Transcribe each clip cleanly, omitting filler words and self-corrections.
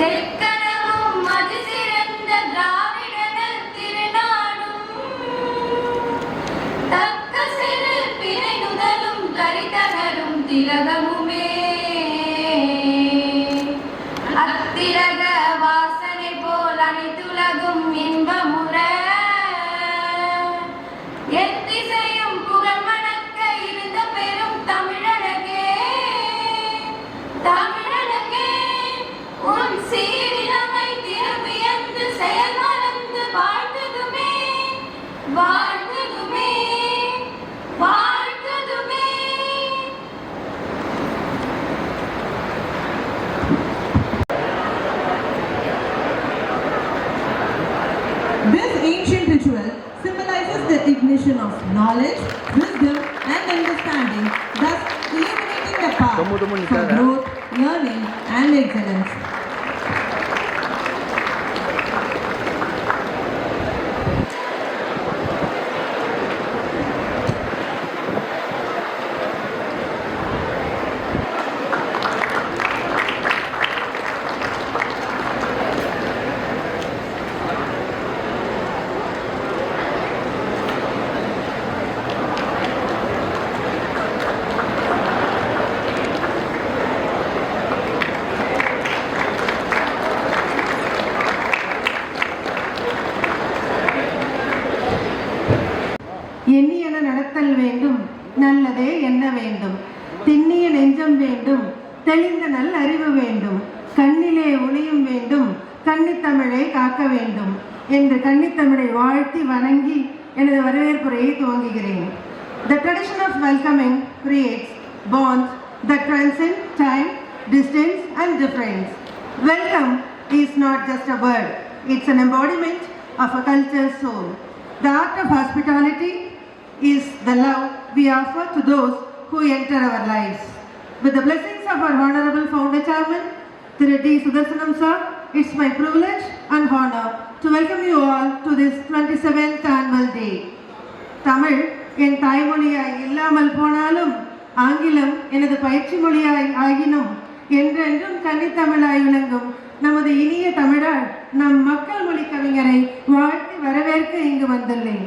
தெற்கனவும் அதிசிறந்த திராவிடனல் திருநாடும் தக்க சிறு பிறை நுதலும் கரிதகரும் திலகமுமே அத்திலக வாசனை போல் அனைத்துலகும் இன்பமுற எத்திசையும் புகழ் மணக்க இருந்த பெரும் தமிழழகே தமிழழகே உன் சீரிழமை திரும்பியந்து செயல் மறந்து வாழ்ந்ததுமே வாழ்ந்ததுமே வாழ்ந்ததுமே. This ancient ritual symbolizes the ignition of knowledge, wisdom and understanding, thus illuminating the path for growth, learning and excellence. எண்ணியன நடத்தல் வேண்டும், நல்லதே எண்ண வேண்டும், திண்ணிய நெஞ்சம் வேண்டும், தெளிந்த நல் அறிவு வேண்டும், கண்ணிலே ஒளியும் வேண்டும், கன்னித்தமிழை காக்க வேண்டும் என்று கன்னித்தமிழை வாழ்த்தி வணங்கி எனது வரவேற்புரையை துவங்குகிறேன். The tradition of welcoming creates bonds that transcend time, distance and difference. Welcome is not just a word, it's an embodiment of a culture's soul. The art of hospitality is the love we offer to those who enter our lives. With the blessings of our Honorable Founder Chairman, Thiru D. Sudarsanam Sir, it's my privilege and honor to welcome you all to this 27th annual day. Tamil என் தாய்மொழியாய் இல்லாமல் போனாலும் ஆங்கிலம் எனது பயிற்சி மொழியாய் ஆகினும் என்றென்றும் கன்னித்தமிழாய் விளங்கும் நமது இனிய தமிழால் நம் மக்கள் மொழி கவிஞரை வாழ்த்தி வரவேற்க இங்கு வந்துள்ளேன்.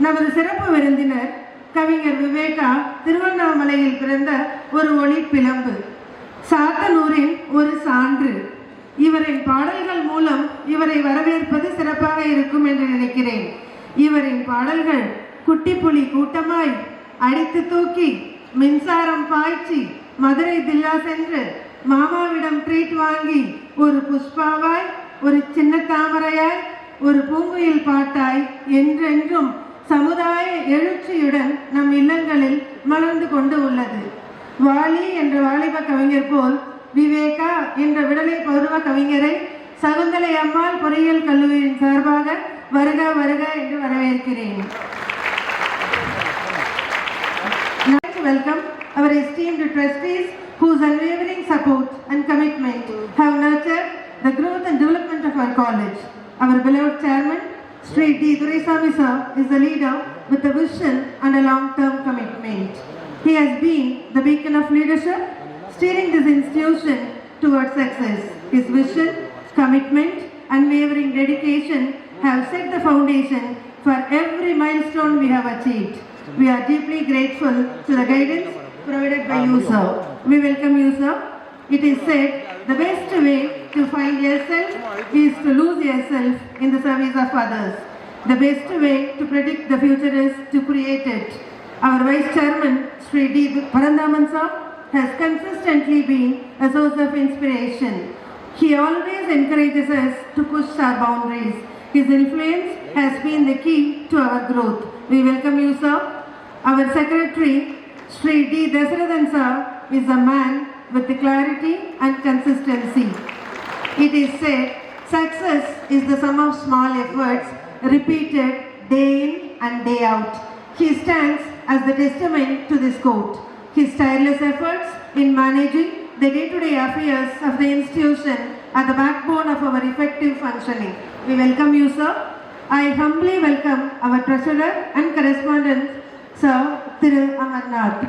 நமது சிறப்பு விருந்தினர் கவிஞர் விவேகா திருவண்ணாமலையில் பிறந்த ஒரு ஒளி பிளம்பு, சாத்தனூரின் ஒரு சான்று. இவரின் பாடல்கள் மூலம் இவரை வரவேற்பது சிறப்பாக இருக்கும் என்று நினைக்கிறேன். இவரின் பாடல்கள் குட்டி புலி கூட்டமாய் அடித்து தூக்கி மின்சாரம் பாய்ச்சி மதுரை தில்லா சென்று மாமாவிடம் ட்ரீட் வாங்கி ஒரு புஷ்பாவாய் ஒரு சின்ன தாமரையாய் ஒரு பூங்குயில் பாட்டாய் என்றென்றும் சமுதாய எழுச்சியுடன் நம் இல்லங்களில் மலர்ந்து கொண்டு உள்ளது. வாலி என்ற வாலிப கவிஞர் போல் விவேகா என்ற விடலை பருவ கவிஞரை சகுந்தலை அம்மாள் பொறியியல் கல்லூரியின் சார்பாக வருக வருக என்று வரவேற்கிறேன். Welcome our esteemed trustees whose unwavering support and commitment have nurtured the growth and development of our college. Our beloved chairman, Sri D. Duraisamy Sir, is the leader with a vision and a long-term commitment. He has been the beacon of leadership, steering this institution towards success. His vision, commitment, unwavering dedication have set the foundation for every milestone we have achieved. We are deeply grateful to the guidance provided by you, sir. We welcome you, sir. It is said the best way to find yourself is to lose yourself in the service of others. The best way to predict the future is to create it. Our Vice Chairman, Sri D. Parandaman sir, has consistently been a source of inspiration. He always encourages us to push our boundaries. His influence has been the key to our growth. We welcome you, sir. Our Secretary, Sri D. Dasarathan sir, is a man with the clarity and consistency. It is said, success is the sum of small efforts repeated day in and day out. He stands as the testament to this quote. His tireless efforts in managing the day-to-day affairs of the institution are the backbone of our effective functioning. We welcome you, sir. I humbly welcome our treasurer and correspondent, Sir Thiru Amarnath.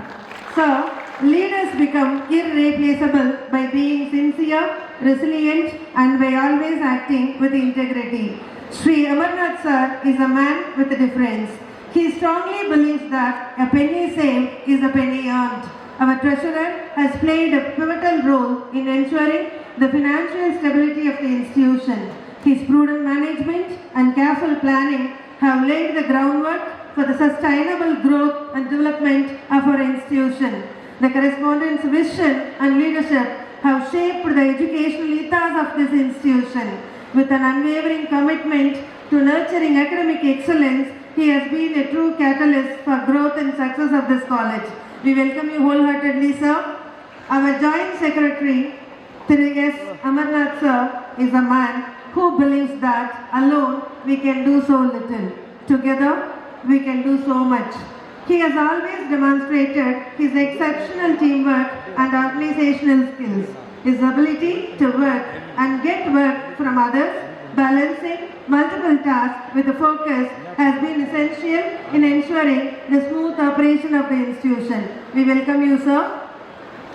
Sir, leaders become irreplaceable by being sincere, resilient, and by always acting with integrity. Sri Amarnath sir is a man with a difference. He strongly believes that a penny saved is a penny earned. Our treasurer has played a pivotal role in ensuring the financial stability of the institution. His prudent management and careful planning have laid the groundwork for the sustainable growth and development of our institution. The correspondent's vision and leadership have shaped the educational ethos of this institution. With an unwavering commitment to nurturing academic excellence, he has been a true catalyst for growth and success of this college. We welcome you wholeheartedly, sir. Our Joint Secretary, Thiru S. Amarnath sir, is a man who believes that alone we can do so little. Together, we can do so much. He has always demonstrated his exceptional teamwork and organizational skills. His ability to work and get work from others, balancing multiple tasks with a focus, has been essential in ensuring the smooth operation of the institution. We welcome you, sir.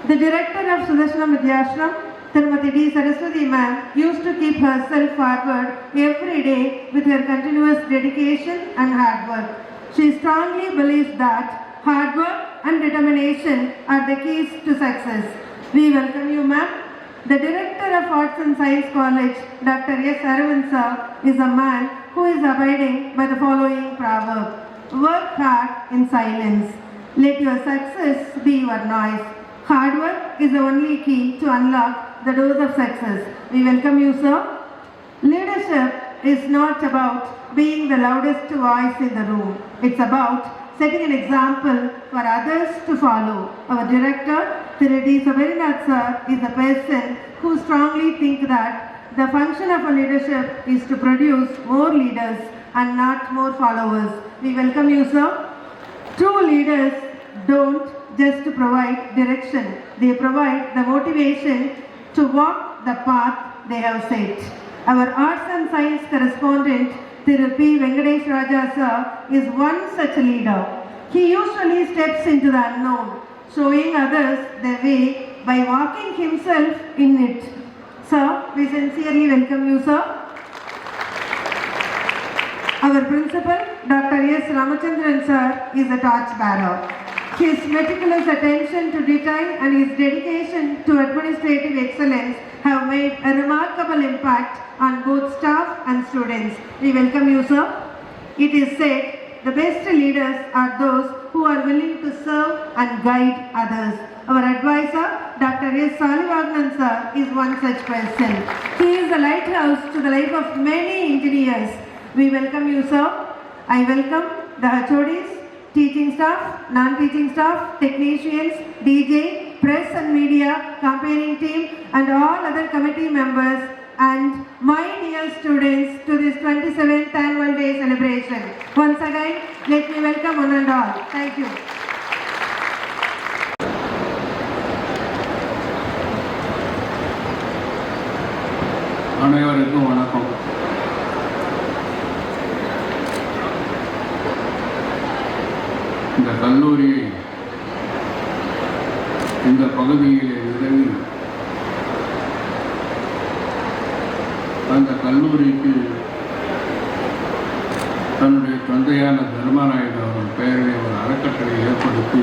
The director of Sudarshanam Vidyashram, Srimati D. Saraswati ma'am, used to keep herself forward every day with her continuous dedication and hard work. She strongly believes that hard work and determination are the keys to success. We welcome you, ma'am. The Director of Arts and Science College, Dr. S. Aravind sir, is a man who is abiding by the following proverb: work hard in silence. Let your success be your noise. Hard work is the only key to unlock the doors of success. We welcome you, sir. Leadership is not about being the loudest voice in the room. It's about setting an example for others to follow. Our director, Thiru D. Sabarinath sir, is a person who strongly thinks that the function of a leadership is to produce more leaders and not more followers. We welcome you, sir. True leaders don't just provide direction. They provide the motivation to walk the path they have set. Our arts and science correspondent, Thiru P. Venkatesh Raja sir, is one such leader. He usually steps into the unknown, showing others the way by walking himself in it. Sir, we sincerely welcome you, sir. Our principal, Dr. S. Ramachandran sir, is a torchbearer. His meticulous attention to detail and his dedication to administrative excellence have made a remarkable impact on both staff and students. We welcome you, sir. It is said the best leaders are those who are willing to serve and guide others. Our advisor, Dr. S. Salivagnan sir, is one such person. He is a lighthouse to the life of many engineers. We welcome you, sir. I welcome the HODs, teaching staff, non-teaching staff, technicians, DJ, press and media, campaigning team, and all other committee members and my dear students to this 27th annual day celebration. Once again, let me welcome one and all. Thank you. அனைவருக்கும் வணக்கம். இந்த கல்லூரியை இந்த பகுதியிலே நிறுவி அந்த கல்லூரிக்கு தன்னுடைய தந்தையான தர்மநாயகர் அவர்கள் பெயரிலே ஒரு அறக்கட்டளை ஏற்படுத்தி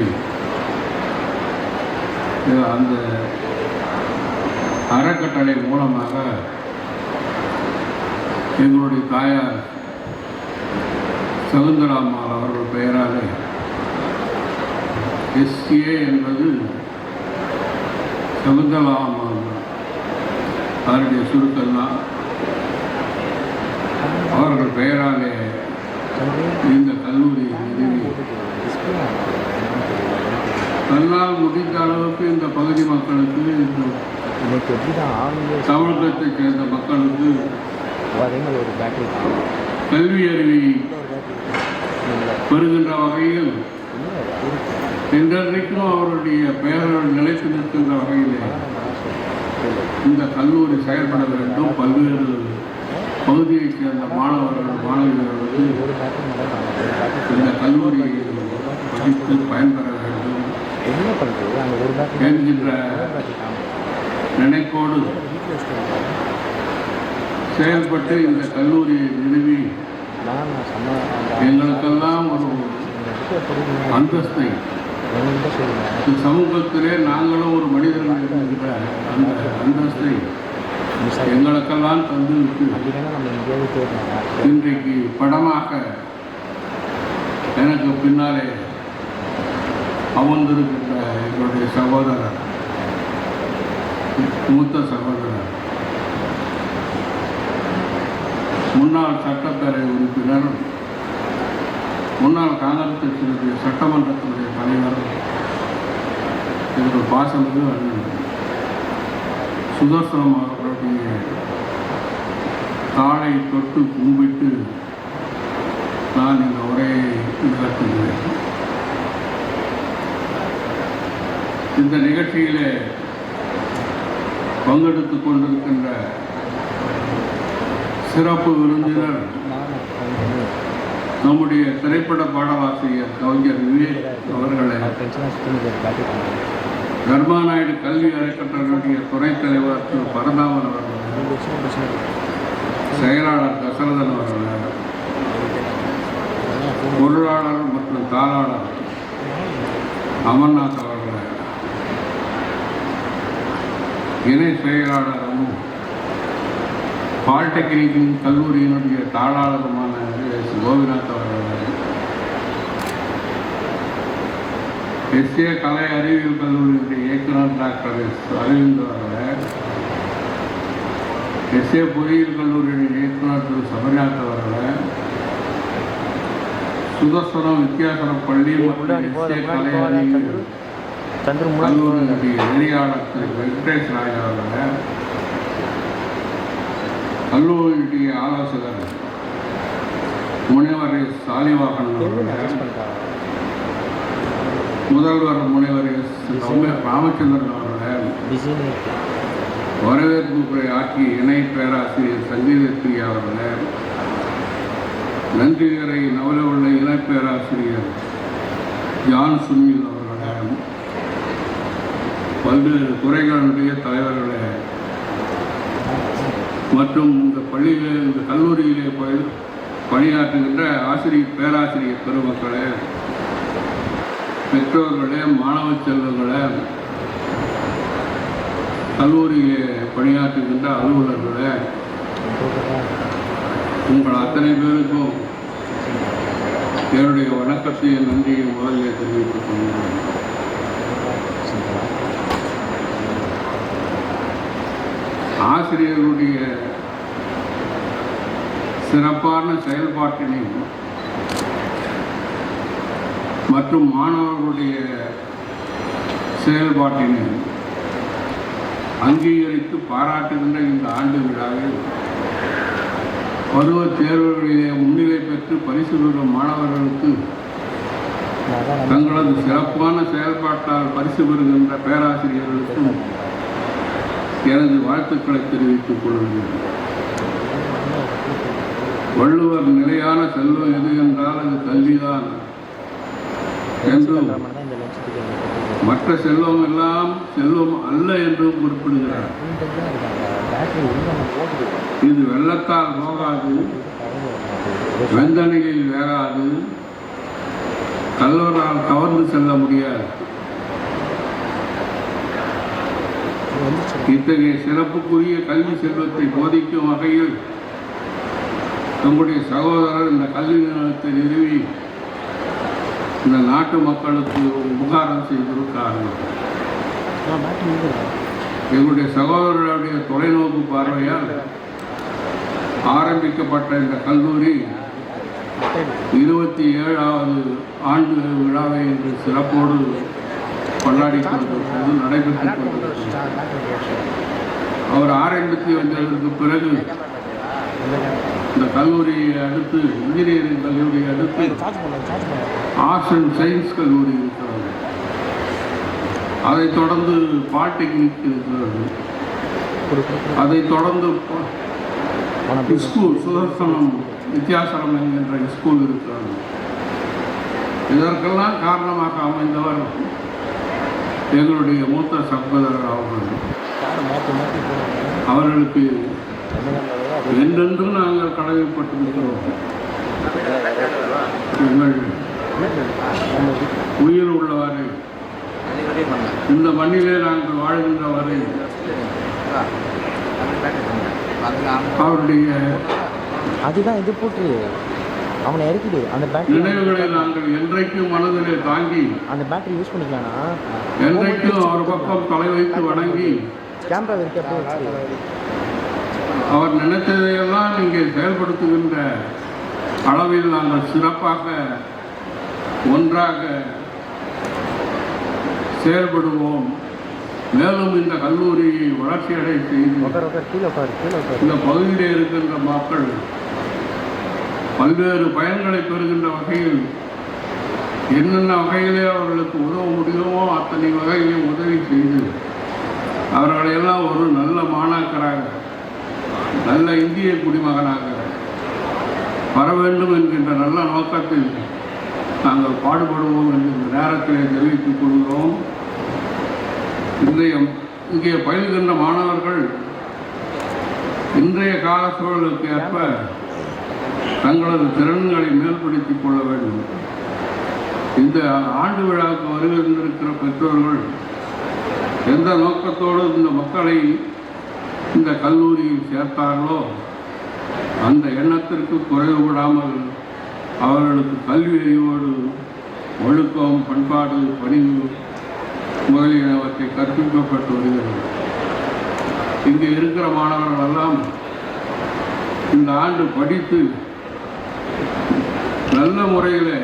அந்த அறக்கட்டளை மூலமாக எங்களுடைய தாயார் சகுந்தலாம்மாள் அவர்கள் பெயராக SCA என்பது சகுந்தலாம்மாள் அவருடைய சுருக்கம்தான். அவர்கள் பெயராக இந்த கல்லூரியை நிறுவி தன்னால் முடிந்த அளவுக்கு இந்த பகுதி மக்களுக்கு, தமிழகத்தைச் சேர்ந்த மக்களுக்கு கல்வி அறிவை பெறுகின்ற வகையில் இன்றைக்கும் அவருடைய பெயர்கள் நிலைத்து நிற்கின்ற வகையில் இந்த கல்லூரி செயல்பட வேண்டும். பல்வேறு பகுதியைச் சேர்ந்த மாணவர்கள் மாணவியர்களுக்கு இந்த கல்லூரியை படித்து பயன்பெற வேண்டும் என்கின்ற நினைப்போடு செயல்பட்டு இந்த கல்லூரியை நிறுவி எங்களுக்கெல்லாம் ஒரு அந்தஸ்தை இந்த சமூகத்திலே நாங்களும் ஒரு மனிதர்கள் என்கின்ற அந்த அந்தஸ்தை எங்களுக்கெல்லாம் தந்துவிட்டு இன்றைக்கு படமாக எனக்கு பின்னாலே அமர்ந்திருக்கின்ற எங்களுடைய சகோதரர், மூத்த சகோதரர், முன்னாள் சட்டப்பேரவை உறுப்பினர், முன்னாள் காங்கிரஸ் கட்சியினுடைய சட்டமன்றத்தினுடைய தலைவர், எங்களுடைய பாசமிகு அண்ணன் சுதர்சனம் அவர்களுடைய தாளை தொட்டு கும்பிட்டு நான் இந்த உரையை நிகழ்த்துகிறேன். இந்த நிகழ்ச்சியிலே பங்கெடுத்துக் கொண்டிருக்கின்ற சிறப்பு விருந்தினர் நம்முடைய திரைப்பட பாடலாசிரியர் கவிஞர் விவேக் அவர்களை, தர்மாநாயுடு கல்வி அறக்கட்டளையுடைய துணைத் தலைவர் திரு பரந்தாமன் அவர்கள், செயலாளர் தசரதன் அவர்கள், பொருளாளர் மற்றும் தாளாளர் அமர்நாத் அவர்கள், இணை செயலாளரும் பாலிடெக்னிக் கல்லூரியினுடைய தாளாளருமான கோபிநாத் அவர்கள், எஸ்ஏ கலை அறிவியல் கல்லூரியினுடைய இயக்குனர் டாக்டர் எஸ் அரவிந்த் அவர்கள், எஸ்ஏ பொறியியல் கல்லூரியின் இயக்குனர் திரு சபரிநாத் அவர்கள், சுதர்சனம் வித்தியாசனம் பள்ளி மற்றும் எஸ்ஏ கலை அறிவியல் கல்லூரியினுடைய நெறியாளர் திரு வெங்கடேஷ் ராஜ் அவர்கள், கல்லூரியுடைய ஆலோசகர் முனைவர் எஸ் சாலிவாகன் அவர்கள், முதல்வர் முனைவர் எஸ் ராமச்சந்திரன் அவர்கள், வரவேற்புரை ஆற்றிய இணை பேராசிரியர் சங்கீதத்ரி அவர்கள், நன்றிகரை நவல உள்ள இணை பேராசிரியர் ஜான் சுனில் அவர்கள், பல்வேறு துறைகளுடைய தலைவர்களே மற்றும் இந்த பள்ளியிலே இந்த கல்லூரியிலே பணியாற்றுகின்ற ஆசிரியர் பேராசிரியர் பெருமக்களே, பெற்றோர்களே, மாணவ செல்வங்களே, கல்லூரியிலே பணியாற்றுகின்ற அலுவலர்களே, உங்கள் அத்தனை பேருக்கும் என்னுடைய வணக்கத்தையும் நன்றியை முதலில் தெரிவித்துக் கொள்கிறேன். ஆசிரியர்களுடைய சிறப்பான செயல்பாட்டினை மற்றும் மாணவர்களுடைய செயல்பாட்டினை அங்கீகரித்து பாராட்டுகின்ற இந்த ஆண்டு விழாவில் பருவ தேர்வுகளிலே முன்னிலை பெற்று பரிசு பெறும் மாணவர்களுக்கு தங்களது சிறப்பான செயல்பாட்டால் பரிசு பெறுகின்ற பேராசிரியர்களுக்கும் எனது வாழ்த்துக்களை தெரிவித்துக் கொள்கிறேன். வள்ளுவர் நிலையான செல்வம் எது என்றால் அது கல்விதான் என்றும் மற்ற செல்வம் எல்லாம் செல்வம் அல்ல என்றும் குறிப்பிடுகிறார். இது வெள்ளத்தால் போகாது, வெந்தனையில் வேறாது, கல்லவரால் கவர்ந்து செல்ல முடியாது. இத்தகைய சிறப்புக்குரிய கல்வி செல்வத்தை போதிக்கும் வகையில் நம்முடைய சகோதரர் இந்த கல்வி நிறுவனத்தை நிறுவி இந்த நாட்டு மக்களுக்கு உபகாரம் செய்திருக்கிறார்கள். எங்களுடைய சகோதரருடைய தொலைநோக்கு பார்வையால் ஆரம்பிக்கப்பட்ட இந்த கல்லூரி 27வது ஆண்டு விழாவை இன்று சிறப்போடு கொண்டாடி கொண்டிருக்கிறது, நடைபெற்றுக் கொண்டிருக்கிறது. அவர் ஆரம்பித்து வந்ததற்கு பிறகு இந்த கல்லூரியை அடுத்து இன்ஜினியரிங் கல்லூரியை அடுத்து ஆர்ட்ஸ் அண்ட் சயின்ஸ் கல்லூரி இருக்கிறது. அதைத் தொடர்ந்து பாலிடெக்னிக் இருக்கிறது. அதைத் தொடர்ந்து ஸ்கூல் சுதர்சனம் வித்தியாசனம் என்கின்ற ஸ்கூல் இருக்கிறது. இதற்கெல்லாம் காரணமாக அமைந்தவர் எங்களுடைய மூத்த சகோதரர் அவர்களுக்கு என்றென்றும் நாங்கள் கடமைப்பட்டிருக்கிறோம். எங்கள் உயிர் உள்ளவரை இந்த மண்ணிலே நாங்கள் வாழ்கின்ற வரை அவருடைய அதுதான் இது போட்டு அவனை இறக்கிடு. அந்த பேட்டரி நினைவுகளை நாங்கள் என்றைக்கும் மனதிலே தாங்கி அந்த பேட்டரி யூஸ் பண்ணிக்கலாம்னா என்றைக்கும் அவர் பக்கம் தலை வைத்து வணங்கி கேமரா இருக்க அவர் நினைத்ததையெல்லாம் இங்கே செயல்படுத்துகின்ற அளவில் நாங்கள் சிறப்பாக ஒன்றாக செயல்படுவோம். மேலும் இந்த கல்லூரியை வளர்ச்சியடை செய்து இந்த பகுதியில் இருக்கின்ற மக்கள் பல்வேறு பயன்களை பெறுகின்ற வகையில் என்னென்ன வகையிலே அவர்களுக்கு உதவ முடியுமோ அத்தனை வகையிலையும் உதவி செய்து அவர்களையெல்லாம் ஒரு நல்ல மாணாக்கராக நல்ல இந்திய குடிமகனாக வர வேண்டும் என்கின்ற நல்ல நோக்கத்தில் நாங்கள் பாடுபடுவோம் என்று இந்த நேரத்திலே தெரிவித்துக் கொள்கிறோம். இங்கே பயில்கின்ற மாணவர்கள் இன்றைய கால சூழலுக்கு ஏற்ப தங்களது திறன்களை மேம்படுத்திக் கொள்ள வேண்டும். இந்த ஆண்டு விழாவுக்கு வருகின்றிருக்கிற பெற்றோர்கள் எந்த நோக்கத்தோடு இந்த மக்களை இந்த கல்லூரியில் சேர்த்தார்களோ அந்த எண்ணத்திற்கு குறைவுபடாமல் அவர்களுக்கு கல்வி அறிவோடு ஒழுக்கம், பண்பாடு, பணிவு முதலியனவற்றை கற்பிக்கப்பட்டு வருகிறது. இங்கே இருக்கிற மாணவர்கள் எல்லாம் இந்த ஆண்டு படித்து நல்ல முறையில்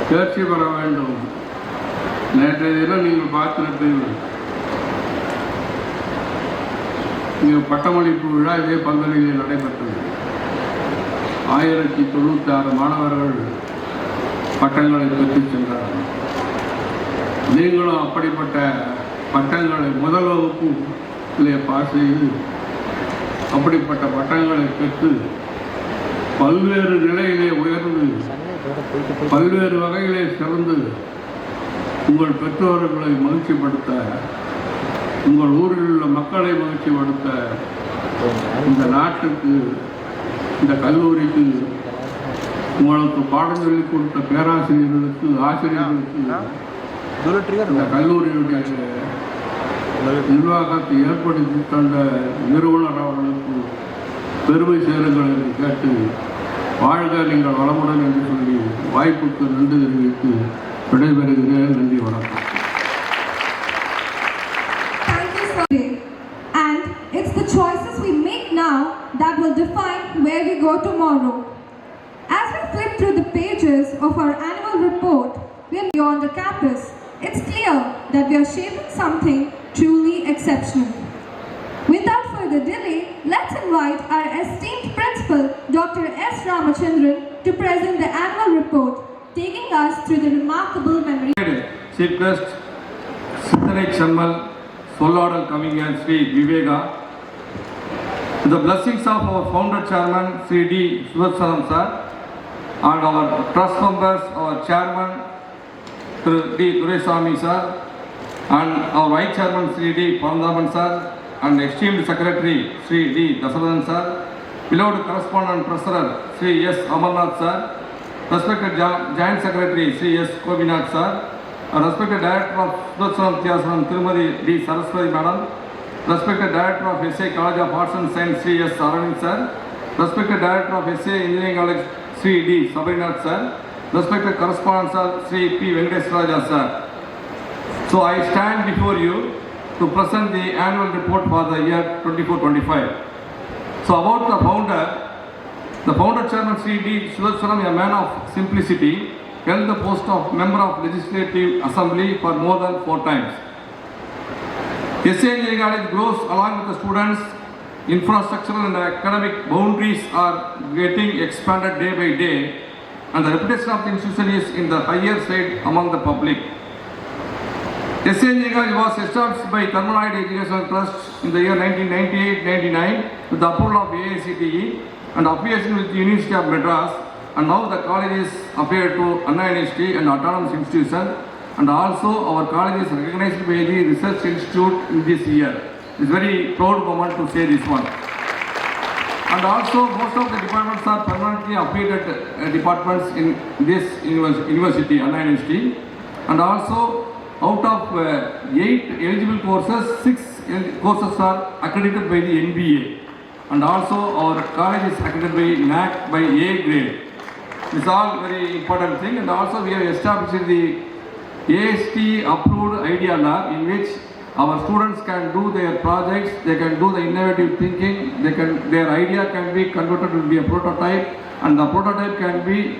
தேர்ச்சி பெற வேண்டும். நேற்றைய தினம் நீங்கள் பார்த்திருப்பீர்கள், இங்கே பட்டமளிப்பு விழா இதே பந்தலில் நடைபெற்றது. 1096 மாணவர்கள் பட்டங்களை பெற்றுச் சென்றார்கள். நீங்களும் அப்படிப்பட்ட பட்டங்களை முதல் வகுப்பிலே பாஸ் செய்து அப்படிப்பட்ட பட்டங்களை பெற்று பல்வேறு நிலையிலே உயர்ந்து பல்வேறு வகையிலே சிறந்து உங்கள் பெற்றோர்களை மகிழ்ச்சிப்படுத்த, உங்கள் ஊரில் உள்ள மக்களை மகிழ்ச்சிப்படுத்த, இந்த நாட்டுக்கு, இந்த கல்லூரிக்கு, உங்களுக்கு பாடம் சொல்லிக் கொடுத்த பேராசிரியர்களுக்கு, ஆசிரியர்களுக்கு, இந்த கல்லூரியுடைய நிர்வாகத்தை ஏற்படுத்தி தந்த நிறுவனர் அவர்களுக்கு பெருமை சேருங்கள் என்று கேட்டு, வாழ்க நீங்கள் வளமுடன் என்று சொல்லி வாய்ப்புக்கு நன்றி தெரிவித்து விடைபெறுகிறேன். நன்றி, வணக்கம். And it's the choices we make now that will define where we go tomorrow. As we flip through the pages of our annual report, we are beyond the campus. It's clear that we are shaping something truly exceptional. Without further delay, let's invite our esteemed principal, Dr. S. Ramachandran, to present the annual report, taking us through the remarkable memory. Chief Guest, Siddhanek Shammal, Soladal Kavingan Sri Viveka, with the blessings of our founder chairman Sri D. Suvatsaram sir, and our trust members, our chairman Sri D. Dureswamy sir, and our vice chairman Sri D. Parandaman sir, and esteemed secretary Sri D. Dasarathan sir, beloved correspondent treasurer Sri S. Amarnath sir, respected joint secretary Sri S. Kovinath sir, respected director of Suvatsaram Thyasram Tirumadi D. Saraswati madam, respected director of SA College of Arts and Science Sri S. Aravind sir, respected director of SA Engineering College Sri D. Sabrinath sir, respected correspondent sir Sri P. Venkateswara sir. So I stand before you to present the annual report for the year 24-25. So about the founder chairman Sri D. Suvatsaram, a man of simplicity, held the post of member of Legislative Assembly for more than 4 times. SA Engineering College grows along with the students. Infrastructural and academic boundaries are getting expanded day by day, and the reputation of the institution is in the higher side among the public. SA Engineering College was established by Thermalite Educational Trust in the year 1998-99 with the approval of AICTE and affiliation with the University of Madras, and now the college is affiliated to Anna University and autonomous institution and also our college is recognized by the Research Institute in this year. It's very proud moment to say this one. And also most of the departments are permanently affiliated departments in this university, Anna University. And also out of 8 eligible courses, 6 courses are accredited by the NBA. And also our college is accredited by NAAC by A grade. It's all very important thing. And also we have established the AST approved Idea Lab, in which our students can do their projects, they can do the innovative thinking, their idea can be converted to be a prototype, and the prototype can be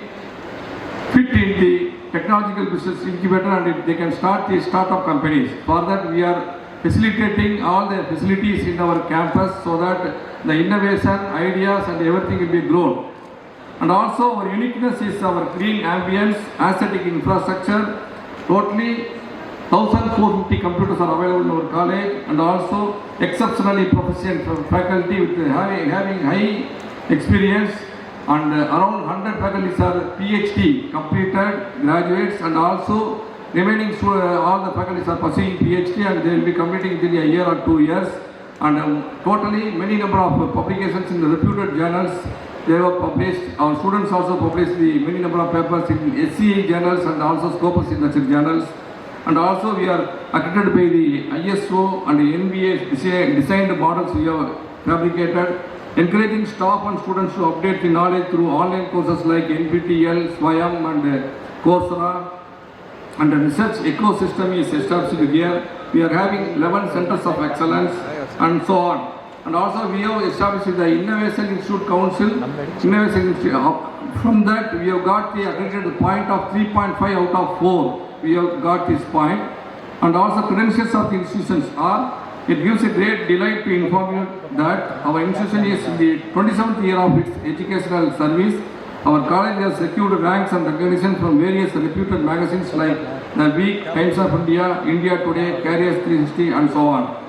fit in the technological business incubator, and they can start the startup companies. For that we are facilitating all the facilities in our campus so that the innovation, ideas and everything will be grown. And also our uniqueness is our green ambience, aesthetic infrastructure. Totally 1,450 computers are available in our college, and also exceptionally proficient faculty with having high experience, and around 100 faculties are PhD completed graduates, and also remaining all the faculties are pursuing PhD, and they will be completing within a year or 2 years. And totally many number of publications in the reputed journals they were published. Our students also published the many number of papers in SCA journals and also Scopus Industry journals. And also we are accredited by the ISO and the NBA designed models we have fabricated, encouraging staff and students to update the knowledge through online courses like NPTEL, Swayam and Coursera. And the research ecosystem is established here. We are having 11 centers of excellence and so on. And also we have established the Innovation Institute Council. Innovation Institute. From that we have got the accredited point of 3.5 out of 4. We have got this point. And also credentials of the institutions are, it gives a great delight to inform you that our institution is in the 27th year of its educational service. Our college has secured ranks and recognition from various reputed magazines like The Week, Times of India, India Today, Careers 360 and so on.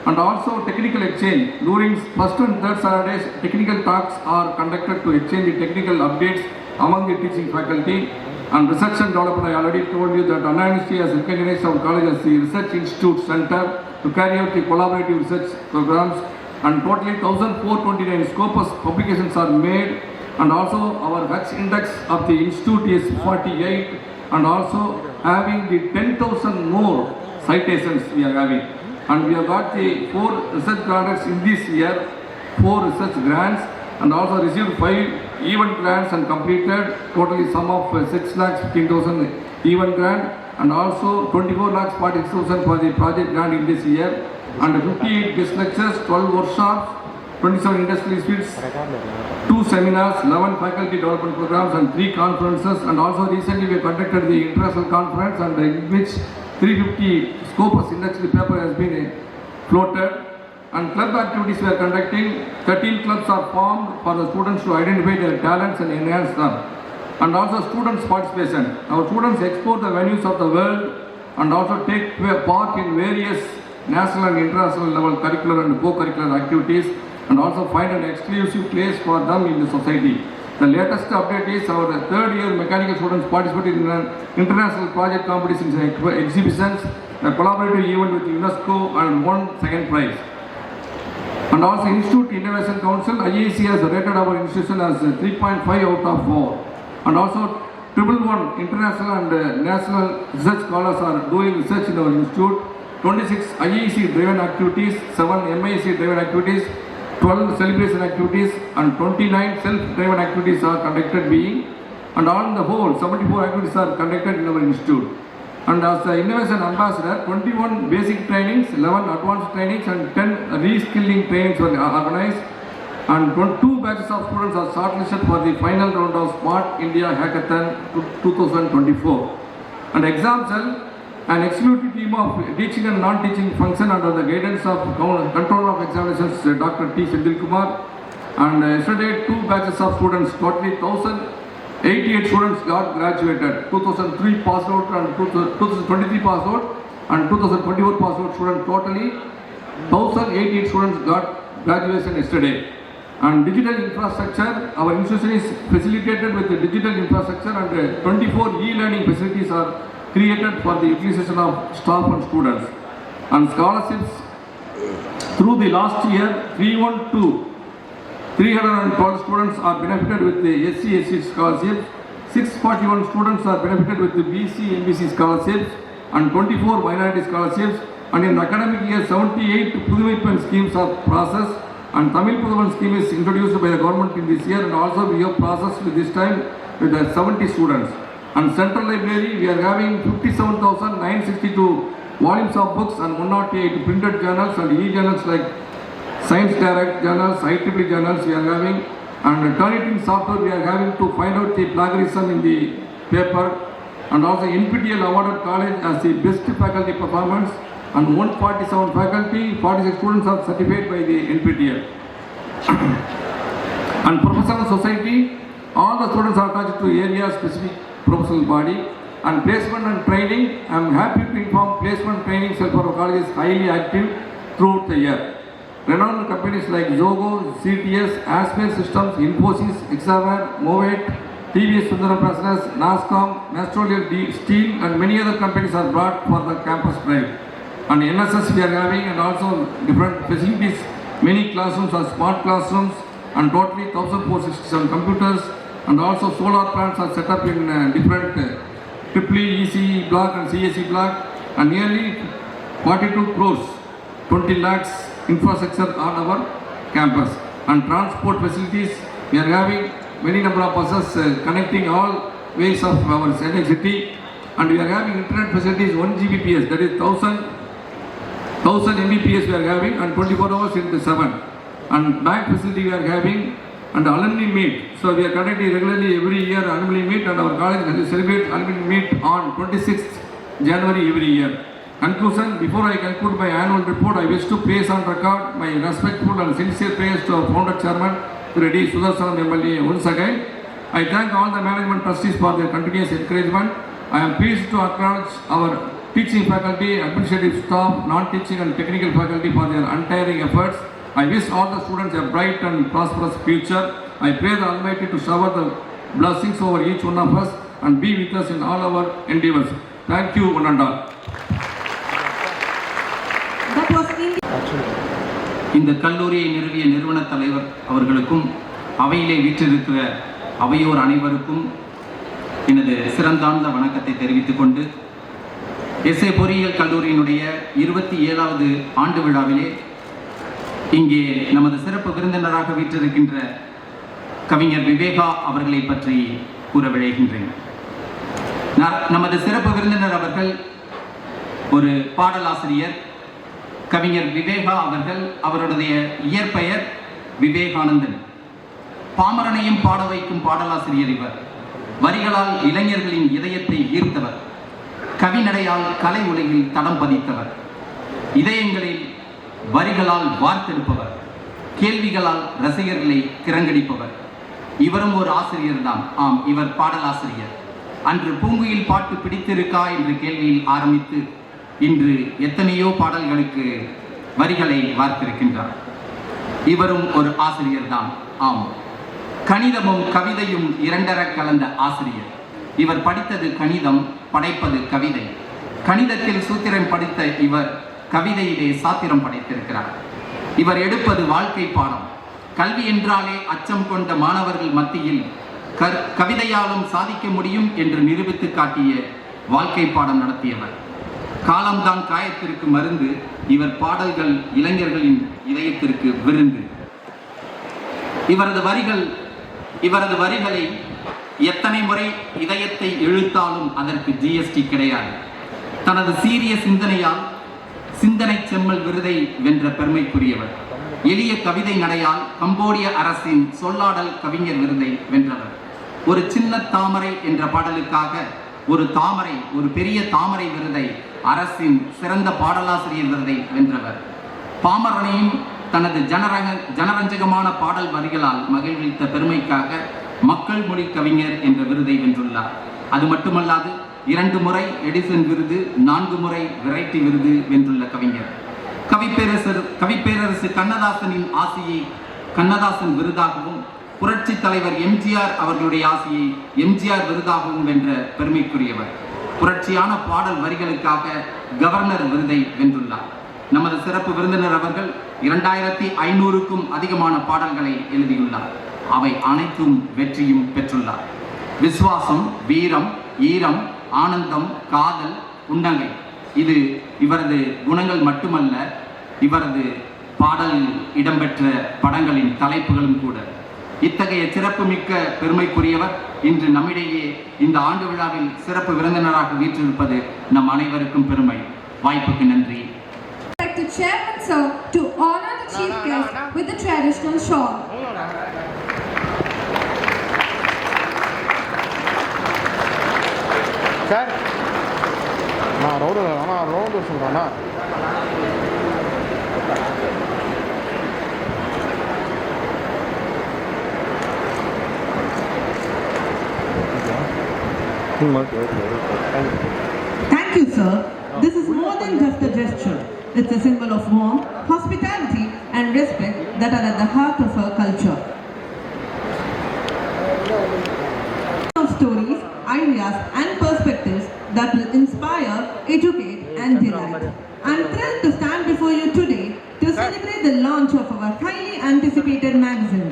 And also technical exchange. During first and third Saturdays, technical talks are conducted to exchange the technical updates among the teaching faculty. And research and development, I already told you that Anna University has recognized our college as the Research Institute Center to carry out the collaborative research programs. And totally 1,429 Scopus publications are made. And also our Hutch index of the institute is 48. And also having the 10,000 more citations we are having. And we have got the 4 research grants in this year, 4 research grants, and also received 5 event grants and completed totally sum of 6,15,000 event grant, and also 24,46,000 for the project grant in this year, and 58 guest lectures, 12 workshops, 27 industry suites, 2 seminars, 11 faculty development programs and 3 conferences. And also recently we conducted the international conference, and in which 350 Scopus industry paper has been floated. And club activities we are conducting. 13 clubs are formed for the students to identify their talents and enhance them. And also students' participation. Our students explore the venues of the world and also take part in various national and international level curricular and co-curricular activities, and also find an exclusive place for them in the society. The latest update is our 3rd year mechanical students participated in an international project competitions and exhibitions, a collaborative event with UNESCO, and won 2nd prize. And also Institute Innovation Council, IIC has rated our institution as 3.5 out of 4. And also 111 international and national research scholars are doing research in our institute. 26 IIC driven activities, 7 MIC driven activities, 12 celebration activities, and 29 self-driven activities are conducted being, and on the whole 74 activities are conducted in our institute. And as the innovation ambassador, 21 basic trainings, 11 advanced trainings and 10 reskilling trainings were organized, and 2 batches of students are shortlisted for the final round of Smart India Hackathon 2024. And exam cell, an executive team of teaching and non-teaching function under the guidance of Controller of Examinations, Dr. T. Sendil Kumar. And yesterday 2 batches of students, totally 1,088 students got graduated. 2003 passed out and 2023 passed out, and 2024 passed out students, totally 1,088 students got graduation yesterday. And digital infrastructure, our institution is facilitated with the digital infrastructure, and 24 e-learning facilities are created for the utilization of staff and students. And scholarships through the last year, 312 students are benefited with the SC/SC scholarships, 641 students are benefited with the BC/MBC scholarships, and 24 minority scholarships. And in the academic year, 78 Puduvaipan schemes are processed, and Tamil Puduvan scheme is introduced by the government in this year, and also we have processed with this time with 70 students. And Central Library, we are having 57,962 volumes of books and 108 printed journals and e-journals like Science Direct journals, IEEE journals we are having. And Turnitin software we are having to find out the plagiarism in the paper. And also NPTEL awarded college as the best faculty performance, and 147 faculty, 46 students are certified by the NPTEL. And professional society, all the students are attached to area specific professional body. And placement and training, I am happy to inform placement training cell for our college is highly active throughout the year. Renowned companies like Zogo, CTS, Aspire Systems, Infosys, Exaware, Movate, TVS Sundaram Fasteners, NASCOM, Mastrolian Steel and many other companies are brought for the campus drive. And NSS we are having, and also different facilities, many classrooms are smart classrooms, and totally 1,467 computers, and also solar plants are set up in different EEE, ECE block and CSE block, and nearly 42 crores, 20 lakhs infrastructure on our campus. And transport facilities, we are having many number of buses connecting all ways of our city, and we are having internet facilities 1 Gbps, that is 1000 Mbps we are having, and 24 hours into 7. And bank facility we are having, and alumni meet. So we are conducting regularly every year alumni meet, and our college will celebrate alumni meet on 26th January every year. Conclusion, before I conclude my annual report, I wish to place on record my respectful and sincere prayers to our founder chairman, D. Sudarsanam MLA once again. I thank all the management trustees for their continuous encouragement. I am pleased to acknowledge our teaching faculty, administrative staff, non-teaching and technical faculty for their untiring efforts. I wish all the students a bright and prosperous future. I pray the Almighty to shower the blessings over each one of us and be with us in all our endeavors. Thank you, one and all. That was இந்த கல்லூரியை நிறுவிய நிறுவன தலைவர் அவர்களுக்கும் அவையிலே வீற்றிருக்கிற அவையோர் அனைவருக்கும் எனது சிறந்தாழ்ந்த வணக்கத்தை தெரிவித்துக் கொண்டு எஸ்ஏ பொறியியல் கல்லூரியினுடைய 27வது ஆண்டு விழாவிலே இங்கே நமது சிறப்பு விருந்தினராக வீற்றிருக்கின்ற கவிஞர் விவேகா அவர்களை பற்றி கூற விழைகின்றேன். நமது சிறப்பு விருந்தினர் அவர்கள் ஒரு பாடலாசிரியர். கவிஞர் விவேகா அவர்கள், அவருடைய இயற்பெயர் விவேகானந்தன். பாமரனையும் பாட வைக்கும் பாடலாசிரியர் இவர். வரிகளால் இளைஞர்களின் இதயத்தை ஈர்த்தவர். கவிநடையால் கலை உலகில் தடம் பதித்தவர். இதயங்களில் வரிகளால் வார்த்தெடுப்பவர். கேள்விகளால் ரசிகர்களை கிறங்கடிப்பவர். இவரும் ஒரு ஆசிரியர் தான். ஆம், இவர் பாடலாசிரியர். அன்று பூங்குயில் பாட்டு பிடித்திருக்கா என்ற கேள்வியில் ஆரம்பித்து இன்று எத்தனையோ பாடல்களுக்கு வரிகளை வார்த்திருக்கின்றார். இவரும் ஒரு ஆசிரியர் தான். ஆம், கணிதமும் கவிதையும் இரண்டர கலந்த ஆசிரியர். இவர் படித்தது கணிதம், படைப்பது கவிதை. கணிதத்தில் சூத்திரம் படித்த இவர் கவிதையிலே சாத்திரம் படைத்திருக்கிறார். இவர் எடுப்பது வாழ்க்கை பாடம். கல்வி என்றாலே அச்சம் கொண்ட மாணவர்கள் மத்தியில் கவிதையாலும் சாதிக்க முடியும் என்று நிரூபித்து காட்டிய வாழ்க்கை பாடம் நடத்தியவர். காலம்தான் காயத்திற்கு மருந்து. இவர் பாடல்கள் இளைஞர்களின் இதயத்திற்கு விருந்து. இவரது வரிகளை எத்தனை முறை இதயத்தை இழுத்தாலும் அதற்கு ஜிஎஸ்டி கிடையாது. தனது சீரிய சிந்தனையால் சிந்தனை செம்மல் விருதை வென்ற பெருமைக்குரியவர். எளிய கவிதை நடையால் கம்போடிய அரசின் சொல்லாடல் கவிஞர் விருதை வென்றவர். ஒரு சின்ன தாமரை என்ற பாடலுக்காக ஒரு பெரிய தாமரை விருதை, அரசின் சிறந்த பாடலாசிரியர் விருதை வென்றவர். பாமரனையும் தனது ஜனரஞ்சகமான பாடல் வரிகளால் மகிழ்வித்த பெருமைக்காக மக்கள் மொழி கவிஞர் என்ற விருதை வென்றுள்ளார். அது மட்டுமல்லாது 2 முறை எடிசன் விருது, 4 முறை வெரைட்டி விருது வென்றுள்ள கவிஞர். கவிப்பேரரசு கண்ணதாசனின் ஆசையை கண்ணதாசன் விருதாகவும், புரட்சி தலைவர் எம்ஜிஆர் அவர்களுடைய ஆசையை எம்ஜிஆர் விருதாகவும் வென்ற பெருமைக்குரியவர். புரட்சியான பாடல் வரிகளுக்காக கவர்னர் விருதை வென்றுள்ளார். நமது சிறப்பு விருந்தினர் அவர்கள் 2500க்கும் அதிகமான பாடல்களை எழுதியுள்ளார். அவை அனைத்தும் வெற்றியும் பெற்றுள்ளார். விசுவாசம், வீரம், ஈரம், ஆனந்தம், காதல், புன்னகை இது இவரது குணங்கள் மட்டுமல்ல, இவரது பாடலில் இடம்பெற்ற படங்களின் தலைப்புகளும் கூட. இத்தகைய சிறப்புமிக்க பெருமைக்குரியவர் இன்று நம்மிடையே இந்த ஆண்டு விழாவில் சிறப்பு விருந்தினராக வீற்றிருப்பது நம் அனைவருக்கும் பெருமை. வாய்ப்புக்கு நன்றி. The chairman sir to honor the chief guest with the traditional shawl. Sir நான் round சொல்கிறேண்ணா. Thank you, sir. This is more than just a gesture. It's a symbol of warmth, hospitality, and respect that are at the heart of our culture. Of stories, ideas, and perspectives that will inspire, educate, and delight. I'm thrilled to stand before you today to celebrate the launch of our highly anticipated magazine.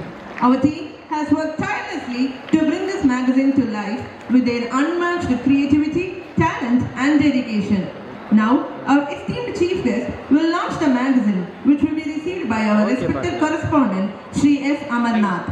Our team has worked tirelessly to bring this magazine to life with their unmatched creativity, talent, and dedication. Now, our esteemed chief guest will launch the magazine, which will be received by our respected correspondent, Shri S. Amarnath.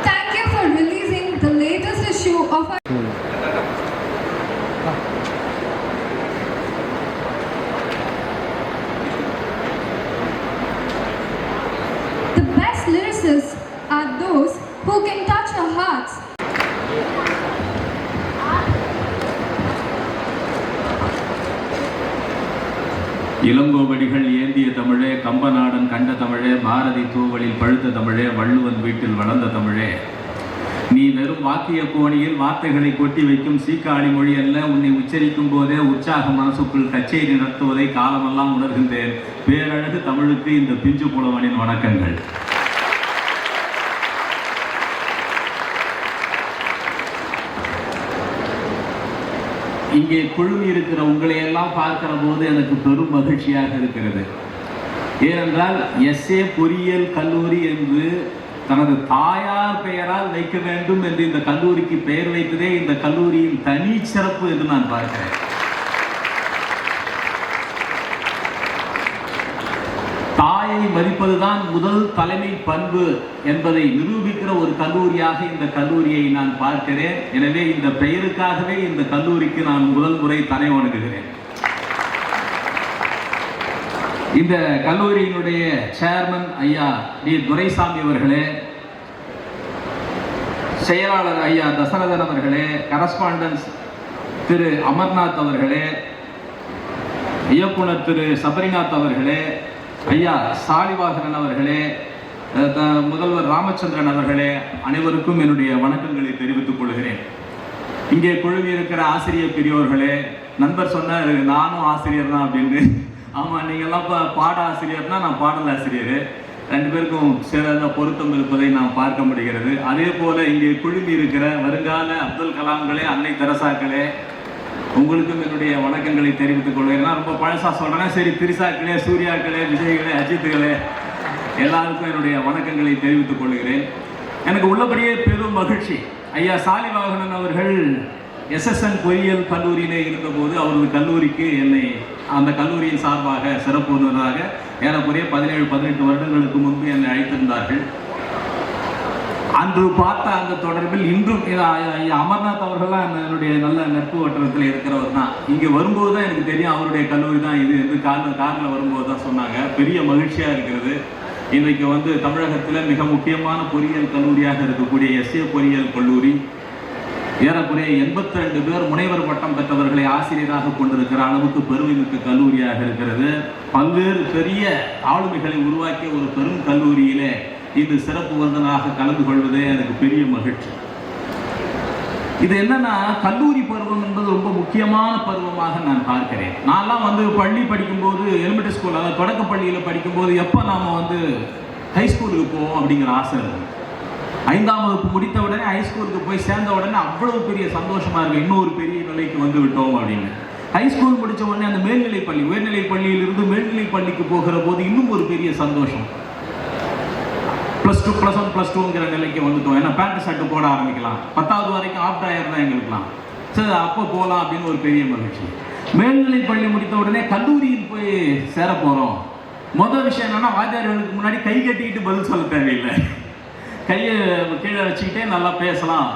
Thank you for releasing the latest issue of our The best lyricists are those who can touch our hearts. Ilango Adigal ஏந்திய தமிழே, கம்பநாடன் கண்ட தமிழே, பாரதி தூவலில் பழுத்த தமிழே, வள்ளுவன் வீட்டில் வளர்ந்த தமிழே, நீ வெறும் வாக்கிய கோணியில் வார்த்தைகளை கொட்டி வைக்கும் சீக்காளி மொழி அல்ல. உன்னை உச்சரிக்கும் போதே உற்சாக மனசுக்குள் கச்சேரி நடத்துவதை காலமெல்லாம் உணர்கின்றேன். பேரழகு தமிழுக்கு இந்த பிஞ்சு புலவனின் வணக்கங்கள். இங்கே குழுமி இருக்கிற உங்களை எல்லாம் பார்க்கிற போது எனக்கு பெரும் மகிழ்ச்சியாக இருக்கிறது. ஏனென்றால் SA பொறியியல் கல்லூரி என்று தனது தாயார் பெயரால் வைக்க வேண்டும் என்று இந்த கல்லூரிக்கு பெயர் வைத்ததே இந்த கல்லூரியின் தனி சிறப்பு என்று நான் பார்க்கிறேன். தாயை மதிப்பதுதான் முதல் தலைமை பண்பு என்பதை நிரூபிக்கிற ஒரு கல்லூரியாக இந்த கல்லூரியை நான் பார்க்கிறேன். எனவே இந்த பெயருக்காகவே இந்த கல்லூரிக்கு நான் முதல் முறை தலை வணங்குகிறேன். இந்த கல்லூரியினுடைய சேர்மன் ஐயா டி துரைசாமி அவர்களே, செயலாளர் ஐயா தசரதன் அவர்களே, கரஸ்பாண்டன்ஸ் திரு அமர்நாத் அவர்களே, இயக்குனர் திரு சபரிநாத் அவர்களே, ஐயா சாலிவாகரன் அவர்களே, முதல்வர் ராமச்சந்திரன் அவர்களே, அனைவருக்கும் என்னுடைய வணக்கங்களை தெரிவித்துக் கொள்கிறேன். இங்கே குழுவி இருக்கிற ஆசிரியர் பெரியோர்களே, நண்பர் சொன்னார் நானும் ஆசிரியர் தான் அப்படின்னு. ஆமாம், நீங்கள்லாம் இப்போ பாட ஆசிரியர்னா நான் பாடல் ஆசிரியர். ரெண்டு பேருக்கும் சிறந்த பொருத்தம் இருப்பதை நாம் பார்க்க முடிகிறது. அதே போல் இங்கே குழுவி இருக்கிற வருங்கால அப்துல் கலாம்களே, அன்னை தெரசாக்களே, உங்களுக்கும் என்னுடைய வணக்கங்களை தெரிவித்துக் கொள்கிறேன். ரொம்ப பழசாக சொல்கிறேன், சரி, திரிசாக்களே, சூர்யாக்களே, விஜய்களே, அஜித்துகளே, எல்லாருக்கும் என்னுடைய வணக்கங்களை தெரிவித்துக் கொள்கிறேன். எனக்கு உள்ளபடியே பெரும் மகிழ்ச்சி. ஐயா சாலிவாகனன் அவர்கள் SSN பொறியியல் கல்லூரியிலே இருந்தபோது அவரது கல்லூரிக்கு என்னை அந்த கல்லூரியின் சார்பாக சிறப்பு விருந்தினராக ஏறக்குறைய 17-18 வருடங்களுக்கு முன்பு என்னை அழைத்திருந்தார்கள். அன்று பார்த்த அந்த தொடர்பில் இன்றும் அமர்நாத் அவர்கள்லாம் என்னுடைய நல்ல நட்பு வட்டத்தில் இருக்கிறவர் தான். இங்கே வரும்போது தான் எனக்கு தெரியும் அவருடைய கல்லூரி தான் இது என்று காரில் வரும்போது தான் சொன்னாங்க. பெரிய மகிழ்ச்சியாக இருக்கிறது. இன்றைக்கு வந்து தமிழகத்தில் மிக முக்கியமான பொறியியல் கல்லூரியாக இருக்கக்கூடிய எஸ்ஏ பொறியியல் கல்லூரி ஏறக்குறைய 82 பேர் முனைவர் பட்டம் பெற்றவர்களை ஆசிரியராக கொண்டிருக்கிற அளவுக்கு பெருமைமிக்க கல்லூரியாக இருக்கிறது. பல்வேறு பெரிய ஆளுமைகளை உருவாக்கிய ஒரு பெரும் கல்லூரியிலே இது சிறப்பு விருந்தினராக கலந்து கொள்வதே எனக்கு பெரிய மகிழ்ச்சி. இது என்னன்னா, கல்லூரி பருவம் என்பது ரொம்ப முக்கியமான பருவமாக நான் பார்க்கிறேன். நான்லாம் வந்து பள்ளி படிக்கும்போது எலிமெண்டரி ஸ்கூல், அதாவது தொடக்க பள்ளியில் படிக்கும்போது எப்போ நாம் வந்து ஹைஸ்கூலுக்கு போவோம் அப்படிங்கிற ஆசை இருக்கும். 5ஆம் வகுப்பு முடித்த உடனே ஹைஸ்கூலுக்கு போய் சேர்ந்த உடனே அவ்வளவு பெரிய சந்தோஷமா இருக்கு, இன்னொரு பெரிய நிலைக்கு வந்து விட்டோம் அப்படின்னு. ஹைஸ்கூல் முடித்த உடனே அந்த மேல்நிலை பள்ளி, உயர்நிலை பள்ளியிலிருந்து மேல்நிலை பள்ளிக்கு போகிற போது இன்னும் ஒரு பெரிய சந்தோஷம். +2 +1 +2ங்கிற நிலைக்கு வந்துட்டோம். ஏன்னா பேண்ட் ஷர்ட் போட ஆரம்பிக்கலாம். 10வது வரைக்கும் ஆஃப் டயர் தான் எங்களுக்குலாம். சரி, அப்போ போகலாம் அப்படின்னு ஒரு பெரிய மகிழ்ச்சி. மேல்நிலை பள்ளி முடித்த உடனே கல்லூரியில் போய் சேர போகிறோம். முதல் விஷயம் என்னன்னா, வாத்தியார்களுக்கு முன்னாடி கை கட்டிக்கிட்டு பதில் சொல்ல தேவையில்லை. கையை கீழே வச்சுக்கிட்டே நல்லா பேசலாம்.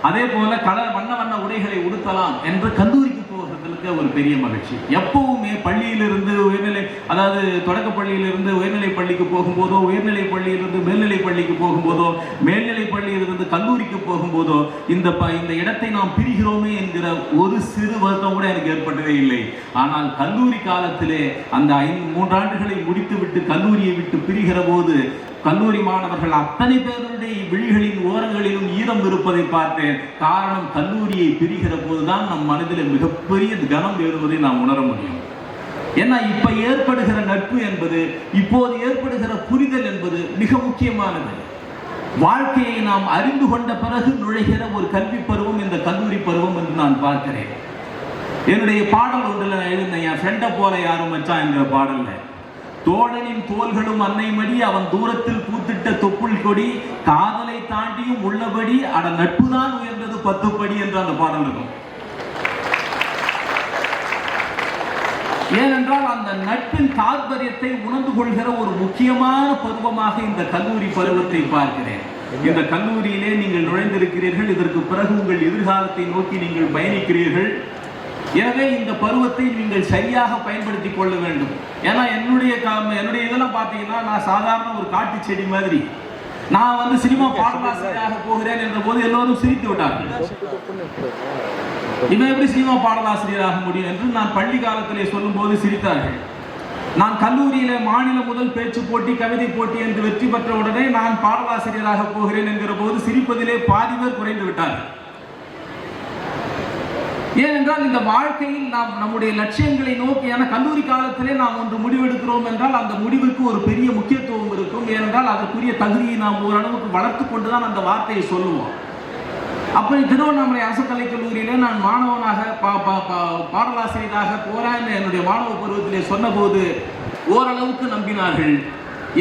அதே போல வண்ண வண்ண உடைகளை உடுத்தலாம் என்று கல்லூரிக்கு போகிறதுக்கு ஒரு பெரிய மகிழ்ச்சி. எப்பவுமே பள்ளியிலிருந்து உயர்நிலை, அதாவது தொடக்க பள்ளியிலிருந்து உயர்நிலை பள்ளிக்கு போகும்போதோ, உயர்நிலை பள்ளியிலிருந்து மேல்நிலை பள்ளிக்கு போகும்போதோ, மேல்நிலை பள்ளியிலிருந்து கல்லூரிக்கு போகும்போதோ இந்த இடத்தை நாம் பிரிகிறோமே என்கிற ஒரு சிறு வருத்தம் கூட எனக்கு ஏற்பட்டதே இல்லை. ஆனால் கல்லூரி காலத்திலே அந்த 3 ஆண்டுகளை முடித்துவிட்டு கல்லூரியை விட்டு பிரிகிற போது கல்லூரி மாணவர்கள் அத்தனை பேருடைய விழிகளின் ஓரங்களிலும் ஈரம் இருப்பதை பார்த்தேன். காரணம், கல்லூரியை பிரிகிற போதுதான் நம் மனதில் மிகப்பெரிய கனம் ஏறுவதை நாம் உணர முடியும். ஏன்னா இப்ப ஏற்படுகிற நட்பு என்பது, இப்போது ஏற்படுகிற புரிதல் என்பது மிக முக்கியமானது. வாழ்க்கையை நாம் அறிந்து கொண்ட பிறகு நுழைகிற ஒரு கல்வி பருவம் இந்த கல்லூரி பருவம் என்று நான் பார்க்கிறேன். என்னுடைய பாடல் ஒன்றில் நான் எழுதினேன், என் ஃப்ரெண்டை போல யாரும் மச்சான் என்கிற பாடல்ல, தோழனின் தோள்களும் அன்னை மடி, அவன் தூரத்தில் பூத்திட்ட தொப்புள் கொடி, காதலை தாண்டியும் உள்ளபடி அட நட்புதான் உயர்ந்தது 10 படி என்று அந்த பாடல் இருக்கும். ஏனென்றால் அந்த நட்பின் தாற்பயத்தை உணர்ந்து கொள்கிற ஒரு முக்கியமான பருவமாக இந்த கல்லூரி பருவத்தை பார்க்கிறேன். இந்த கல்லூரியிலே நீங்கள் நுழைந்திருக்கிறீர்கள். இதற்கு பிறகு உங்கள் எதிர்காலத்தை நோக்கி நீங்கள் பயணிக்கிறீர்கள். எனவே இந்த பருவத்தை நீங்கள் சரியாக பயன்படுத்திக் கொள்ள வேண்டும். ஏன்னா என்னுடைய இதெல்லாம் பார்த்தீங்கன்னா, நான் சாதாரண ஒரு காட்டு செடி மாதிரி. நான் வந்து சினிமா பாடலாசிரியராக போகிறேன் என்ற போது எல்லோரும் சிரித்து விட்டார்கள். இவன் எப்படி சினிமா பாடலாசிரியராக முடியும் என்று நான் பள்ளி காலத்திலே சொல்லும் போது சிரித்தார்கள். நான் கல்லூரியில மாநில முதல் பேச்சு போட்டி, கவிதை போட்டி என்று வெற்றி பெற்ற உடனே நான் பாடலாசிரியராக போகிறேன் என்கிற போது சிரிப்பதிலே பாதி பேர் குறைந்து விட்டார்கள். ஏனென்றால் இந்த வாழ்க்கையில் நாம் நம்முடைய லட்சியங்களை நோக்கி, கல்லூரி காலத்திலே நாம் ஒன்று முடிவெடுக்கிறோம் என்றால் அந்த முடிவுக்கு ஒரு பெரிய முக்கியத்துவம் இருக்கும். ஏனென்றால் அதற்குரிய தகுதியை நாம் ஓரளவுக்கு வளர்த்து கொண்டுதான் அந்த வார்த்தையை சொல்லுவோம். அப்படி திருவண்ணாமலை அரசு கலைக் கல்லூரியிலே நான் மாணவனாக பாடலாசிரியராக போறேன் என்னுடைய மாணவ பருவத்திலே சொன்னபோது ஓரளவுக்கு நம்பினார்கள்.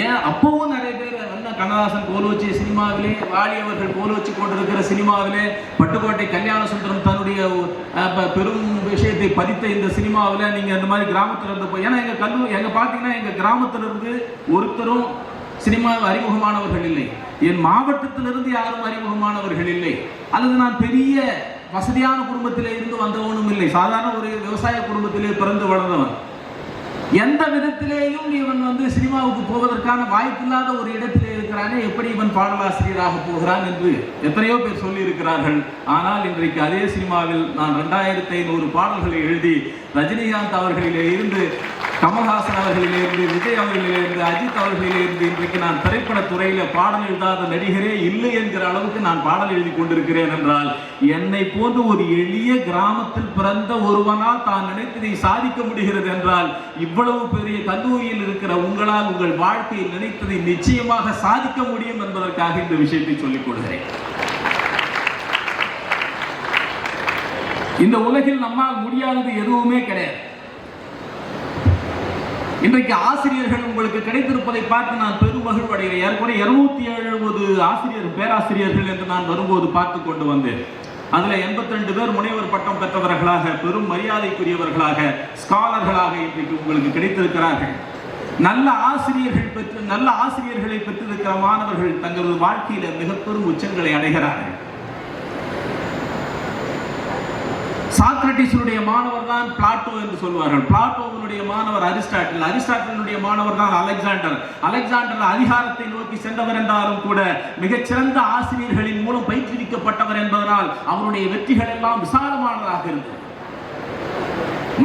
ஏன் அப்பவும் நிறைய பேர் கண்ணதாசன் கோலோச்சி சினிமாவிலே, வாலி அவர்கள் கோலோச்சி கொண்டிருக்கிற சினிமாவிலே, பட்டுக்கோட்டை கல்யாண சுந்தரம் தன்னுடைய பெரும் விஷயத்தை பதித்த இந்த சினிமாவில் நீங்க அந்த மாதிரி கிராமத்தில் இருந்து போய், ஏன்னா எங்க பார்த்தீங்கன்னா எங்க கிராமத்திலிருந்து ஒருத்தரும் சினிமா அறிமுகமானவர்கள் இல்லை. என் மாவட்டத்திலிருந்து யாரும் அறிமுகமானவர்கள் இல்லை. அல்லது நான் பெரிய வசதியான குடும்பத்திலே இருந்து வந்தவனும் இல்லை. சாதாரண ஒரு விவசாய குடும்பத்திலே பிறந்து வளர்ந்தவன். எந்த விதத்திலேயும் இவன் வந்து சினிமாவுக்கு போவதற்கான வாய்ப்பில்லாத ஒரு இடத்திலே இருக்கிறானே, எப்படி இவன் பாடலாசிரியராக போகிறான் என்று எத்தனையோ பேர் சொல்லி இருக்கிறார்கள். ஆனால் இன்றைக்கு அதே சினிமாவில் நான் 2500 பாடல்களை எழுதி ரஜினிகாந்த் அவர்களிலே இருந்து, கமல்ஹாசன் அவர்களிலே இருந்து, விஜய் அவர்களிலே இருந்து, அஜித் அவர்களிலே இருந்து இன்றைக்கு நான் திரைப்பட துறையில பாடல் எழுதாத நடிகரே இல்லை என்கிற அளவுக்கு நான் பாடல் எழுதி கொண்டிருக்கிறேன் என்றால், என்னை போன்று ஒரு எளிய கிராமத்தில் பிறந்த ஒருவனால் தான் நினைத்ததை சாதிக்க முடிகிறது என்றால், இவ்வளவு பெரிய கல்லூரியில் இருக்கிற உங்களால் உங்கள் வாழ்க்கையில் நினைத்ததை நிச்சயமாக சாதிக்க முடியும் என்பதற்காக இந்த விஷயத்தை சொல்லிக் கொள்கிறேன். இந்த உலகில் நம்மால் முடியாதது எதுவுமே கிடையாது. இன்றைக்கு ஆசிரியர்கள் உங்களுக்கு கிடைத்திருப்பதை பார்த்து நான் பெரும் மகிழ்வடைகிறேன். ஏற்கனவே 270 பேராசிரியர்கள் என்று நான் வரும்போது பார்த்து கொண்டு வந்தேன். அதுல 82 பேர் முனைவர் பட்டம் பெற்றவர்களாக, பெரும் மரியாதைக்குரியவர்களாக, ஸ்காலர்களாக இன்றைக்கு உங்களுக்கு கிடைத்திருக்கிறார்கள். நல்ல ஆசிரியர்களை பெற்றிருக்கிற மாணவர்கள் தங்களது வாழ்க்கையில மிக பெரும் உச்சங்களை அடைகிறார்கள். சாக்ரட்டிஸுடைய மாணவர் தான் பிளாட்டோ என்று சொல்வார்கள். பிளாட்டோவினுடைய மாணவர் அரிஸ்டாட்டில். அரிஸ்டாட்டிலுடைய மாணவர் தான் அலெக்சாண்டர். அலெக்சாண்டர் அதிகாரத்தை நோக்கி சென்றவர் என்றாலும் கூட மிகச்சிறந்த ஆசிரியர்களின் மூலம் பயிற்றுவிக்கப்பட்டவர் என்பதனால் அவருடைய வெற்றிகள் எல்லாம் விசாலமானதாக இருந்தது.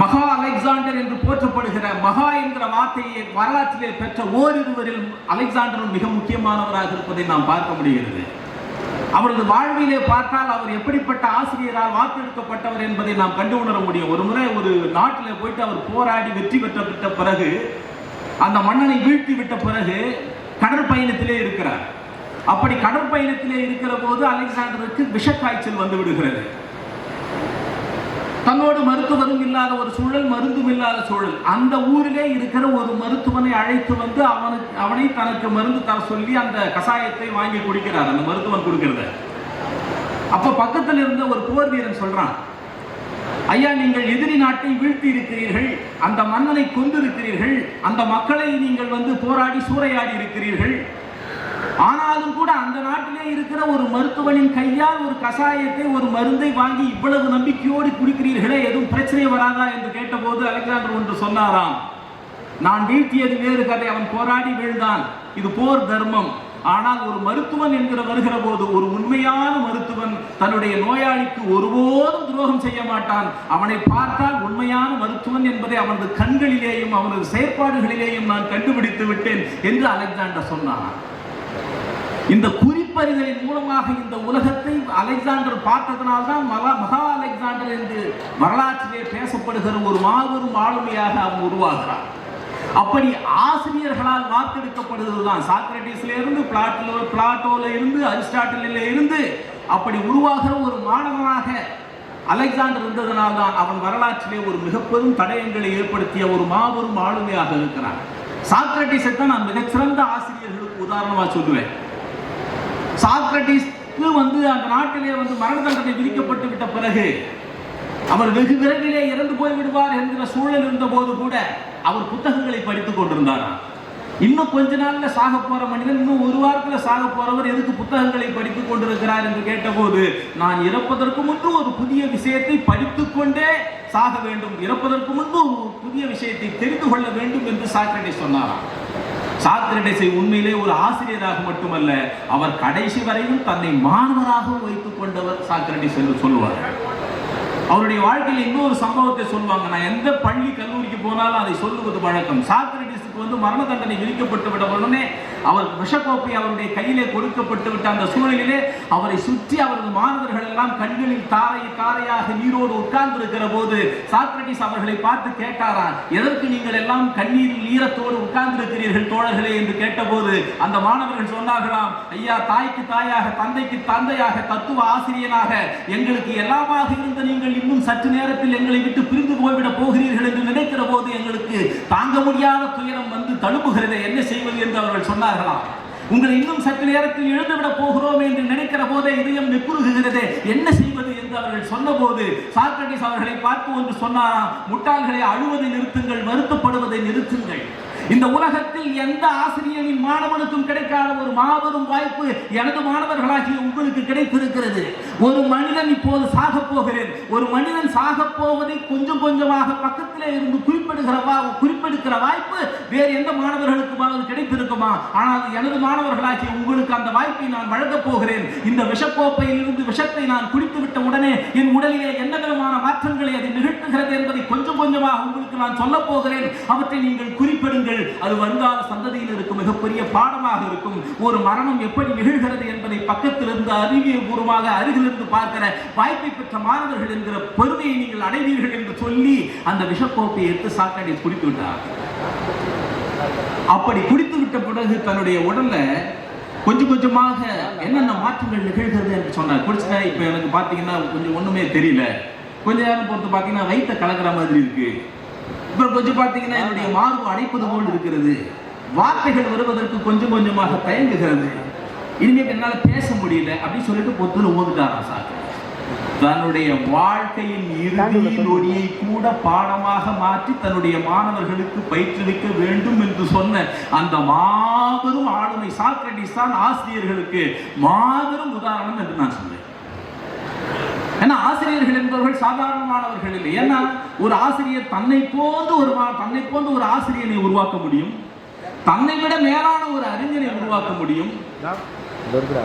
மகா அலெக்சாண்டர் என்று போற்றப்படுகிற மகா என்கிற வார்த்தையை வரலாற்றிலே பெற்ற ஓரிருவரில் அலெக்சாண்டரும் மிக முக்கியமானவராக இருப்பதை நாம் பார்க்க முடிகிறது. அவரது வாழ்விலே பார்த்தால் அவர் எப்படிப்பட்ட ஆசிரியரால் வார்த்தெடுக்கப்பட்டவர் என்பதை நாம் கண்டு உணர முடியும். ஒரு முறை ஒரு நாட்டில் போயிட்டு அவர் போராடி வெற்றி பெற்ற பிறகு, அந்த மன்னனை வீழ்த்தி விட்ட பிறகு கடற்பயணத்திலே இருக்கிறார். அப்படி கடற்பயணத்திலே இருக்கிற போது அலெக்சாண்டருக்கு விஷக்காய்ச்சல் வந்து விடுகிறது. தன்னோடு மருத்துவரும் இல்லாத ஒரு சூழல், மருந்தும் இல்லாத சூழல். அந்த ஊரிலே இருக்கிற ஒரு மருத்துவனை அழைத்து வந்து அவனை தனக்கு மருந்து தர சொல்லி அந்த கசாயத்தை வாங்கி குடிக்கிறார். அந்த மருத்துவன் கொடுக்கிறது. அப்ப பக்கத்தில் இருந்த ஒரு போர் வீரன் சொல்றான், ஐயா, நீங்கள் எதிரி நாட்டை வீழ்த்தி இருக்கிறீர்கள், அந்த மன்னனை கொண்டு இருக்கிறீர்கள், அந்த மக்களை நீங்கள் வந்து போராடி சூறையாடி இருக்கிறீர்கள். ஆனாலும் கூட அந்த நாட்டிலே இருக்கிற ஒரு மருத்துவனின் கையால் ஒரு கசாயத்தை, ஒரு மருந்தை வாங்கி இவ்வளவு நம்பிக்கையோடு குடிக்கிறீர்களே, எதுவும் பிரச்சனை வராதா என்று கேட்டபோது அலெக்சாண்டர் ஒன்று சொன்னாராம், நான் வீழ்த்தியது வேறு கதை, அவன் போராடி வீழ்ந்தான், இது போர் தர்மம். ஆனால் ஒரு மருத்துவன் என்கிற வருகிற போது, ஒரு உண்மையான மருத்துவன் தன்னுடைய நோயாளிக்கு ஒருபோதும் துரோகம் செய்ய மாட்டான். அவனை பார்த்தால் உண்மையான மருத்துவன் என்பதை அவனது கண்களிலேயும் அவனது செயற்பாடுகளிலேயும் நான் கண்டுபிடித்து விட்டேன் என்று அலெக்சாண்டர் சொன்னான். இந்த குறிப்பறிதலின் மூலமாக இந்த உலகத்தை அலெக்சாண்டர் பார்த்ததனால்தான் மகா அலெக்சாண்டர் என்று வரலாற்றிலே பேசப்படுகிற ஒரு மாபெரும் ஆளுமையாக அவன் உருவாகிறான். அப்படி ஆசிரியர்களால் வார்த்தெடுக்கப்படுவதுதான் சாக்ரட்டிஸ்ல இருந்து, பிளாட்டோல இருந்து, அரிஸ்டாட்டில இருந்து அப்படி உருவாகிற ஒரு மாணவனாக அலெக்சாண்டர் இருந்ததனால்தான் அவன் வரலாற்றிலே ஒரு மிக பெரும் தடயங்களை ஏற்படுத்திய ஒரு மாபெரும் ஆளுமையாக இருக்கிறான். சாக்ரட்டிஸை தான் நான் மிகச்சிறந்த ஆசிரியர்களுக்கு உதாரணமா சொல்லுவேன். சாக்ரட்டிஸ்க்கு வந்து அந்த நாட்டிலே வந்து மரண தண்டனை விதிக்கப்பட்டு விட்ட பிறகு அவர் வெகு விரைவிலே இறந்து போய் விடுவார் என்கிற சூழல் இருந்த போது கூட அவர் புத்தகங்களை படித்துக் கொண்டிருந்தாராம். இன்னும் கொஞ்ச நாள்ல சாக போற மனிதன், இன்னும் ஒரு வாரத்துல சாக போறவர் எதுக்கு புத்தகங்களை படித்துக் கொண்டிருக்கிறார் என்று கேட்டபோது, நான் இறப்பதற்கு முன்பு ஒரு புதிய விஷயத்தை படித்துக் கொண்டே சாக வேண்டும், இறப்பதற்கு முன்பு ஒரு புதிய விஷயத்தை தெரிந்து கொள்ள வேண்டும் என்று சாக்ரட்டிஸ் சொன்னாராம். சாக்ரட்டிஸை உண்மையிலே ஒரு ஆசிரியராக மட்டுமல்ல, அவர் கடைசி வரையும் தன்னை மாணவராகவும் வைத்துக் கொண்டவர் சாக்ரட்டிஸ் என்று சொல்லுவார். அவருடைய வாழ்க்கையில் இன்னொரு சம்பவத்தை சொல்லுவாங்க. நான் எந்த பள்ளி கல்லூரிக்கு போனாலும் அதை சொல்லுவது வழக்கம். சாக்ரட்டிஸுக்கு வந்து மரண தண்டனை விதிக்கப்பட்டு விட உடனே அவர் விஷக்கோப்பை அவருடைய கையிலே கொடுக்கப்பட்டு விட்ட அந்த சூழலிலே அவரை சுற்றி அவரது மாணவர்கள் எல்லாம் கண்களில் தாரை தாரையாக நீரோடு உட்கார்ந்து இருக்கிற போது சாக்ரட்டிஸ் அவர்களை பார்த்து கேட்டாரா, எதற்கு நீங்கள் எல்லாம் கண்ணீரில் ஈரத்தோடு உட்கார்ந்து இருக்கிறீர்கள் தோழர்களே என்று கேட்டபோது அந்த மாணவர்கள் சொன்னார்களாம், ஐயா, தாய்க்கு தாயாக, தந்தைக்கு தந்தையாக, தத்துவ ஆசிரியனாக எங்களுக்கு எல்லாமாக இருந்த நீங்கள் இன்னும் சற்று நேரத்தில் எங்களை விட்டு பிரிந்து போய்விட போகிறீர்கள் என்று நினைக்கிற போது எங்களுக்கு தாங்க முடியாத துயரம் வந்து தழும்புகிறது, என்ன செய்வது என்று அவர்கள் சொன்னார்களாம். உங்களை இன்னும் சற்று நேரத்தில் இழந்துவிட போகிறோம் என்று நினைக்கிற போதே இதயம் நெக்குறுகிறது, என்ன செய்வது என்று அவர்கள் சொன்ன போது சாக்ரட்டிஸ் அவர்களை பார்த்து ஒன்று சொன்னாராம், முட்டாள்களை, அழுவதை நிறுத்துங்கள், வருத்தப்படுவதை நிறுத்துங்கள். இந்த உலகத்தில் எந்த ஆசிரியரின் மாணவனுக்கும் கிடைக்காத ஒரு மாபெரும் வாய்ப்பு எனது மாணவர்களாகிய உங்களுக்கு கிடைத்திருக்கிறது. ஒரு மனிதன் இப்போது சாக போகிறேன், ஒரு மனிதன் சாக போவதை கொஞ்சம் கொஞ்சமாக பக்கத்திலே இருந்து குறிப்பெடுக்கிற வாய்ப்பு வேறு எந்த மாணவர்களுக்குமாவது கிடைத்திருக்குமா? ஆனால் எனது மாணவர்களாகிய உங்களுக்கு அந்த வாய்ப்பை நான் வழங்கப் போகிறேன். இந்த விஷக்கோப்பையில் இருந்து விஷத்தை நான் குடித்துவிட்ட உடனே என் உடலிலே என்ன விதமான மாற்றங்களை அது நிகழ்த்துகிறது என்பதை கொஞ்சம் கொஞ்சமாக உங்களுக்கு நான் சொல்ல போகிறேன். அவற்றை நீங்கள் குறிப்பிடுங்கள். அது வருங்கால சந்ததியினருக்கு மிகப்பெரிய பாடமாக இருக்கும். ஒரு மரணம் எப்படி நிகழ்கிறது என்பதை பக்கத்திலிருந்து அறிவியல் பூர்வமாக அருகிலிருந்து பார்க்கிற வாய்ப்பை பெற்ற மாணவர்கள் என்கிற பெருமையை நீங்கள் அடைவீர்கள் என்று சொல்லி அந்த விஷக்கோப்பையை எடுத்து சாக்ரட்டிஸ் குடித்து விட்டார். அப்படி குடித்து விட்ட பிறகு தன்னுடைய உடல்ல கொஞ்சம் கொஞ்சமாக என்னென்ன மாற்றங்கள் நிகழ்கிறது என்று சொன்னார். குடிச்சுட்டா இப்ப எனக்கு பாத்தீங்கன்னா கொஞ்சம் ஒண்ணுமே தெரியல, கொஞ்ச நேரம் பொறுத்து பாத்தீங்கன்னா வயிற்ற கலக்கிற மாதிரி இருக்கு, அப்புறம் கொஞ்சம் பார்த்தீங்கன்னா என்னுடைய மார்பு அடைப்பது போல் இருக்கிறது, வார்த்தைகள் வருவதற்கு கொஞ்சம் கொஞ்சமாக தயங்குகிறது, இனிமேல் என்னால் பேச முடியல அப்படின்னு சொல்லிட்டு பொத்துல ஓதுட்டாராம் சார். தன்னுடைய வாழ்க்கையின் இறுதி நொடியை கூட பாடமாக மாற்றி தன்னுடைய மாணவர்களுக்கு பயிற்றுவிக்க வேண்டும் என்று சொன்ன அந்த மாபெரும் ஆளுமை சாக்ரட்டிஸ் தான் ஆசிரியர்களுக்கு மாபெரும் உதாரணம் என்று நான் சொல்றேன். ஏன்னா ஆசிரியர்கள் என்பவர்கள் சாதாரணமானவர்கள் இல்லை. ஏன்னா ஒரு ஆசிரியர் தன்னை போன்று ஒரு ஆசிரியனை உருவாக்க முடியும், தன்னை விட மேலான ஒரு அறிஞரை உருவாக்க முடியும்.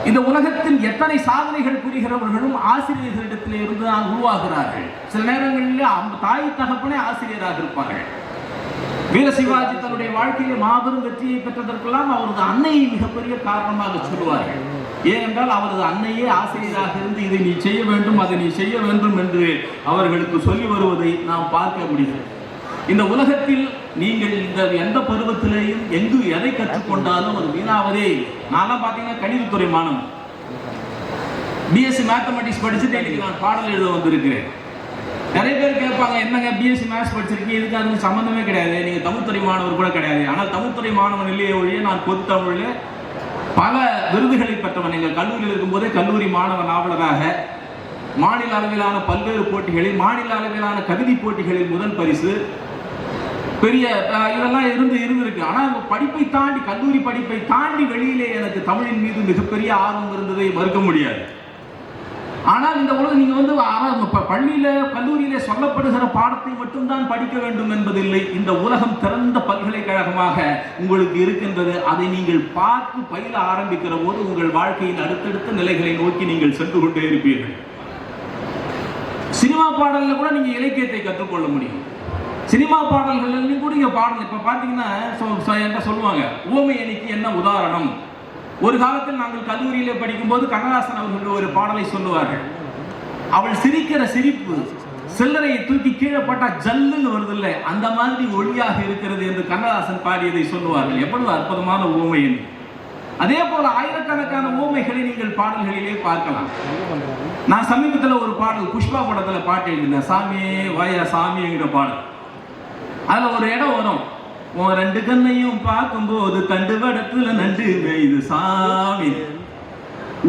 இந்த உலகத்தில் எத்தனை சாதனைகள் புரிகிறவர்களும் ஆசிரியர்களிடத்தில் இருந்து தான் உருவாகிறார்கள். சில நேரங்களில் அவங்க தாய் தகப்பனே ஆசிரியராக இருப்பார்கள். வீர சிவாஜி தன்னுடைய வாழ்க்கையிலே மாபெரும் வெற்றியை பெற்றதற்கெல்லாம் அவரது அன்னையை மிகப்பெரிய காரணமாக சொல்லுவார்கள். ஏனென்றால் அவரது அன்னையே ஆசிரியராக இருந்து இதை நீ செய்ய வேண்டும், அதை நீ செய்ய வேண்டும் என்று அவர்களுக்கு சொல்லி வருவதை நாம் பார்க்க முடிகிறது. இந்த உலகத்தில் நீங்கள் இந்த எந்த பருவத்திலேயும் எங்கு எதை கற்றுக்கொண்டாலும் அது வீணாவதே. நான்லாம் பார்த்தீங்கன்னா கணிதத்துறை மாணவன், பிஎஸ்சி மேத்தமெட்டிக்ஸ் படிச்சுட்டு இன்னைக்கு நான் பாடல் எழுத வந்திருக்கிறேன். நிறைய பேர் கேட்பாங்க, என்னங்க பிஎஸ்சி மேத்ஸ் படிச்சிருக்கீங்க, இதுக்கு அதுக்கு சம்மந்தமே கிடையாது, நீங்க தமிழ்துறை மாணவர் கூட கிடையாது. ஆனால் தமிழ்துறை மாணவன் இல்லையே ஒழிய நான் பொது தமிழில் பல விருதுகளை பெற்றவன். எங்கள் கல்லூரியில் இருக்கும்போதே கல்லூரி மாணவ நாவலராக மாநில அளவிலான பல்வேறு போட்டிகளில், மாநில அளவிலான கவிதை போட்டிகளில் முதல் பரிசு, பெரிய இதெல்லாம் இருந்திருக்கு. ஆனால் படிப்பை தாண்டி, கல்லூரி படிப்பை தாண்டி வெளியிலே எனக்கு தமிழின் மீது மிகப்பெரிய ஆர்வம் இருந்ததை மறுக்க முடியாது. ஆனால் இந்த உலகம் நீங்க பள்ளியில கல்லூரியிலே சொல்லப்படுகிற பாடத்தை மட்டும்தான் படிக்க வேண்டும் என்பதில்லை. இந்த உலகம் திறந்த பல்கலைக்கழகமாக உங்களுக்கு இருக்கின்றது. அதை நீங்கள் பார்த்து பயில ஆரம்பிக்கிற போது உங்கள் வாழ்க்கையின் அடுத்தடுத்த நிலைகளை நோக்கி நீங்கள் சென்று கொண்டே இருப்பீர்கள். சினிமா பாடல்ல கூட நீங்க இலக்கியத்தை கற்றுக்கொள்ள முடியும். சினிமா பாடல்கள் கூட இங்க பாடல் இப்ப பாத்தீங்கன்னா என்ன சொல்லுவாங்க, ஊமை அணிக்கு என்ன உதாரணம். ஒரு காலத்தில் நாங்கள் கல்லூரியிலே படிக்கும் போது கண்ணதாசன் அவர்கள் ஒரு பாடலை சொல்லுவார்கள். அவள் சிரிக்கிற சிரிப்பு சில்லறையை தூக்கி கீழே போட்டா ஜல்லுன்னு வருது இல்லை, அந்த மாதிரி ஒளியாக இருக்கிறது என்று கண்ணதாசன் பாடியதை சொல்லுவார்கள். எவ்வளவு அற்புதமான ஊமை என்று. அதே போல ஆயிரக்கணக்கான ஊமைகளை நீங்கள் பாடல்களிலே பார்க்கலாம். நான் சமீபத்தில் ஒரு பாடல் புஷ்பா படத்துல பாட்டு எழுதினேன், சாமியே வாயா சாமிங்கிற பாடல். அதுல ஒரு இடம் வரும், உன் ரெண்டு கண்ணையும் பார்க்கும்போது தண்டு வடத்துல நண்டு மேயுது சாமி,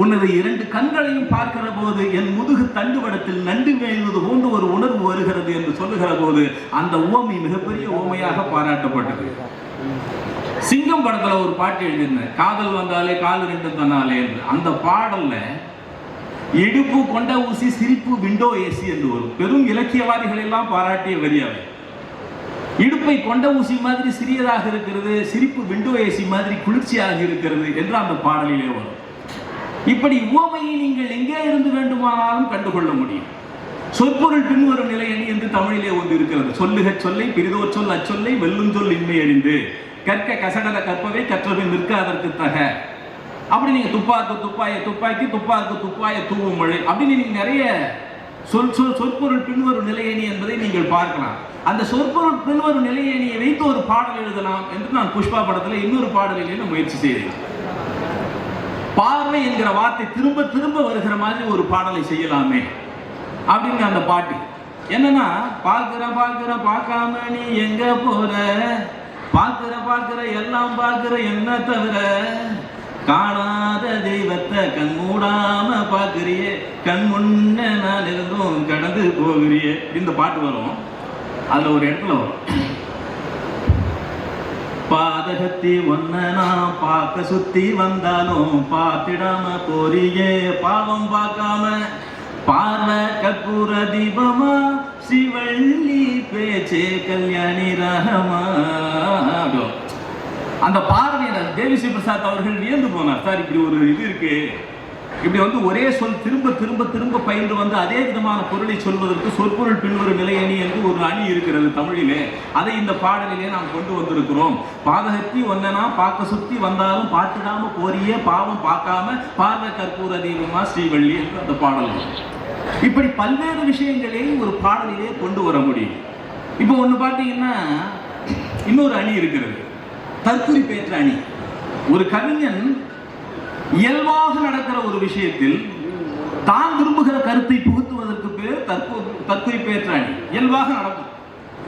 உனது இரண்டு கண்களையும் பார்க்கிற போது என் முதுகு தண்டு வடத்தில் நண்டு மேய்வது போன்று ஒரு உணர்வு வருகிறது என்று சொல்லுகிற போது அந்த உவமை மிகப்பெரிய உவமையாக பாராட்டப்பட்டது. சிங்கம் படத்துல ஒரு பாட்டு எழுதியிருந்தேன், காதல் வந்தாலே கால் ரெண்டு தன்னாலே என்று. அந்த பாடல்ல இடுப்பு கொண்ட ஊசி சிரிப்பு விண்டோ ஏசி என்று வரும். பெரும் இலக்கியவாதிகள் எல்லாம் பாராட்டிய வரியாவை. இடுப்பை கொண்ட ஊசி மாதிரி சிறியதாக இருக்கிறது, சிரிப்பு விண்டோ ஏசி மாதிரி குளிர்ச்சியாக இருக்கிறது என்று அந்த பாடலிலே வரும். இப்படி உவமையை நீங்கள் எங்கே இருந்து வேண்டுமானாலும் கண்டுகொள்ள முடியும். சொற்பொருள் பின்வரும் நிலை அணி என்று தமிழிலே ஒன்று இருக்கிறது. சொல்லுக சொல்லை பிரிதோர் சொல் அச்சொல்லை வெல்லும் சொல் இன்மை அழிந்து கற்க கசடல கற்பவை கற்றபின் நிற்க அதற்கு தக. அப்படி நீங்க துப்பாக்கு துப்பாய துப்பாக்கி துப்பாக்கு துப்பாய தூவும் மழை அப்படின்னு நீங்க நிறைய சொற்பொருள் பின்வரும் நிலையணி என்பதை நீங்கள் பார்க்கலாம். அந்த சொற்பொருள் பின்வரும் நிலையணியை வைத்து ஒரு பாடல் எழுதலாம் என்று நான் புஷ்பா படத்தில் இன்னொரு பாடலில் முயற்சி செய்தேன். பார்வை என்கிற வார்த்தை திரும்ப திரும்ப வருகிற மாதிரி ஒரு பாடலை செய்யலாமே அப்படின்னு அந்த பாட்டு. என்னன்னா, பார்க்கிற பார்க்காம நீ எங்க போற, பார்க்கிற எல்லாம் பார்க்கிற என்ன தவிர காணாத தெய்வத்தை கண் மூடாம பார்க்கிறியே, கண் முன்ன நான் இருந்தும் கடந்து போகிறியே. இந்த பாட்டு வரும். அதுல ஒரு இடத்துல வரும், பாதகத்தி ஒன்ன நான் பார்க்க சுத்தி வந்தாலும் பார்த்திடாம போறியே, பாவம் பார்க்காம பார்வை கற்பூர தீபமா சிவள்ளி பேச்சே கல்யாணி ரகமா. அந்த பார்வையினர் தேவிஸ்ரீ பிரசாத் அவர்கள் வியந்து போனார். சார், இப்படி ஒரு இது இருக்கு, இப்படி ஒரே சொல் திரும்ப திரும்ப திரும்ப பயின்று அதே விதமான பொருளை சொல்வதற்கு சொற்பொருள் பின்வரும் நிலை அணி என்று ஒரு அணி இருக்கிறது தமிழிலே. அதை இந்த பாடலிலே நாம் கொண்டு வந்திருக்கிறோம். பாதகத்தி ஒன்னா பார்க்க சுத்தி வந்தாலும் பார்த்துடாம போறியே, பாவம் பார்க்காம பார்வை கற்பூர தீபமா ஸ்ரீவள்ளி என்று அந்த பாடல். இப்படி பல்வேறு விஷயங்களை ஒரு பாடலிலே கொண்டு வர முடியும். இப்போ ஒண்ணு பார்த்தீங்கன்னா, இன்னொரு அணி இருக்கிறது, தற்குறிப்பேற்ற அணி. ஒரு கவிஞன் இயல்பாக நடக்கிற ஒரு விஷயத்தில் தான் விரும்புகிற கருத்தை புகுத்துவதற்கு பேர் தற்குறிப்பேற்ற அணி. இயல்பாக நடக்கும்.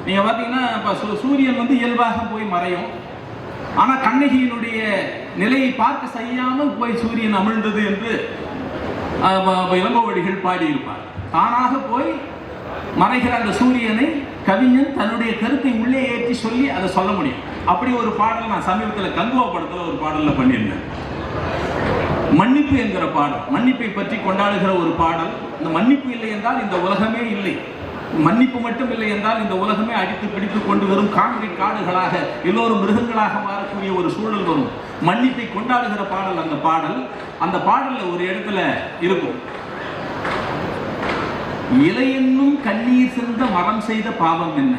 நீங்க பாத்தீங்கன்னா, இப்ப சூரியன் இயல்பாக போய் மறையும், ஆனா கண்ணகியினுடைய நிலையை பார்க்க செய்யாமல் போய் சூரியன் அமிழ்ந்தது என்று இளங்கோவடிகள் பாடியிருப்பார். தானாக போய் மறைகிற அந்த சூரியனை கவிஞன் தன்னுடைய கருத்தை உள்ளே ஏற்றி சொல்லி அதை சொல்ல முடியும். அப்படி ஒரு பாடல் நான் சமீபத்தில் கங்குவா படத்தில் ஒரு பாடலில் பண்ணியிருந்தேன். மன்னிப்பு என்கிற பாடல், மன்னிப்பை பற்றி கொண்டாடுகிற ஒரு பாடல். இந்த மன்னிப்பு இல்லை என்றால் இந்த உலகமே இல்லை, மன்னிப்பு மட்டும் இல்லை என்றால் இந்த உலகமே அடித்து பிடித்து கொண்டு வரும் கான்கிரீட் காடுகளாக எல்லோரும் மிருகங்களாக மாறக்கூடிய ஒரு சூழல் வரும். மன்னிப்பை கொண்டாடுகிற பாடல் அந்த பாடல். அந்த பாடல்ல ஒரு இடத்துல இருக்கும், இலை என்னும் கண்ணீர் சிந்த மரம் செய்த பாவம் என்ன.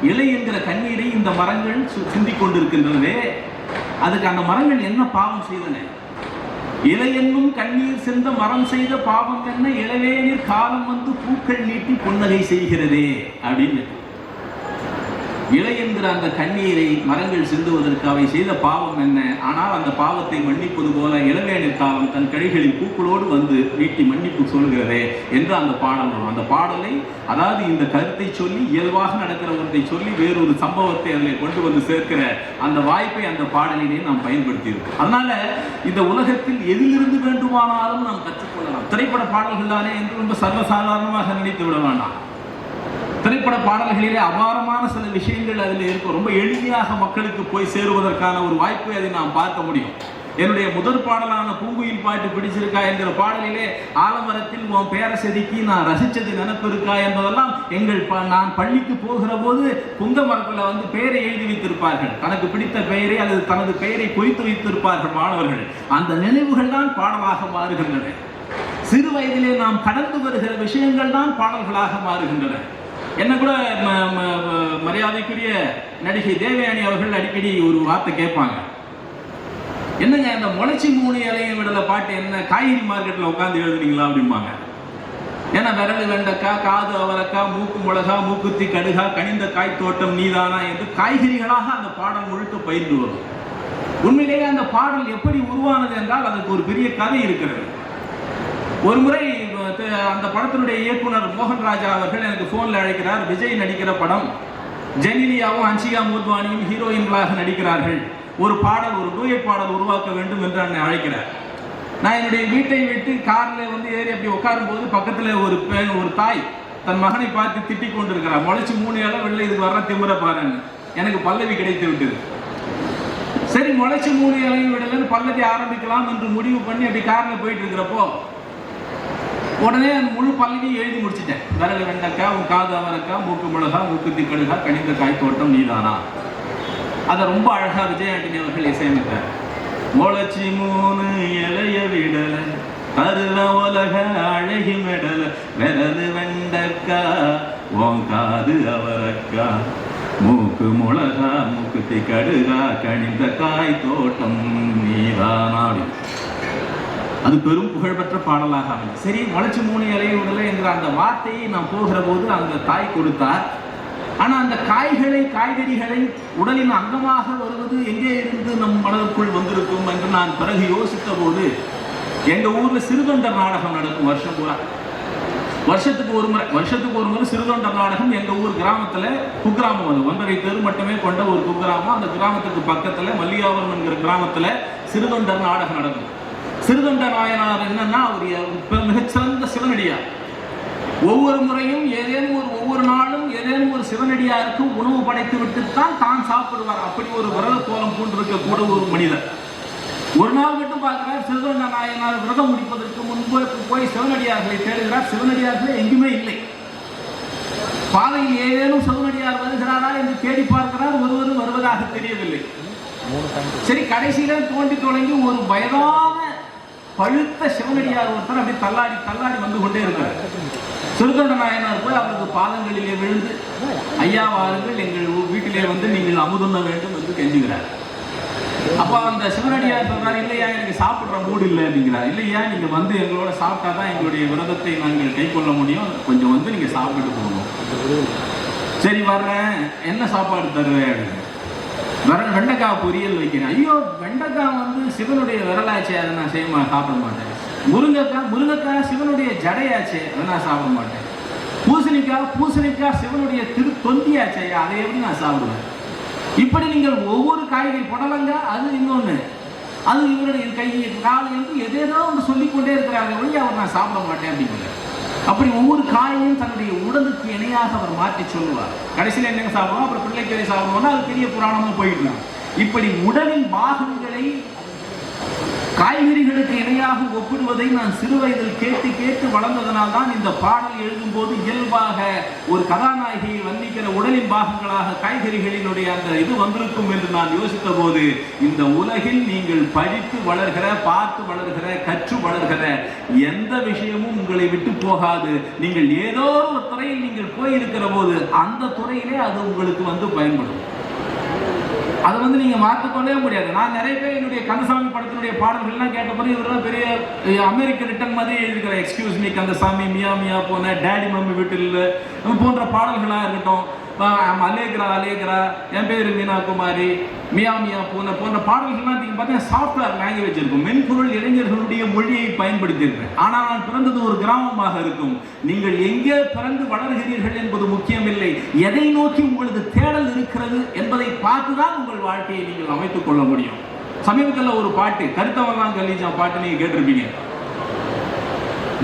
இலை என்கிற கண்ணீரை இந்த மரங்கள் சிந்திக் கொண்டிருக்கின்றனவே, அதுக்கு அந்த மரங்கள் என்ன பாவம் செய்தன? இலை என்னும் கண்ணீர் சிந்த மரம் செய்த பாவம் என்ன, இளவேநீர் காலம் வந்து பூக்கள் நீட்டி புன்னகை செய்கிறதே அப்படின்னு. இலை என்கிற அந்த கண்ணீரை மரங்கள் சிந்துவதற்கு அவை செய்த பாவம் என்ன? ஆனால் அந்த பாவத்தை மன்னிப்பது போல இளவேநீர் காலம் தன் கழிகளில் பூக்களோடு வந்து நீட்டி மன்னிப்பு சொல்கிறதே என்று அந்த பாடல் வரும். அந்த பாடலை, அதாவது இந்த கருத்தை சொல்லி இயல்பாக நடக்கிற ஒன்றை சொல்லி வேறொரு சம்பவத்தை அதில் கொண்டு வந்து சேர்க்கிற அந்த வாய்ப்பை அந்த பாடலிலே நாம் பயன்படுத்தியிருக்கோம். அதனால இந்த உலகத்தில் எதிலிருந்து வேண்டுமானாலும் நாம் கற்றுக்கொள்ளலாம். திரைப்பட பாடல்கள் தானே என்று ரொம்ப சர்வசாதாரணமாக நினைத்து விட வேண்டாம். திரைப்பட பாடல்களிலே அபாரமான சில விஷயங்கள் அதில் இருக்கும். ரொம்ப எளிமையாக மக்களுக்கு போய் சேருவதற்கான ஒரு வாய்ப்பை அதை நாம் பார்க்க முடியும். என்னுடைய முதற் பாடலான பூங்குயில் பாட்டு பிடிச்சிருக்கா என்கிற பாடலிலே ஆலமரத்தில் உன் பேரை செதுக்கி நான் ரசித்தது நினைப்பு இருக்கா என்பதெல்லாம் நான் பள்ளிக்கு போகிற போது புங்க மரத்தில் வந்து பெயரை எழுதி வைத்திருப்பார்கள். தனக்கு பிடித்த பெயரை அல்லது தனது பெயரை பொறித்து வைத்திருப்பார்கள் மாணவர்கள். அந்த நினைவுகள் தான் பாடலாக மாறுகின்றன. சிறு வயதிலே நாம் கடந்து வருகிற விஷயங்கள் தான் பாடல்களாக மாறுகின்றன. என்ன கூட மரியாதைக்குரிய நடிகை தேவயானி அவர்கள் அடிக்கடி ஒரு வார்த்தை கேட்பாங்க, என்னங்க இந்த முளைச்சி 3 இலையும் விடல பாட்டு என்ன காய்கறி மார்க்கெட்டில் உட்காந்து எழுதுனீங்களா அப்படிம்பாங்க. ஏன்னா விரல் வெண்டைக்காய், காது அவரைக்காய், மூக்கு மிளகா, மூக்குத்தி கடுகா, கனிந்த காய் தோட்டம் நீதானா என்று காய்கறிகளாக அந்த பாடல் முழுக்க பயிர்ந்து வரும். உண்மையிலேயே அந்த பாடல் எப்படி உருவானது என்றால் அதுக்கு ஒரு பெரிய கதை இருக்கிறது. ஒரு முறை அந்த படத்தினுடைய இயக்குனர் மோகன்ராஜா அவர்கள் எனக்கு போன்ல அழைக்கிறார். விஜய் நடிக்கிற படம், ஜெனிலியாவும் ஹன்சிகா மோத்வானியும் ஹீரோயின்களாக நடிக்கிறார்கள், ஒரு பாடல், ஒரு டூயட் பாடல் உருவாக்க வேண்டும் என்று என்னை அழைக்கிறார். நான் என்னுடைய வீட்டை விட்டு காரில் வந்து ஏறி அப்படி உட்காரும் போது பக்கத்தில் ஒரு தாய் தன் மகனை பார்த்து திட்டிக் கொண்டிருக்கிறார். முளைச்சு 3 இலை வெள்ளை, இதுக்கு வர திமிர பாருன்னு. எனக்கு பல்லவி கிடைத்து விட்டது. சரி, முளைச்சு 3 இலையும் விடலன்னு பல்லவி ஆரம்பிக்கலாம் என்று முடிவு பண்ணி அப்படி காரில் போயிட்டு இருக்கிறப்போ உடனே அந்த முழு பல்லவியும் எழுதி முடிச்சிட்டேன். விரல் வெண்டைக்காய், உன் காது அவரைக்காய், மூக்கு மிளகா, மூக்குத்தி கடுகா, கனிந்த காய் தோட்டம் நீதானா. அதை ரொம்ப அழகா விஜய் ஆண்டனி அவர்கள் இசையமைத்தார். முளைச்சி 3 இலைய விடல, கருல உலக அழகி மெடல, விரல் வெண்டைக்காய், உன் காது அவரைக்காய், மூக்கு மிளகா, மூக்குத்தி கடுகா, கனிந்த காய் தோட்டம் நீதானா. அது பெரும் புகழ்பெற்ற பாடலாக அமைந்தது. சரி, முளைச்சு 3 இலையை விடலை என்கிற அந்த வார்த்தையை நான் போகிற போது அந்த தாய் கொடுத்தார். ஆனால் அந்த காய்கறிகளை உடலின் அங்கமாக வருவது எங்கே இருந்து நம் மனதிற்குள் வந்திருக்கும் என்று நான் பிறகு யோசித்த போது, எங்கள் ஊரில் சிறுதொண்டர் நாடகம் நடக்கும் வருஷம் பூரா. வருஷத்துக்கு ஒரு முறை சிறுதொண்டர் நாடகம் எங்கள் ஊர் கிராமத்தில், குக்கிராமம், அது 1.5 தெரு மட்டுமே கொண்ட ஒரு குக்கிராமம். அந்த கிராமத்துக்கு பக்கத்தில் மல்லிகாபுரம் என்கிற கிராமத்தில் சிறுதொண்டர் நாடகம் நடக்கும். சிறுதொண்ட நாயனார் என்னன்னா அவர் மிகச்சிறந்த சிவனடியார். ஒவ்வொரு முறையும் ஒவ்வொரு நாளும் ஏதேனும் ஒரு சிவனடியாருக்கு உணவு படைத்து விட்டுத்தான் தான் சாப்பிடுவார். அப்படி ஒரு விரத கோலம் பூண்டிருக்க கூட ஒரு மனிதர். ஒரு நாள் மட்டும் பார்க்கிறார், சிறுதொண்ட நாயனார் விரதம் முடிப்பதற்கு முன்பு போய் சிவனடியார்களை தேடுகிறார். சிவனடியார்களே எங்குமே இல்லை. பாதையில் ஏதேனும் சிவனடியார் வருகிறாரா என்று தேடி பார்க்கிறார், ஒருவரும் வருவதாக தெரியவில்லை. சரி, கடைசியில தோண்டி தொடங்கி ஒரு வயதான பழுத்த சிவனடியார் ஒருத்தர் அப்படி தள்ளாடி வந்து கொண்டே இருக்கார். சிறுதொண்ட நாயனார் போய் அவருக்கு பாதங்களிலே விழுந்து, ஐயா வாருங்கள், எங்கள் வீட்டிலே வந்து நீங்கள் அமுதுண்ண வேண்டும் என்று கெஞ்சுகிறார். அப்போ அந்த சிவனடியார் சொல்றாரு, இல்லையா எனக்கு சாப்பிட்ற மூடு இல்லை அப்படிங்கிறார். இல்லையா, நீங்க வந்து எங்களோட சாப்பிட்டா தான் எங்களுடைய விரதத்தை நாங்கள் கை கொள்ள முடியும், கொஞ்சம் வந்து நீங்க சாப்பிட்டு போகணும். சரி வர்றேன், என்ன சாப்பாடு தருவேன் அப்படின்னு. வெண்டைக்காய் பொரியல் வைக்கிறேன். ஐயோ, வெண்டைக்காய் வந்து சிவனுடைய விரலாச்சே, அதை நான் சாப்பிட மாட்டேன். முருங்கைக்காய் சிவனுடைய ஜடையாச்சே, அதை நான் சாப்பிட மாட்டேன். பூசணிக்காய் சிவனுடைய தொந்தியாச்சே, அதை எப்படி நான் சாப்பிடுவேன். இப்படி நீங்கள் ஒவ்வொரு காய்கறி, புடலங்காய் அது இன்னொன்று, அது இவருடைய கை கால் என்று எதேதோ ஒன்று சொல்லிக்கொண்டே இருக்கிறார்கள் வழி அவர் நான் சாப்பிட மாட்டேன் அப்படிங்கிறார். அப்படி ஒவ்வொரு காயையும் தன்னுடைய உடலுக்கு இணையாக அவர் மாற்றி சொல்லுவார். கடைசியில் என்னங்க சாப்பிடுவோம், அப்புறம் பிள்ளைக்கறி சாப்பிடுவோம்னா அது பெரிய புராணமா போயிடலாம். இப்படி உடலின் பாகங்களை காய்கறிகளுக்கு இணையாக ஒப்பிடுவதை நான் சிறு வயதில் கேட்டு கேட்டு வளர்ந்ததனால் தான் இந்த பாடல் எழுதும்போது இயல்பாக ஒரு கதாநாயகியை வர்ணிக்கிற உடலின் பாகங்களாக காய்கறிகளினுடைய அந்த இது வந்திருக்கும் என்று நான் யோசித்த போது, இந்த உலகில் நீங்கள் படித்து வளர்கிற, பார்த்து வளர்கிற, கற்று வளர்கிற எந்த விஷயமும் உங்களை விட்டு போகாது. நீங்கள் ஏதோ ஒரு துறையில் நீங்கள் போயிருக்கிற போது அந்த துறையிலே அது உங்களுக்கு பயன்படும். அதை நீங்க மாற்றிக்கொள்ளவே முடியாது. நான் நிறைய பேர் என்னுடைய கந்தசாமி படத்தினுடைய பாடல்கள்லாம் கேட்ட பிறகு இவரெல்லாம் பெரிய அமெரிக்க ரிட்டன் மாதிரி எழுதிக்கிற எக்ஸ்கியூஸ் மீ கந்தசாமி, மியா மியா போன, டேடி மம்மி வீட்டில் போன்ற பாடல்களாக இருக்கட்டும், அலேக்ரா அலேக்ரா, என் பேர் மீனா குமாரி, மியா மியா போன்ற பாடல்கள்லாம் நீங்கள் பார்த்தீங்கன்னா சாஃப்ட்வேர் லாங்குவேஜ் இருக்கும், மென்பொருள் இளைஞர்களுடைய மொழியை பயன்படுத்தியிருக்கேன். ஆனால் நான் பிறந்தது ஒரு கிராமமாக இருக்கும். நீங்கள் எங்கே பிறந்து வளர்கிறீர்கள் என்பது முக்கியமில்லை, எதை நோக்கி உங்களது தேடல் இருக்கிறது என்பதை பார்த்துதான் உங்கள் வாழ்க்கையை நீங்கள் அமைத்துக் கொள்ள முடியும். சமீபத்தில் ஒரு பாட்டு, கருத்தவர்லாம் கலீஜா பாட்டு நீங்க கேட்டிருப்பீங்க.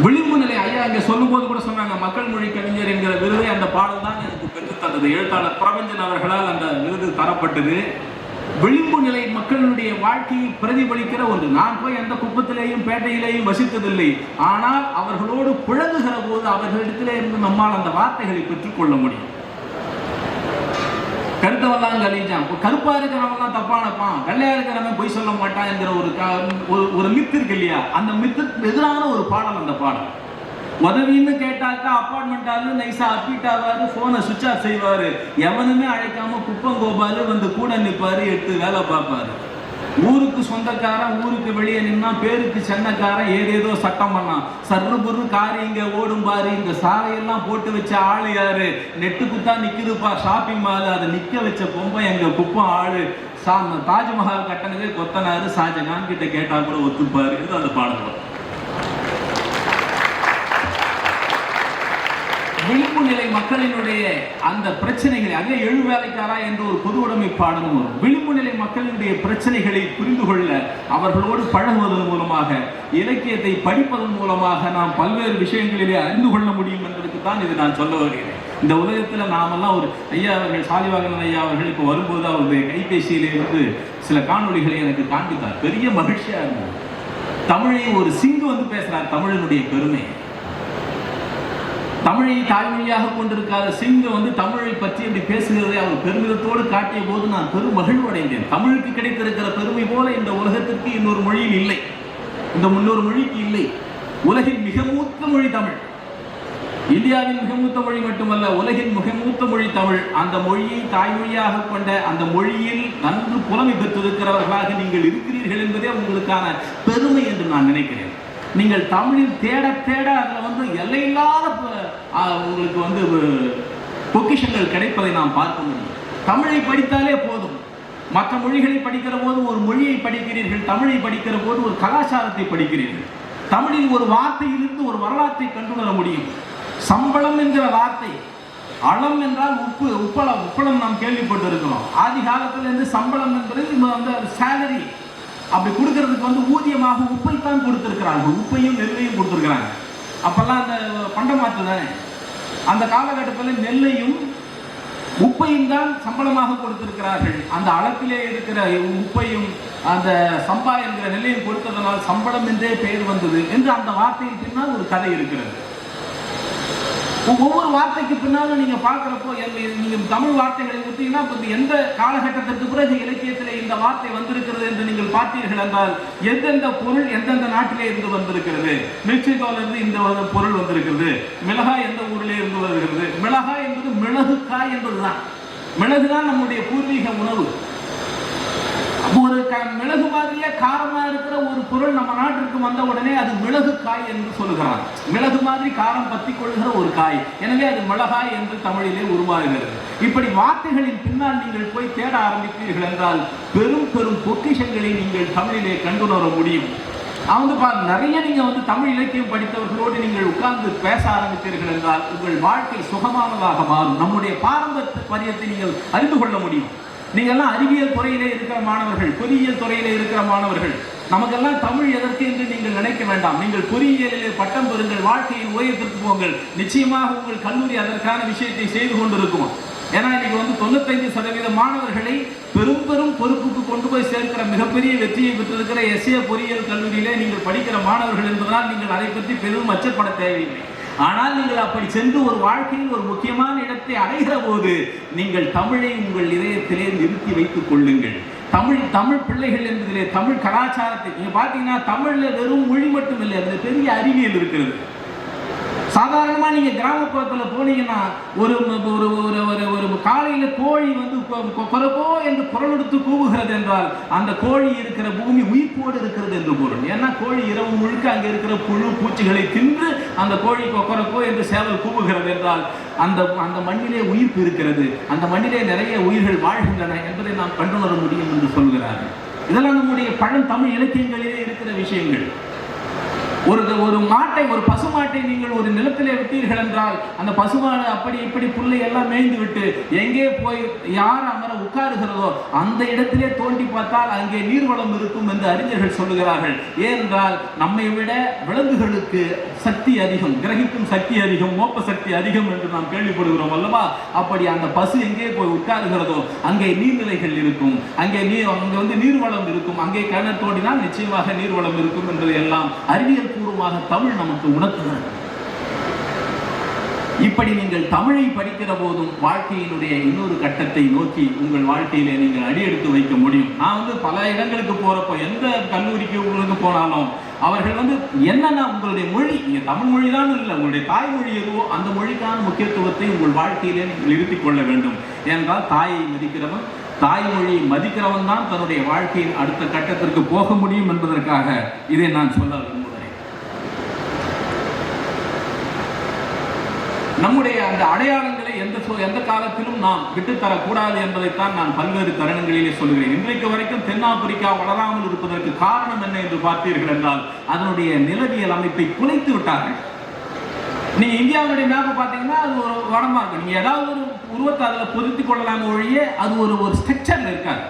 விளிம்பு நிலை ஐயா இங்க சொல்லும் போது கூட சொன்னாங்க, மக்கள் மொழி கவிஞர் என்கிற விருதை அந்த பாடல் தான் எனக்கு பெற்றுத்தந்தது. எழுத்தாளர் பிரபஞ்சன் அவர்களால் அந்த விருது தரப்பட்டது. விளிம்பு நிலை மக்களுடைய வாழ்க்கையை பிரதிபலிக்கிற ஒன்று. நான் போய் எந்த குப்பத்திலேயும் பேட்டையிலேயும் வசித்ததில்லை. ஆனால் அவர்களோடு புழங்குகிற போது அவர்களிடத்திலே இருந்து நம்மால் அந்த வார்த்தைகளை பெற்றுக்கொள்ள முடியும். கருத்தவெல்லாம் கலீஜான், கருப்பா இருக்கிறவன் தப்பானப்பான், வெள்ளையா இருக்கிறவன் பொய் சொல்ல மாட்டான் என்கிற ஒரு மித்து இருக்கு இல்லையா, அந்த மித்துக்கு எதிரான ஒரு பாடல் அந்த பாடல். உதவின்னு கேட்டாக்கா அப்பார்ட்மெண்டாலு நைஸா அப்பிட்டாவாரு, போனை சுவிட்ச் ஆஃப் செய்வாரு, எவனுமே அழைக்காம குப்பங்கோபாலு கூட நிற்பாரு, எடுத்து வேலை பார்ப்பாரு. ஊருக்கு சொந்தக்காரன் ஊருக்கு வெளியே நின்னா, பேருக்கு சென்னக்காரன் ஏதேதோ சட்டம் பண்ணான். சர்ரு பொருள் காரி இங்க ஓடும் பாரு, இந்த சாலையெல்லாம் போட்டு வச்ச ஆளு யாரு, நெட்டு குத்தா நிக்குதுப்பா ஷாப்பிங் மாலு, அதை நிக்க வச்ச பொம்பை எங்க குப்பம் ஆளு, தாஜ்மஹால் கட்டணவே கொத்தனாரு, ஷாஜகான் கிட்ட கேட்டா கூட ஒத்துப்பாரு. இது அந்த பாடல். விளிம்பு நிலை மக்களினுடைய அந்த பிரச்சனைகளை, அதே எழு வேலைக்காரா என்று ஒரு பொது உடைமை பாடலும் வரும். விளிம்பு நிலை மக்களினுடைய பிரச்சனைகளை புரிந்து கொள்ள அவர்களோடு பழகுவதன் மூலமாக, இலக்கியத்தை படிப்பதன் மூலமாக நாம் பல்வேறு விஷயங்களிலே அறிந்து கொள்ள முடியும் என்பதற்கு தான் இது நான் சொல்ல வருகிறேன். இந்த உலகத்தில் நாமெல்லாம் ஒரு ஐயா அவர்கள், சாலிவாகனன் ஐயா அவர்கள் இப்போ வரும்போது அவருடைய கைபேசியிலிருந்து சில காணொலிகளை எனக்கு காண்பித்தார். பெரிய மகிழ்ச்சியா இருந்தது. தமிழை ஒரு சிங்கு பேசுறார், தமிழனுடைய பெருமை. தமிழை தாய்மொழியாக கொண்டிருக்காத சிங்கு தமிழை பற்றி அப்படி பேசுகிறதை அவர் பெருமிதத்தோடு காட்டிய போது நான் பெரும் மகிழ்வு அடைந்தேன். தமிழுக்கு கிடைத்திருக்கிற பெருமை போல இந்த உலகத்திற்கு இன்னொரு மொழியில் இல்லை, இந்த முன்னொரு மொழிக்கு இல்லை. உலகின் மிக மூத்த மொழி தமிழ். இந்தியாவின் மிக மூத்த மொழி மட்டுமல்ல, உலகின் மிக மூத்த மொழி தமிழ். அந்த மொழியை தாய்மொழியாக கொண்ட, அந்த மொழியில் நன்கு புலமை பெற்றிருக்கிறவர்களாக நீங்கள் இருக்கிறீர்கள் என்பதே உங்களுக்கான பெருமை என்று நான் நினைக்கிறேன். நீங்கள் தமிழில் தேட தேட அதில் எல்லையில்லாத உங்களுக்கு பொக்கிஷங்கள் கிடைப்பதை நாம் பார்க்க முடியும். தமிழை படித்தாலே போதும். மற்ற மொழிகளை படிக்கிற போது ஒரு மொழியை படிக்கிறீர்கள், தமிழை படிக்கிற போது ஒரு கலாச்சாரத்தை படிக்கிறீர்கள். தமிழில் ஒரு வார்த்தையிலிருந்து ஒரு வரலாற்றை கண்டுணர முடியும். சம்பளம் என்கிற வார்த்தை, அளம் என்றால் உப்பு, உப்பளம் நாம் கேள்விப்பட்டிருக்கிறோம். ஆதி காலத்திலிருந்து சம்பளம் என்பது சேலரி, அப்படி கொடுக்கறதுக்கு ஊதியமாக உப்பைத்தான் கொடுத்திருக்கிறார்கள். உப்பையும் நெல்லையும் கொடுத்திருக்கிறாங்க. அப்பெல்லாம் அந்த பண்டமாற்று தானே, அந்த காலகட்டத்தில் நெல்லையும் உப்பையும் தான் சம்பளமாக கொடுத்திருக்கிறார்கள். அந்த அளத்திலே இருக்கிற உப்பையும் அந்த சம்பா என்கிற நெல்லையும் கொடுத்ததனால் சம்பளம் என்றே பெயர் வந்தது என்று அந்த வார்த்தையின் பின்னால் ஒரு கதை இருக்கிறது. ஒவ்வொரு வார்த்தைக்கு பின்னாலும் நீங்க பார்க்கிறப்போ, நீங்க தமிழ் வார்த்தைகளை பார்த்தீங்கன்னா எந்த காலகட்டத்திற்கு பிறகு இலக்கியத்திலே இந்த வார்த்தை வந்திருக்கிறது என்று நீங்கள் பார்த்தீர்கள் என்றால், எந்தெந்த பொருள் எந்தெந்த நாட்டிலே இருந்து வந்திருக்கிறது. மெக்சிகோல இருந்து இந்த பொருள் வந்திருக்கிறது. மிளகாய் எந்த ஊரிலே இருந்து வருகிறது. மிளகாய் என்பது மிளகு காய் என்பதுதான். மிளகுதான் நம்முடைய பூர்வீக உணவு. ஒரு மிளகு மாதிரியே காரமா இருக்கிற ஒரு பொருள் நம்ம நாட்டிற்கு வந்த உடனே அது மிளகு காய் என்று சொல்லுகிறார். மிளகு மாதிரி காரம் பற்றி கொள்கிற ஒரு காய், எனவே அது மிளகாய் என்று தமிழிலே உருவாகிறது. இப்படி வார்த்தைகளின் பின்னால் நீங்கள் போய் தேட ஆரம்பித்தீர்கள் என்றால் பெரும் பெரும் பொக்கிஷங்களை நீங்கள் தமிழிலே கண்டுணர முடியும். நிறைய நீங்க தமிழ் இலக்கியம் படித்தவர்களோடு நீங்கள் உட்கார்ந்து பேச ஆரம்பித்தீர்கள் என்றால் உங்கள் வாழ்க்கை சுகமானதாக மாறும். நம்முடைய பாரம்பரியத்தை நீங்கள் அறிந்து கொள்ள முடியும். நீங்கள்லாம் அறிவியல் துறையிலே இருக்கிற மாணவர்கள், பொறியியல் துறையிலே இருக்கிற மாணவர்கள், நமக்கெல்லாம் தமிழ் எதற்கு என்று நீங்கள் நினைக்க வேண்டாம். நீங்கள் பொறியியலிலே பட்டம் பெறுங்கள், வாழ்க்கையின் உயரத்திற்கு போங்கள். நிச்சயமாக உங்கள் கல்லூரி அதற்கான விஷயத்தை செய்து கொண்டிருக்கும். ஏன்னா இன்னைக்கு 95% மாணவர்களை பெரும் பெரும் பொறுப்புக்கு கொண்டு போய் சேர்க்கிற மிகப்பெரிய வெற்றியை பெற்றிருக்கிற எஸ்ஏ பொறியியல் கல்லூரியிலே நீங்கள் படிக்கிற மாணவர்கள் என்பதால் நீங்கள் அதை பற்றி பெரும் அச்சப்பட தேவையில்லை. ஆனால் நீங்கள் அப்படி சென்று ஒரு வாழ்க்கையில் ஒரு முக்கியமான இடத்தை அடைகிற போது நீங்கள் தமிழை உங்கள் இதயத்திலே நிறுத்தி வைத்துக் கொள்ளுங்கள். தமிழ் பிள்ளைகள் என்பதிலே தமிழ் கலாச்சாரத்தை நீங்க பார்த்தீங்கன்னா தமிழ்ல வெறும் மொழி மட்டும் இல்லை, அது பெரிய அறிவியல் இருக்கிறது. சாதாரணமா நீங்க கிராமப்புறத்துல போனீங்கன்னா ஒரு காலையில கோழி வந்து கொரகோ என்று குரல் எடுத்து கூவுகிறது என்றால் அந்த கோழி இருக்கிற பூமி உயிர்ப்போடு இருக்கிறது என்று பொருள். ஏன்னா கோழி இரவு முழுக்க அங்க இருக்கிற புழு பூச்சிகளை தின்று அந்த கோழி கொரகோ என்று சேவல் கூவுகிறது என்றால் அந்த மண்ணிலே உயிர்ப்பு இருக்கிறது, அந்த மண்ணிலே நிறைய உயிர்கள் வாழ்கின்றன என்பதை நாம் கண்டுணர முடியும் என்று சொல்கிறார்கள். இதெல்லாம் நம்முடைய பழந்தமிழ் இலக்கியங்களிலே இருக்கிற விஷயங்கள். ஒரு மாட்டை, ஒரு பசுமாட்டை நீங்கள் ஒரு நிலத்திலே விட்டீர்கள் என்றால் அந்த பசுமாடு அப்படி இப்படி புல்லை எல்லாம் மேய்ந்து விட்டு எங்கே போய் யார் அமர உட்காருகிறதோ அந்த இடத்திலே தோண்டி பார்த்தால் அங்கே நீர்வளம் இருக்கும் என்று அறிஞர்கள் சொல்லுகிறார்கள். ஏனென்றால் நம்மை விட விலங்குகளுக்கு சக்தி அதிகம், கிரகிக்கும் சக்தி அதிகம், மோப்ப சக்தி அதிகம் என்று நாம் கேள்விப்படுகிறோம் அல்லவா? அப்படி அந்த பசு எங்கே போய் உட்காருகிறதோ அங்கே நீர்நிலைகள் இருக்கும், அங்கே நீர்வளம் இருக்கும், அங்கே கிணறு தோண்டினால் நிச்சயமாக நீர்வளம் இருக்கும் என்பதை எல்லாம் அறிவியல் பூர்வமாக தமிழ் நமக்கு உணர்த்துகிறது. இப்படி நீங்கள் தமிழை படிக்கிற போதும் வாழ்க்கையினுடைய இன்னொரு கட்டத்தை நோக்கி உங்கள் வாழ்க்கையிலே நீங்கள் அடியெடுத்து வைக்க முடியும். நான் பல இடங்களுக்கு போறப்போ எந்த கல்லூரிக்கு உங்களுக்கு போனாலும் அவர்கள் என்னன்னா உங்களுடைய மொழி, நீங்க தமிழ் மொழி தான் இல்லை, உங்களுடைய தாய்மொழி எதுவோ அந்த மொழிக்கான முக்கியத்துவத்தை உங்கள் வாழ்க்கையிலே நீங்கள் நிறுத்திக் கொள்ள வேண்டும். ஏனென்றால் தாயை மதிக்கிறவன், தாய்மொழியை மதிக்கிறவன் தான் தன்னுடைய வாழ்க்கையின் அடுத்த கட்டத்திற்கு போக முடியும் என்பதற்காக இதை நான் சொல்ல விரும்புகிறேன். நம்முடைய அந்த அடையாளங்களை எந்த காலத்திலும் நாம் விட்டுத்தரக்கூடாது என்பதைத்தான் நான் பல்வேறு தருணங்களிலே சொல்கிறேன். இன்றைக்கு வரைக்கும் தென்னாப்பிரிக்கா வளராமல் இருப்பதற்கு காரணம் என்ன என்று பார்த்தீர்கள் என்றால் அதனுடைய நிலவியல் அமைப்பை குலைத்து விட்டார்கள். நீங்க இந்தியாவுடைய மேப்பை பார்த்தீங்கன்னா அது ஒரு வடமா இருக்கு. நீங்க ஏதாவது ஒரு உருவத்தை அதில் பொருத்திக் கொள்ளலாம் ஒழிய அது ஒரு ஸ்ட்ரக்சர்ல இருக்காது.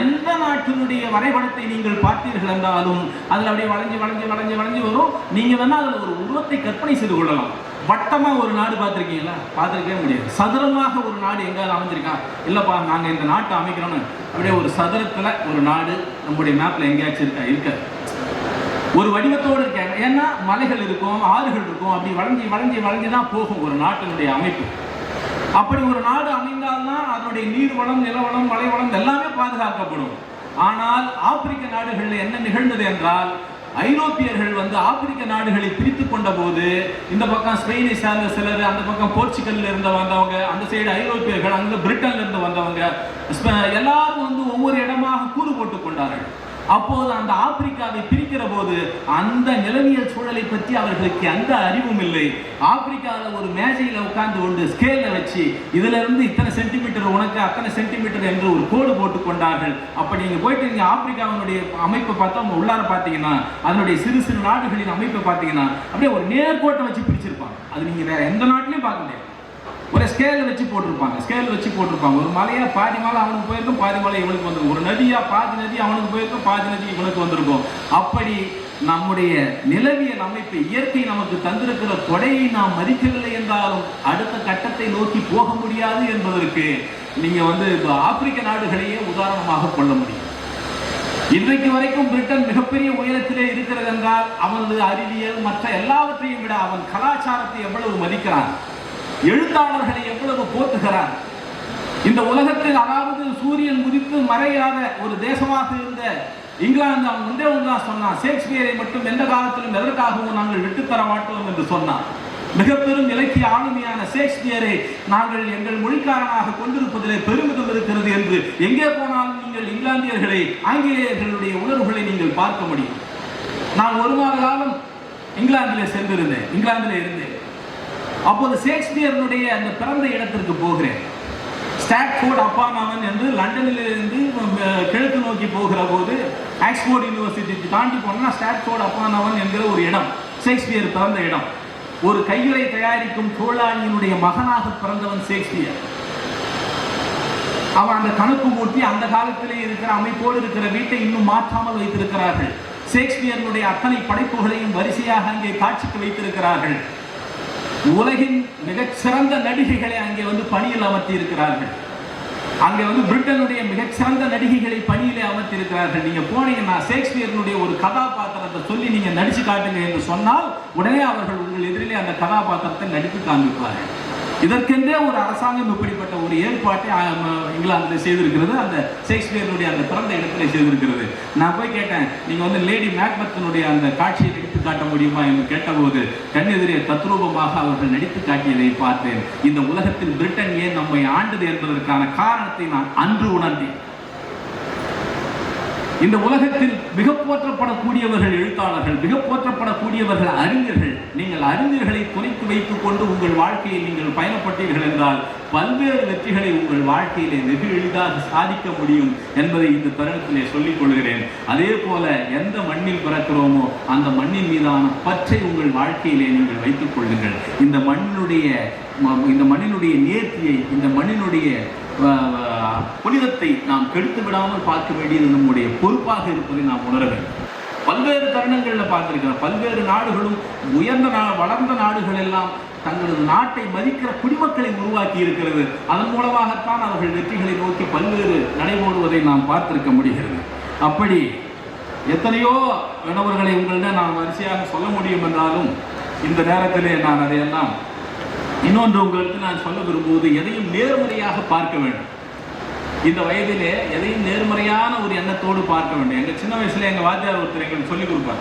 எந்த நாட்டினுடைய வரைபடத்தை நீங்கள் பார்த்தீர்கள் என்றாலும் அதில் அப்படியே வளைஞ்சு வளைஞ்சு வளைஞ்சு வளைஞ்சு வரும். நீங்க வேணா அதில் ஒரு உருவத்தை கற்பனை செய்து கொள்ளலாம். வட்டமா ஒரு நாடு பார்த்துருக்கீங்களா? பார்த்துருக்கவே முடியாது. சதுரமாக ஒரு நாடு எங்காவது அமைஞ்சிருக்கா? இல்லப்பா நாங்க இந்த நாட்டை அமைக்கிறோம்னு அப்படியே ஒரு சதுரத்துல ஒரு நாடு நம்முடைய மேப்ல எங்கேயாச்சும் இருக்கா? இருக்காது. ஒரு வடிவத்தோடு இருக்காங்க. ஏன்னா மலைகள் இருக்கும், ஆறுகள் இருக்கும், அப்படி வளைஞ்சி வளைஞ்சி வளைஞ்சுதான் போகும் ஒரு நாட்டினுடைய அமைப்பு. அப்படி ஒரு நாடு அமைந்தால்தான் அதனுடைய நீர்வளம், நிலவளம், மலைவளம் எல்லாமே பாதுகாக்கப்படும். ஆனால் ஆப்பிரிக்க நாடுகளில் என்ன நிகழ்ந்தது என்றால் ஐரோப்பியர்கள் ஆப்பிரிக்க நாடுகளை பிரித்து கொண்ட போது இந்த பக்கம் ஸ்பெயினை சேர்ந்த சிலர், அந்த பக்கம் போர்ச்சுகல்ல இருந்து வந்தவங்க, அந்த சைடு ஐரோப்பியர்கள், அங்க பிரிட்டன்ல இருந்து வந்தவங்க, எல்லாரும் ஒவ்வொரு இடமாக கூறு போட்டுக் கொண்டார்கள். அப்போது அந்த ஆப்பிரிக்காவை பிரிக்கிற போது அந்த நிலவியல் சூழலை பற்றி அவர்களுக்கு எந்த அறிவும் இல்லை. ஆப்பிரிக்காவில் ஒரு மேஜையில் உட்கார்ந்து கொண்டு ஸ்கேலை வச்சு இதுல இருந்து இத்தனை சென்டிமீட்டர் உனக்கு, அத்தனை சென்டிமீட்டர் என்று ஒரு கோடு போட்டுக் கொண்டார்கள். அப்ப நீங்க போயிட்டு நீங்க ஆப்பிரிக்காவினுடைய அமைப்பை பார்த்தா உள்ளார பார்த்தீங்கன்னா அதனுடைய சிறு சிறு நாடுகளின் அமைப்பை பார்த்தீங்கன்னா அப்படியே ஒரு நேர்கோட்டை வச்சு பிரிச்சிருப்பாங்க. அது நீங்க வேற எந்த நாட்டிலையும் பார்க்க முடியாது. ஒரு ஸ்கேல் வச்சு போட்டிருப்பாங்க. ஒரு மலையா பாதி மலை அவனுக்கு போயிருக்கும், பாதி மலை இவனுக்கு வந்திருக்கும். ஒரு நதியா பாதி நதி அவனுக்கு போயிருக்கும், பாதி நதி இவனுக்கு வந்திருக்கும். அப்படி நம்முடைய நிலவியல் அமைப்பை, இயற்கை நமக்கு தந்திருக்கிற கொடையை நாம் மதிக்கவில்லை என்றாலும் அடுத்த கட்டத்தை நோக்கி போக முடியாது என்பதற்கு நீங்க ஆப்பிரிக்க நாடுகளையே உதாரணமாக கொள்ள முடியும். இன்றைக்கு வரைக்கும் பிரிட்டன் மிகப்பெரிய உயரத்திலே இருக்கிறது என்றால் அவனது அறிவியல் மற்ற எல்லாவற்றையும் விட அவன் கலாச்சாரத்தை எவ்வளவு மதிக்கிறான், எழுத்தாளர்களை எவ்வளவு போற்றுகிறார். இந்த உலகத்தில் அதாவது சூரியன் உதித்து மறையாத ஒரு தேசமாக இருந்த இங்கிலாந்து அவன் ஒன்றே ஒன்றுதான் சொன்னான், ஷேக்ஸ்பியரை மட்டும் எந்த காலத்திலும் எதற்காகவும் நாங்கள் விட்டுத்தர மாட்டோம் என்று சொன்னான். மிக பெரும் இலக்கிய ஆளுமையான ஷேக்ஸ்பியரை நாங்கள் எங்கள் மொழிக்காரனாக கொண்டிருப்பதிலே பெருமிதம் இருக்கிறது என்று எங்கே போனாலும் நீங்கள் இங்கிலாந்தியர்களை, ஆங்கிலேயர்களுடைய உணர்வுகளை நீங்கள் பார்க்க முடியும். நான் ஒரு மாத காலம் இங்கிலாந்திலே சென்றிருந்தேன், இங்கிலாந்திலே இருந்தேன். அப்போது ஷேக்ஸ்பியருடைய அந்த பிறந்த இடத்திற்கு போகிறேன். ஸ்டாட்ஃபோர்ட் அப்பான் அவன் என்று லண்டனிலிருந்து கிழக்கு நோக்கி போகிற போது ஆக்ஸ்போர்ட் யூனிவர்சிட்டி தாண்டி போனா ஸ்டாட்ஃபோர்ட் அப்பான் அவன் என்கிற ஒரு இடம் ஷேக்ஸ்பியர் பிறந்த இடம். ஒரு கையுறை தயாரிக்கும் தொழிலாளியினுடைய மகனாக பிறந்தவன் ஷேக்ஸ்பியர். அவன் அந்த கணக்கு மூட்டி அந்த காலத்திலே இருக்கிற அமைப்போடு இருக்கிற வீட்டை இன்னும் மாற்றாமல் வைத்திருக்கிறார்கள். ஷேக்ஸ்பியருடைய அத்தனை படைப்புகளையும் வரிசையாக அங்கே காட்சிக்கு வைத்திருக்கிறார்கள். உலகின் மிகச்சிறந்த நடிகைகளை அங்கே வந்து பணியில் அமர்த்தி இருக்கிறார்கள். அங்கே வந்து பிரிட்டனுடைய மிகச்சிறந்த நடிகைகளை பணியிலே அமர்த்தியிருக்கிறார்கள். நீங்க போனீங்கன்னா ஷேக்ஸ்பியருடைய ஒரு கதாபாத்திரத்தை சொல்லி நீங்க நடிச்சு காட்டுங்க என்று சொன்னால் உடனே அவர்கள் உங்கள் எதிரிலே அந்த கதாபாத்திரத்தை நடித்து காண்பிப்பார்கள். இதற்கென்றே ஒரு அரசாங்கம் இப்படிப்பட்ட ஒரு ஏற்பாட்டை இங்கிலாந்தில் செய்திருக்கிறது. அந்த ஷேக்ஸ்பியருடைய அந்த பிறந்த இடத்துல செய்திருக்கிறது. நான் போய் கேட்டேன், நீங்க வந்து லேடி மேக்பெத்தினுடைய அந்த காட்சியை நடித்து காட்ட முடியுமா என்று கேட்டபோது கண்ணெதிரே தத்ரூபமாக அவர்கள் நடித்து காட்டியதை பார்த்தேன். இந்த உலகத்தில் பிரிட்டன் ஏன் நம்மை ஆண்டது என்பதற்கான காரணத்தை நான் அன்று உணர்ந்தேன். இந்த உலகத்தில் மிக போற்றப்படக்கூடியவர்கள் எழுத்தாளர்கள், மிக போற்றப்படக்கூடியவர்கள் அறிஞர்கள். நீங்கள் அறிஞர்களை துணைத்து வைத்துக் கொண்டு உங்கள் வாழ்க்கையை நீங்கள் பயணப்பட்டீர்கள் என்றால் பல்வேறு வெற்றிகளை உங்கள் வாழ்க்கையிலே வெகு எளிதாக சாதிக்க முடியும் என்பதை இந்த தருணத்திலே சொல்லிக் கொள்கிறேன். அதே போல எந்த மண்ணில் பிறக்கிறோமோ அந்த மண்ணின் மீதான பற்றை உங்கள் வாழ்க்கையிலே நீங்கள் வைத்துக் கொள்ளுங்கள். இந்த மண்ணினுடைய நேர்த்தியை, இந்த மண்ணினுடைய புனிதத்தை நாம் கெடுத்து விடாமல் பார்க்க வேண்டியது நம்முடைய பொறுப்பாக இருப்பதை நாம் உணர வேண்டும். பல்வேறு தருணங்களில் பார்த்திருக்கிறோம். பல்வேறு நாடுகளும் வளர்ந்த நாடுகள் எல்லாம் தங்களது நாட்டை மதிக்கிற குடிமக்களை உருவாக்கி இருக்கிறது. அதன் மூலமாகத்தான் அவர்கள் வெற்றிகளை நோக்கி பல்வேறு நடைபோடுவதை நாம் பார்த்திருக்க முடிகிறது. அப்படி எத்தனையோ வினவர்களை உங்களிடம் நான் வரிசையாக சொல்ல முடியும் என்றாலும் இந்த நேரத்திலே நான் அதையெல்லாம் இன்னொன்று உங்களுக்கு நான் சொல்ல விரும்புவது, எதையும் நேர்மறையாக பார்க்க வேண்டும். இந்த வயதிலே எதையும் நேர்மறையான ஒரு எண்ணத்தோடு பார்க்க வேண்டும். எங்கள் சின்ன வயசுல எங்கள் வாத்தியார் ஒருத்தர் எங்களுக்கு சொல்லிக் கொடுப்பார்,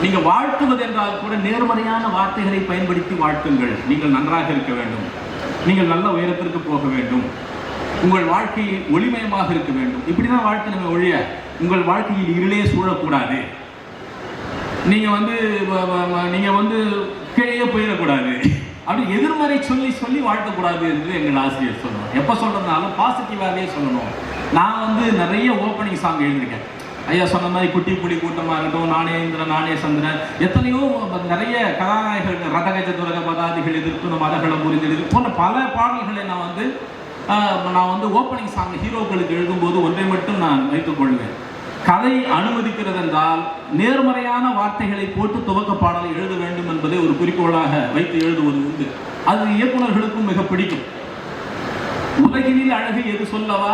நீங்கள் வாழ்த்துவது என்றால் கூட நேர்மறையான வார்த்தைகளை பயன்படுத்தி வாழ்த்துங்கள். நீங்கள் நன்றாக இருக்க வேண்டும், நீங்கள் நல்ல உயரத்திற்கு போக வேண்டும், உங்கள் வாழ்க்கை ஒளிமயமாக இருக்க வேண்டும். இப்படிதான் வாழ்த்து ஒழிய உங்கள் வாழ்க்கையில் இருளே சூழக்கூடாது. நீங்க வந்து கீழே போயிடக்கூடாது. அப்படி எதிர்மறை சொல்லி வாழ்த்தக்கூடாது என்று எங்கள் ஆசிரியர் சொல்லுவார். எப்போ சொல்றதுனாலும் பாசிட்டிவாகவே சொல்லணும். நான் வந்து நிறைய ஓப்பனிங் சாங் எழுதியிருக்கேன். ஐயா சொன்ன மாதிரி குட்டி புலி கூட்டமாக இருக்கட்டும், நானே இந்திரன் நானே சந்திரன், எத்தனையோ நிறைய கதாநாயகர்கள், ரதகஜ துரக பதாதிகள் எதிர்ப்பு மதகளம் புரிந்து போன்ற பல பாடல்களை நான் வந்து ஓப்பனிங் சாங் ஹீரோக்களுக்கு எழுதும்போது ஒன்றை மட்டும் நான் வைத்துக் கொள்வேன். கதை அனுமதிக்கிறது என்றால் நேர்மறையான வார்த்தைகளை போட்டு துவக்க பாடலை எழுத வேண்டும் என்பதை ஒரு குறிக்கோளாக வைத்து எழுதுவது உண்டு. அது இயக்குநர்களுக்கும் மிக பிடிக்கும். உலகினில் அழகு எது சொல்லவா,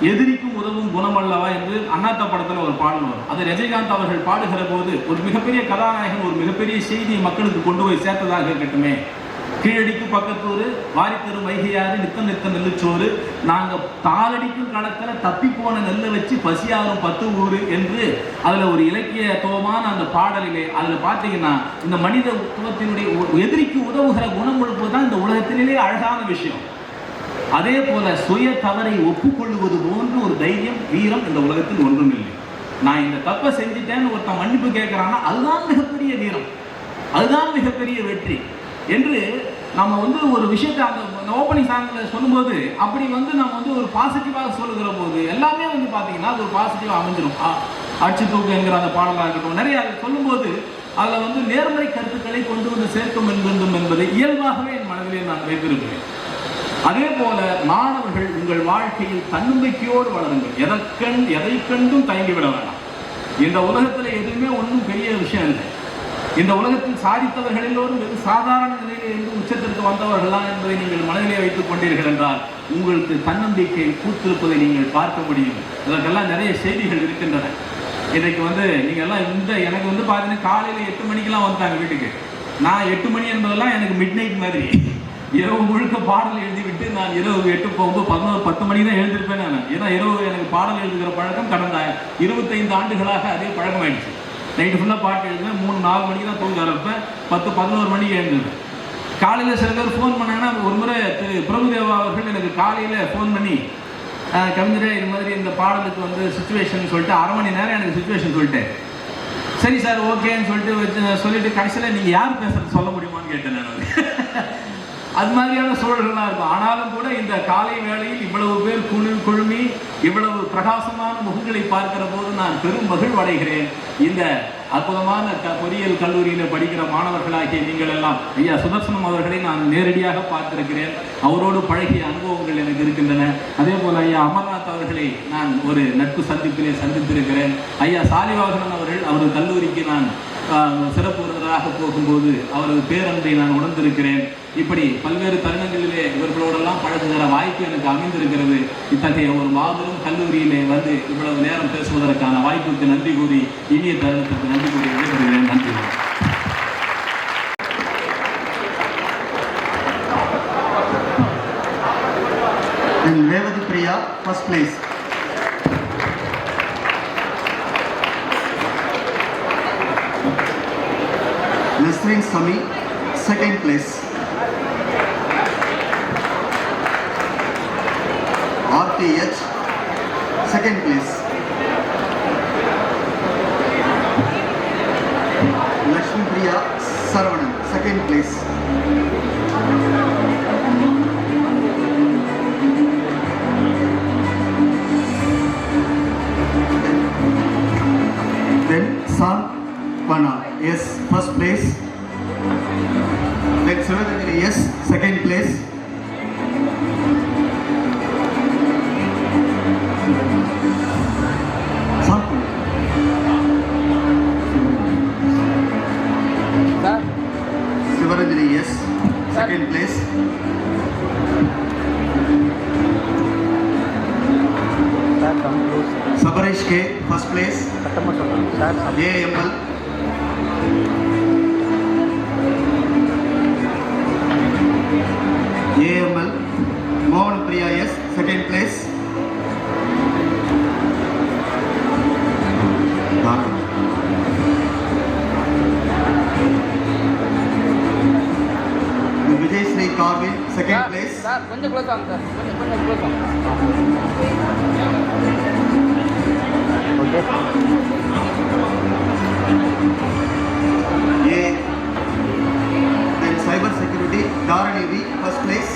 எதிரிக்கும் உதவும் குணமல்லவா என்று அண்ணாத்த படத்தில் ஒரு பாடல் வரும். அதை ரஜினிகாந்த் அவர்கள் பாடுகிற போது ஒரு மிகப்பெரிய கதாநாயகன் ஒரு மிகப்பெரிய செய்தியை மக்களுக்கு கொண்டு போய் சேர்த்ததாக இருக்கட்டுமே. கீழடிக்கு பக்கத்தூர், வாரித்தரும் வைகையாறு, நித்தம் நெல்லுச்சோறு, நாங்கள் தாளடிக்கும் களத்தில் தப்பி போன நெல்லை வச்சு பசியாரும் 10 ஊர் என்று அதில் ஒரு இலக்கியத்துவமான அந்த பாடலிலே அதில் பார்த்தீங்கன்னா இந்த மனித உருவத்தினுடைய எதிரிக்கு உதவுகிற குணம் கொடுப்பது தான் இந்த உலகத்திலே அழகான விஷயம். அதே போல சுய தவறை ஒப்புக்கொள்ளுவது போன்று ஒரு தைரியம், வீரம் இந்த உலகத்தில் ஒன்றும் இல்லை. நான் இந்த தப்பை செஞ்சுட்டேன்னு ஒருத்தன் மன்னிப்பு கேட்கிறான்னா அதுதான் மிகப்பெரிய வீரம், அதுதான் மிகப்பெரிய வெற்றி என்று நம்ம வந்து ஒரு விஷயத்தை அந்த ஓப்பனிங் சாங்கில் சொல்லும்போது அப்படி வந்து நம்ம வந்து ஒரு பாசிட்டிவாக சொல்லுகிற போது எல்லாமே வந்து பார்த்தீங்கன்னா அது ஒரு பாசிட்டிவாக அமைஞ்சிடும். அடிச்சு தூக்கு என்கிற அந்த பாடலாக இருக்கட்டும், நிறைய அதை சொல்லும்போது அதில் வந்து நேர்மறை கருத்துக்களை கொண்டு வந்து சேர்க்கும் என்பதை இயல்பாகவே என் மனதிலே நான் வைத்திருக்கிறேன். அதே போல மாணவர்கள் உங்கள் வாழ்க்கையில் தன்னம்பிக்கையோடு வளருங்கள். எதை கண்டும் தயங்கிவிட வேண்டாம். இந்த உலகத்தில் எதுவுமே ஒன்றும் பெரிய விஷயம் இல்லை. இந்த உலகத்தில் சாதித்தவர்கள் எல்லோரும் வெறும் சாதாரண நிலையில் இருந்து உச்சத்திற்கு வந்தவர்கள்தான் என்பதை நீங்கள் மனதிலே வைத்துக் கொண்டீர்கள் என்றால் உங்களுக்கு தன்னம்பிக்கை பூத்திருப்பதை நீங்கள் பார்க்க முடியும். இதற்கெல்லாம் நிறைய செய்திகள் இருக்கின்றன. இன்றைக்கு வந்து நீங்கள் எல்லாம் எனக்கு வந்து பார்த்தீங்கன்னா காலையில் 8 மணிக்கெல்லாம் வந்துட்டாங்க வீட்டுக்கு. நான் 8 மணி என்பதெல்லாம் எனக்கு மிட் நைட் மாதிரி. இரவு முழுக்க பாடல் எழுதிவிட்டு நான் இரவு 8 போகும்போது 10 மணி தான் எழுந்திருப்பேன் நான். ஏன்னா இரவு எனக்கு பாடல் எழுதுகிற பழக்கம் கடந்த 25 ஆண்டுகளாக அதே பழக்கமாயிடுச்சு. நைட்டு ஃபுல்லாக பாட்டு எழுதுவேன். 3-4 மணிக்கு தான் தூங்க ஆரம்பிப்பேன். 10-11 மணிக்கு எழுந்துருவேன். காலையில் சில பேர் ஃபோன் பண்ணாங்கன்னா ஒரு முறை திரு பிரபுதேவா அவர்கள் எனக்கு காலையில் ஃபோன் பண்ணி கவிஞரே இது மாதிரி இந்த பாடலுக்கு வந்து சுச்சுவேஷன் சொல்லிட்டு 1/2 மணி நேரம் எனக்கு சுச்சுவேஷன் சொல்லிட்டேன். சரி சார் ஓகேன்னு சொல்லிட்டு கடைசியில் நீங்கள் யார் பேசுறது சொல்ல முடியுமான்னு கேட்டேன் நான். அது மாதிரியான சூழல்களாக இருக்கும். ஆனாலும் கூட இந்த காலை வேளையில் இவ்வளவு பேர் குழுமி இவ்வளவு பிரகாசமான முகங்களை பார்க்கிற போது நான் பெரும் மகிழ்வடைகிறேன். இந்த அற்புதமான பொறியியல் கல்லூரியில் படிக்கிற மாணவர்களாகிய நீங்கள் எல்லாம் ஐயா சுதர்சனம் அவர்களை நான் நேரடியாக பார்த்திருக்கிறேன். அவரோடு பழகிய அனுபவங்கள் எனக்கு இருக்கின்றன. அதே போல ஐயா ஐயா அமர்நாத் அவர்களை நான் ஒரு நட்பு சந்திப்பிலே சந்தித்திருக்கிறேன். ஐயா சாலிவாகனன் அவர்கள் அவரது கல்லூரிக்கு நான் சிறப்பு விருந்தினராக போகும்போது அவரது பேரன்பை நான் உணர்ந்திருக்கிறேன். இப்படி பல்வேறு தருணங்களிலே இவர்களோடெல்லாம் பழகுகிற வாய்ப்பு எனக்கு அமைந்திருக்கிறது. இத்தகைய ஒரு மாபெரும் கல்லூரியிலே வந்து இவ்வளவு நேரம் பேசுவதற்கான வாய்ப்புக்கு நன்றி கூறி இனிய தருணத்திற்கு நன்றி கூறி விடைபெறுகிறேன். நன்றி. Revati Priya, first place. Nasreen Sami, second place. RTH, second place. Lakshmi Priya Saravanan, second place. Then San Pana, yes, first place. Then Sivadagiri, yes, second place. San Sivadagiri, yes, second place. Sabarish K, first place. AML. AML. Mohan Priya, yes, second place. Vijay Sri Karvin, second place. கொஞ்சம் close ஆகும் sir, கொஞ்சம் close ஆகும். Then cyber security, Dharani V, first place.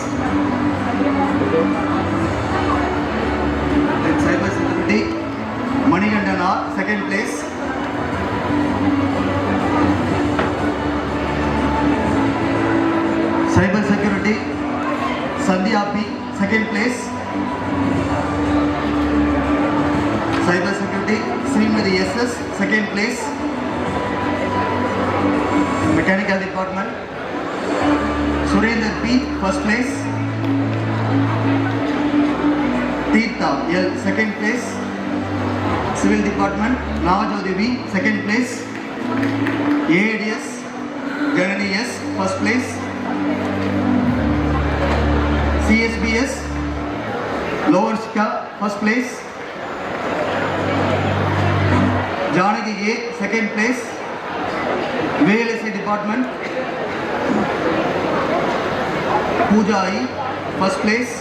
Then cyber security, Manigandan R, second place. Cyber security, Sandhya P, second place. Cyber security, Srimati SS, second place. Mechanical department, Surendra P, first place. Tirtha L, second place. Civil department, Navajodi V, second place. AADS, Ganani S, first place. CSBS, Lower Shika, first place. Janaki A, second place. VLSC department, Pooja I, first place.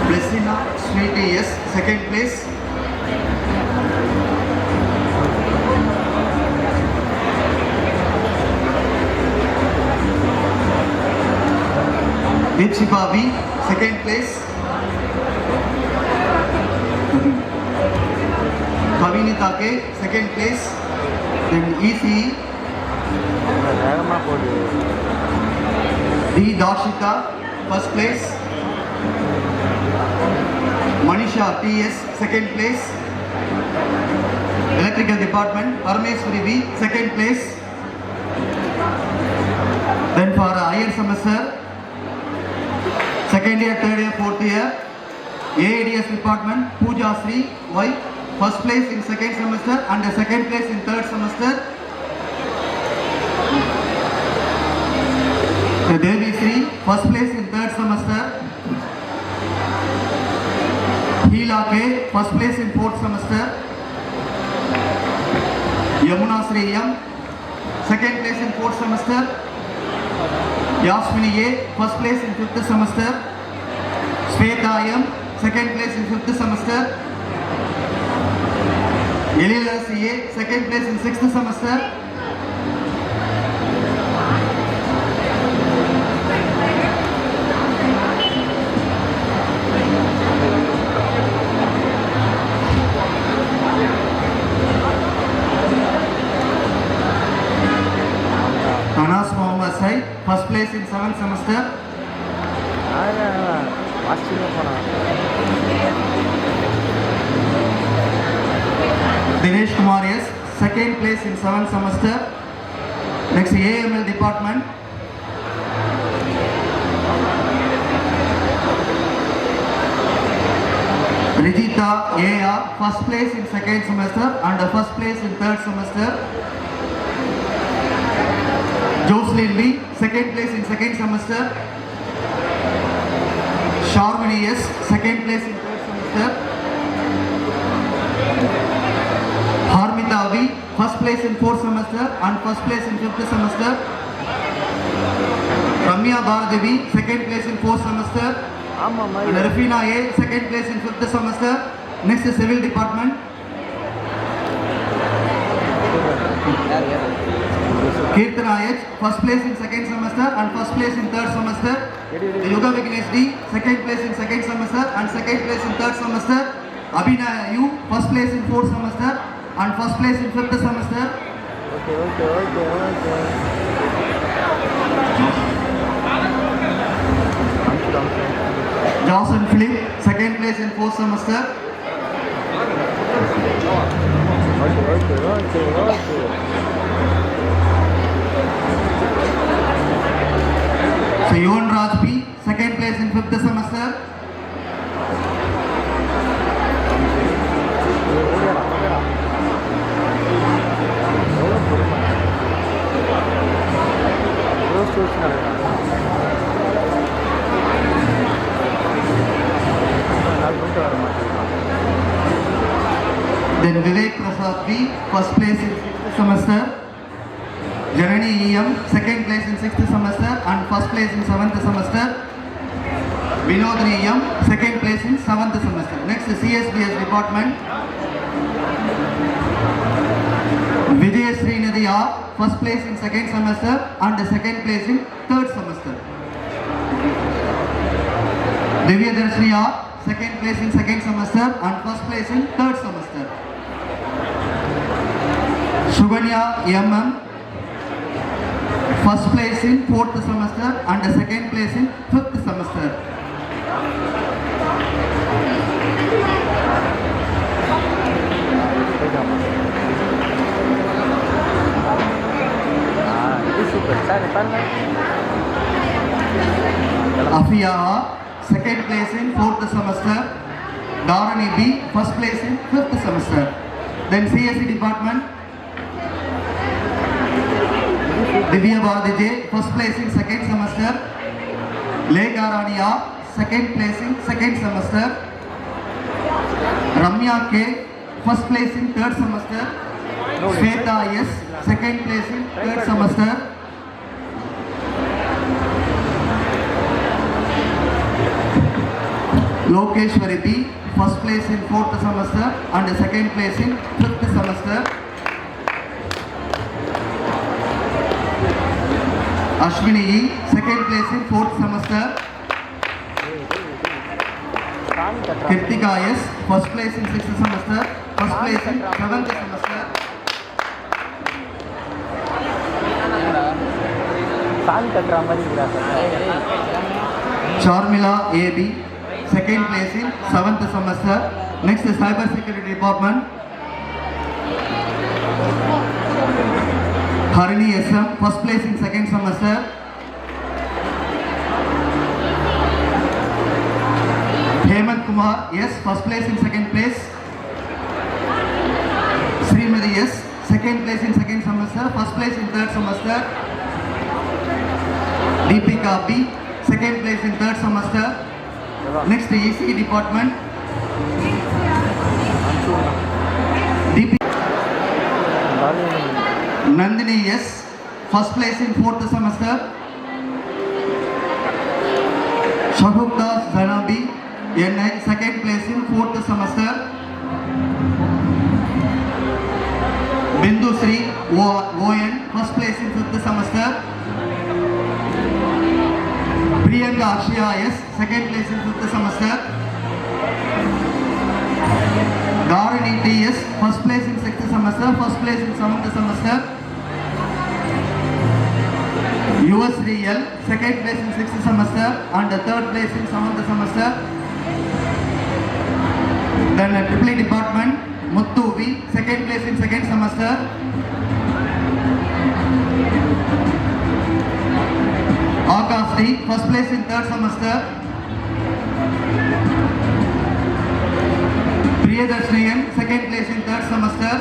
Blessina Sweetie S, second place. Deepshipa V, second place. Kavinita K, second place. Then ECE. D. Darshika, first place. Manisha TS, second place. Electrical department, Parameswari V, second place. Then for higher semester, second year, third year, fourth year, AADS department, Pooja Sri Y, first place in second semester and the second place in third semester. The Devi Sri, first place in third semester. Heela K, first place in fourth semester. Yamuna Sri M, second place in fourth semester. Yasmini A, first place in fifth semester. Sweta M, second place in fifth semester. Elila CA, second place in sixth semester. Anas Mohammed Said, first place in seventh semester. Dinesh Kumar S, second place in 7th semester. Next AML department. Rijita AR, first place in 2nd semester and first place in 3rd semester. Jocelyn Lee, second place in 2nd semester. Sharmini S, second place in 3rd semester. Harmita V, first place in 4th semester and first place in 5th semester. Ramya Bhargavi, second place in 4th semester. And Rafina A, second place in 5th semester. Next is civil department. Kirtana H, first place in 2nd semester and first place in 3rd semester. Yoga Vignesh D, second place in 2nd semester and second place in 3rd semester. Abhinaya U, first place in 4th semester and first place in 5th semester. Johnson Philip, second place in 4th semester. So Yuvan Raj P, second place in 5th semester. Then Vivek Prasad B, first place in 6th semester. Janani EM, second place in 6th semester and first place in 7th semester. Vinodani EM, second place in 7th semester. Next is CSBS department. Vijay Srinidhi R, first place in 2nd semester and second place in 3rd semester. Divya Darshini R, second place in 2nd semester and first place in 3rd semester. Shuganya MM, first place in 4th semester and second place in 5th semester. Afia R, second place in 4th semester. Dharani B, first place in 5th semester. Then CSE department. Divya Bharati J, first place in 2nd semester. Lekha Rani R, second place in 2nd semester. Ramya K, first place in 3rd semester. Shweta S, second place in 3rd semester. Lokeshwari B, first place in 4th semester and second place in 5th semester. Ashwini E, second place in 4th semester. Kirtika S, first place in 6th semester, first place in 7th semester. Charmila AB, second place in 7th semester. Next is cyber security department. Harini SM, first place in 2nd semester. Hemant Kumar S, first place in 2nd place. Srimati S, second place in 2nd semester, first place in 3rd semester. Deepika B, second place in 3rd semester. Next EC department. Nandini S, first place in 4th semester. Shahubda Zanabi NI, second place in 4th semester. Bindu Sri ON, first place in 5th semester. Priyanka Akshaya S, second place in 5th semester. Dharani TS, first place in 6th semester, first place in 7th semester. US Real, second place in 6th semester and 3rd place in 7th semester. Then Triple Department, Muthu V, second place in second semester. Akash D, first place in third semester. Priyadarshini N, second place in third semester.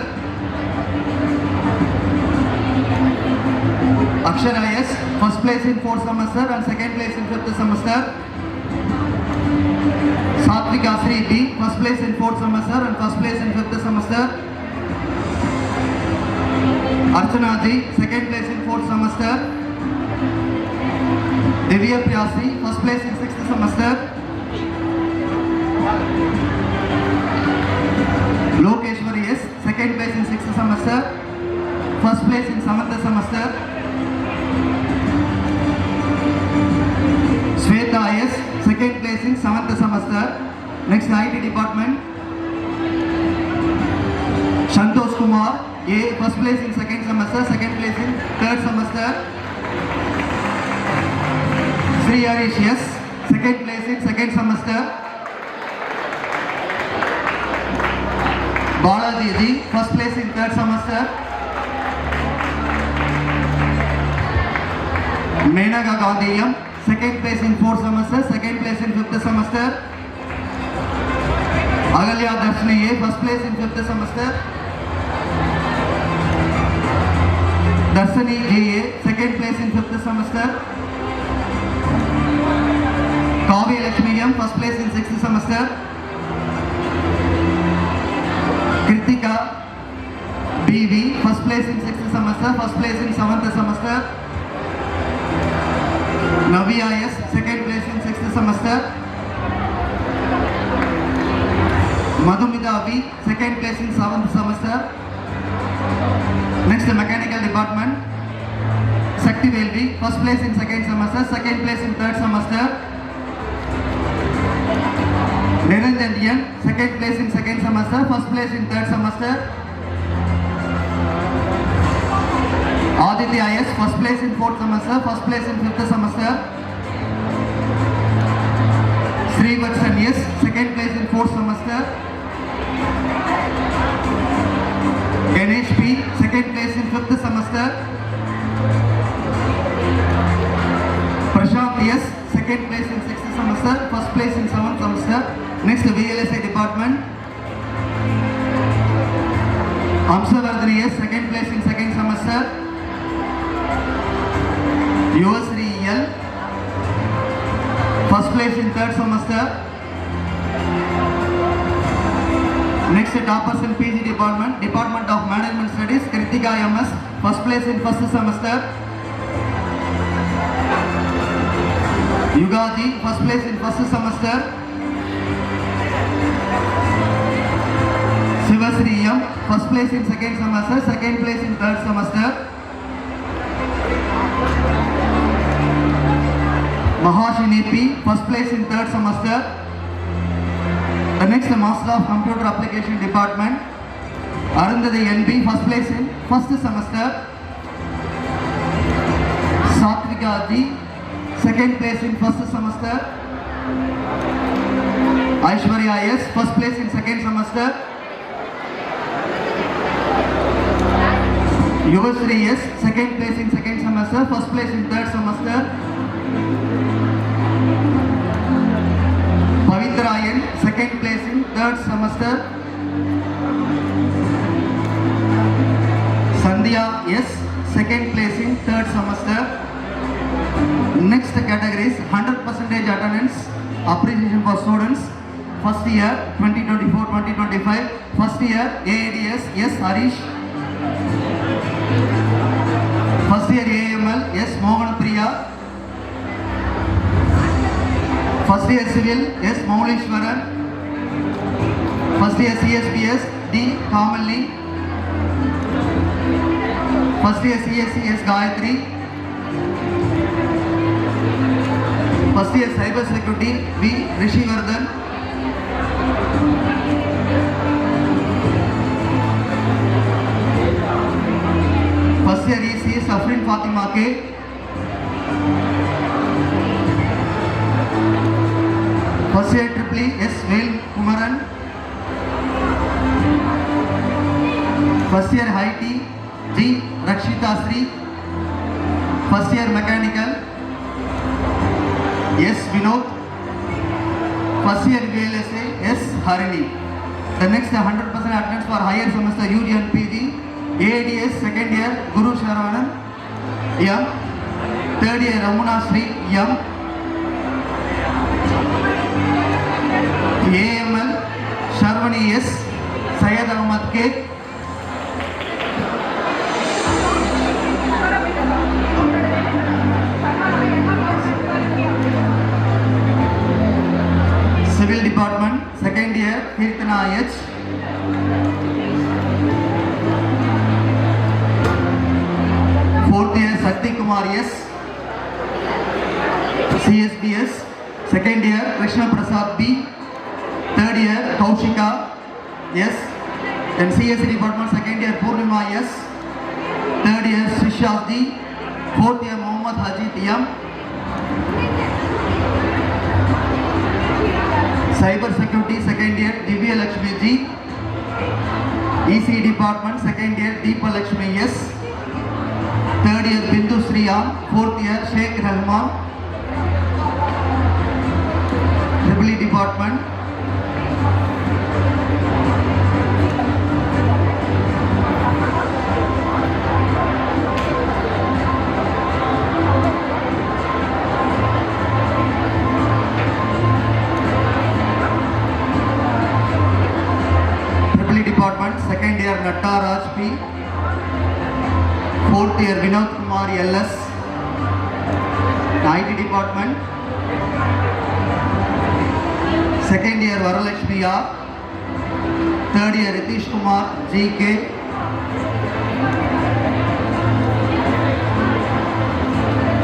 Akshara S, first place in fourth semester and second place in fifth semester. Satvika Sri B, first place in fourth semester and first place in fifth semester. Archana Ji, second place in fourth semester. Divya Priyasi, first place in sixth semester. Lokeshwari S, second place in sixth semester. First place in seventh semester. Shweta S, second place in seventh semester. Next, IT department. Santosh Kumar A, first place in second semester, second place in third semester. Sri Harish S, second place in second semester. Balaji Ji, first place in third semester. Menaka Gandhi M, second place in fourth semester, second place in fifth semester. Agalya Darshini A, first place in fifth semester. Darshini J A, second place in fifth semester. Kavi Lakshmi M, first place in sixth semester. Kritika BV, first place in sixth semester, first place in seventh semester. Navya S, second place in sixth semester. Madhumita V, second place in seventh semester. Next, the mechanical department. Shakti Velvi, first place in second semester, second place in third semester. Niranjan N, second place in second semester, first place in third semester. Aditya S, first place in fourth semester, first place in fifth semester. Srivatsan S, second place in fourth semester. Ganesh P, second place in fifth semester. Prashant S, second place in sixth semester, first place in seventh semester. Next, VLSI department. Amsavardhani S, second place in second semester. Yuvasri L, first place in third semester. Next, toppers in PG department, Department of Management Studies, Kritika MS, first place in first semester. Yugaji, first place in first semester. Shivasri M, first place in second semester, second place in third semester. Mahashini P, first place in third semester. The next, Master of Computer Application Department. Arundhati NB, first place in first semester. Satvika Ji, second place in first semester. Aishwarya S, first place in second semester. Yuvasri S, second place in second semester, first place in third semester. Pavitra N, second place in third semester. Sandhya S, second place in third semester. Next categories, 100% attendance, appreciation for students. First year 2024-2025, first year AADS S Harish, first year AML S Mohan Priya, first year Civil S Maulishwaran, first year CSPS D Kamali, first year CSC S Gayatri, first year Cyber Security V Rishivardhan, first year EC Safrin Fatima K, First year Triple E, S. Vel Kumaran. First year IT, G. Rakshita Sri. First year Mechanical, S. Vinod. First year VLSA, S. Harini. The next 100% attendance for higher semester UG and PG. ADS second year Guru Sharavanan, M. Third year Ramuna Sri, M. AML Sharvani S. Syed Ahmad K. Civil Department second year Kirtana H. Fourth year Sakti Kumar S. CSBS second year Krishna Prasad B. Third year Kaushika S. Then CSC Department second year Purnima S. Third year Shishad D. Fourth year Mohammad Hajid M. Cyber Security second year Divya Lakshmi G. EC Department second year Deepa Lakshmi S. Third year Bindu Sriyam. Fourth year Sheikh Rahman. Triple E Department second year Natta Raj P. Fourth year Vinod Kumar LS. IT Department second year Varalakshmi R. Third year Ritish Kumar GK.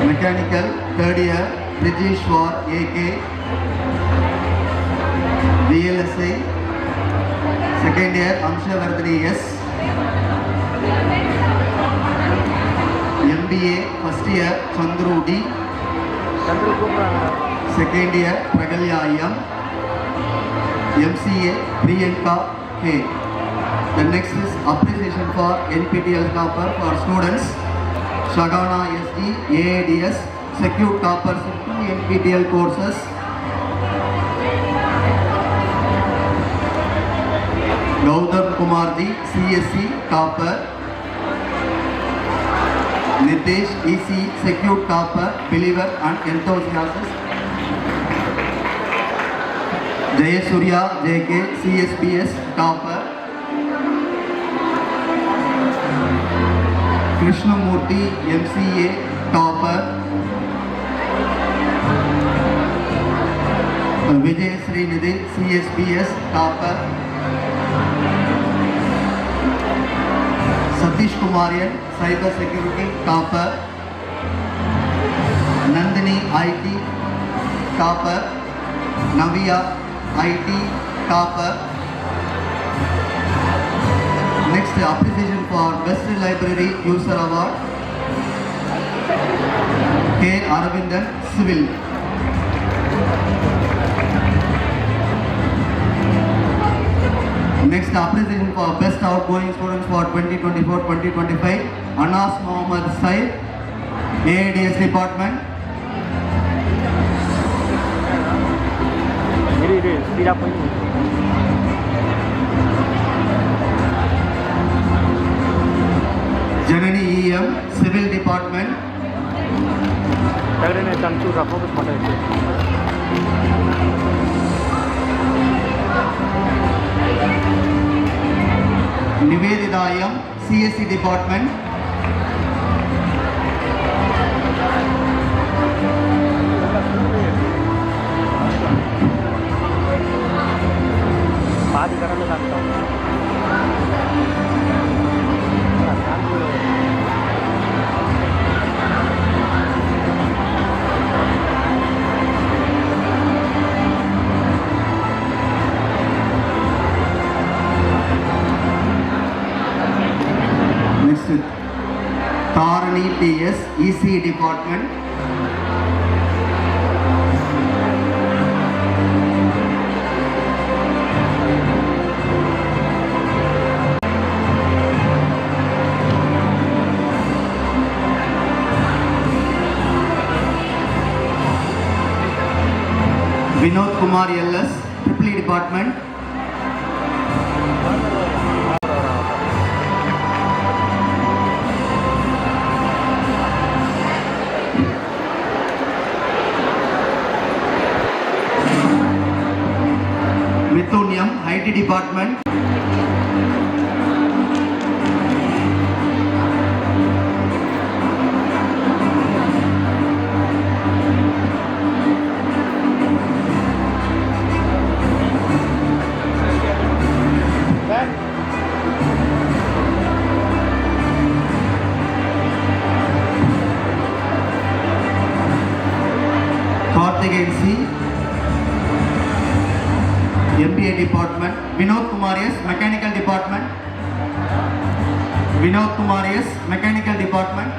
Mechanical third year Rijeshwar AK. VLSA second year Amshavardhani S. MBA first year Chandru D. Second year Pragalya M. MCA Priyanka K. The next is appreciation for NPTEL topper for students Shagana SD AADS secured toppers in 2 NPTEL courses. Gautam Kumar Ji, CSC topper. Nitesh EC secured topper, believer and enthusiast. Jayasurya JK CSPS topper. Krishnamurthy MCA topper. Vijay Srinidhi CSPS topper. Satish Kumarian, Cyber Security topper. Nandini IT topper. Navya IT topper. Next appreciation for Best Library User Award K. Aravindan Civil. Next appreciation for Best Outgoing Students for 2024-2025 Anas Mohammad Said, AADS Department. Speed up. Janani EM Civil Department. Nivedita M CSC Department. Next Tarani TS EC Department. Vinod Kumar LS, Triple E Department. Mithunium, IT Department. Karthikeyan C, MBA Department. Vinod Kumar S, Mechanical Department. Vinod Kumar S, Mechanical Department.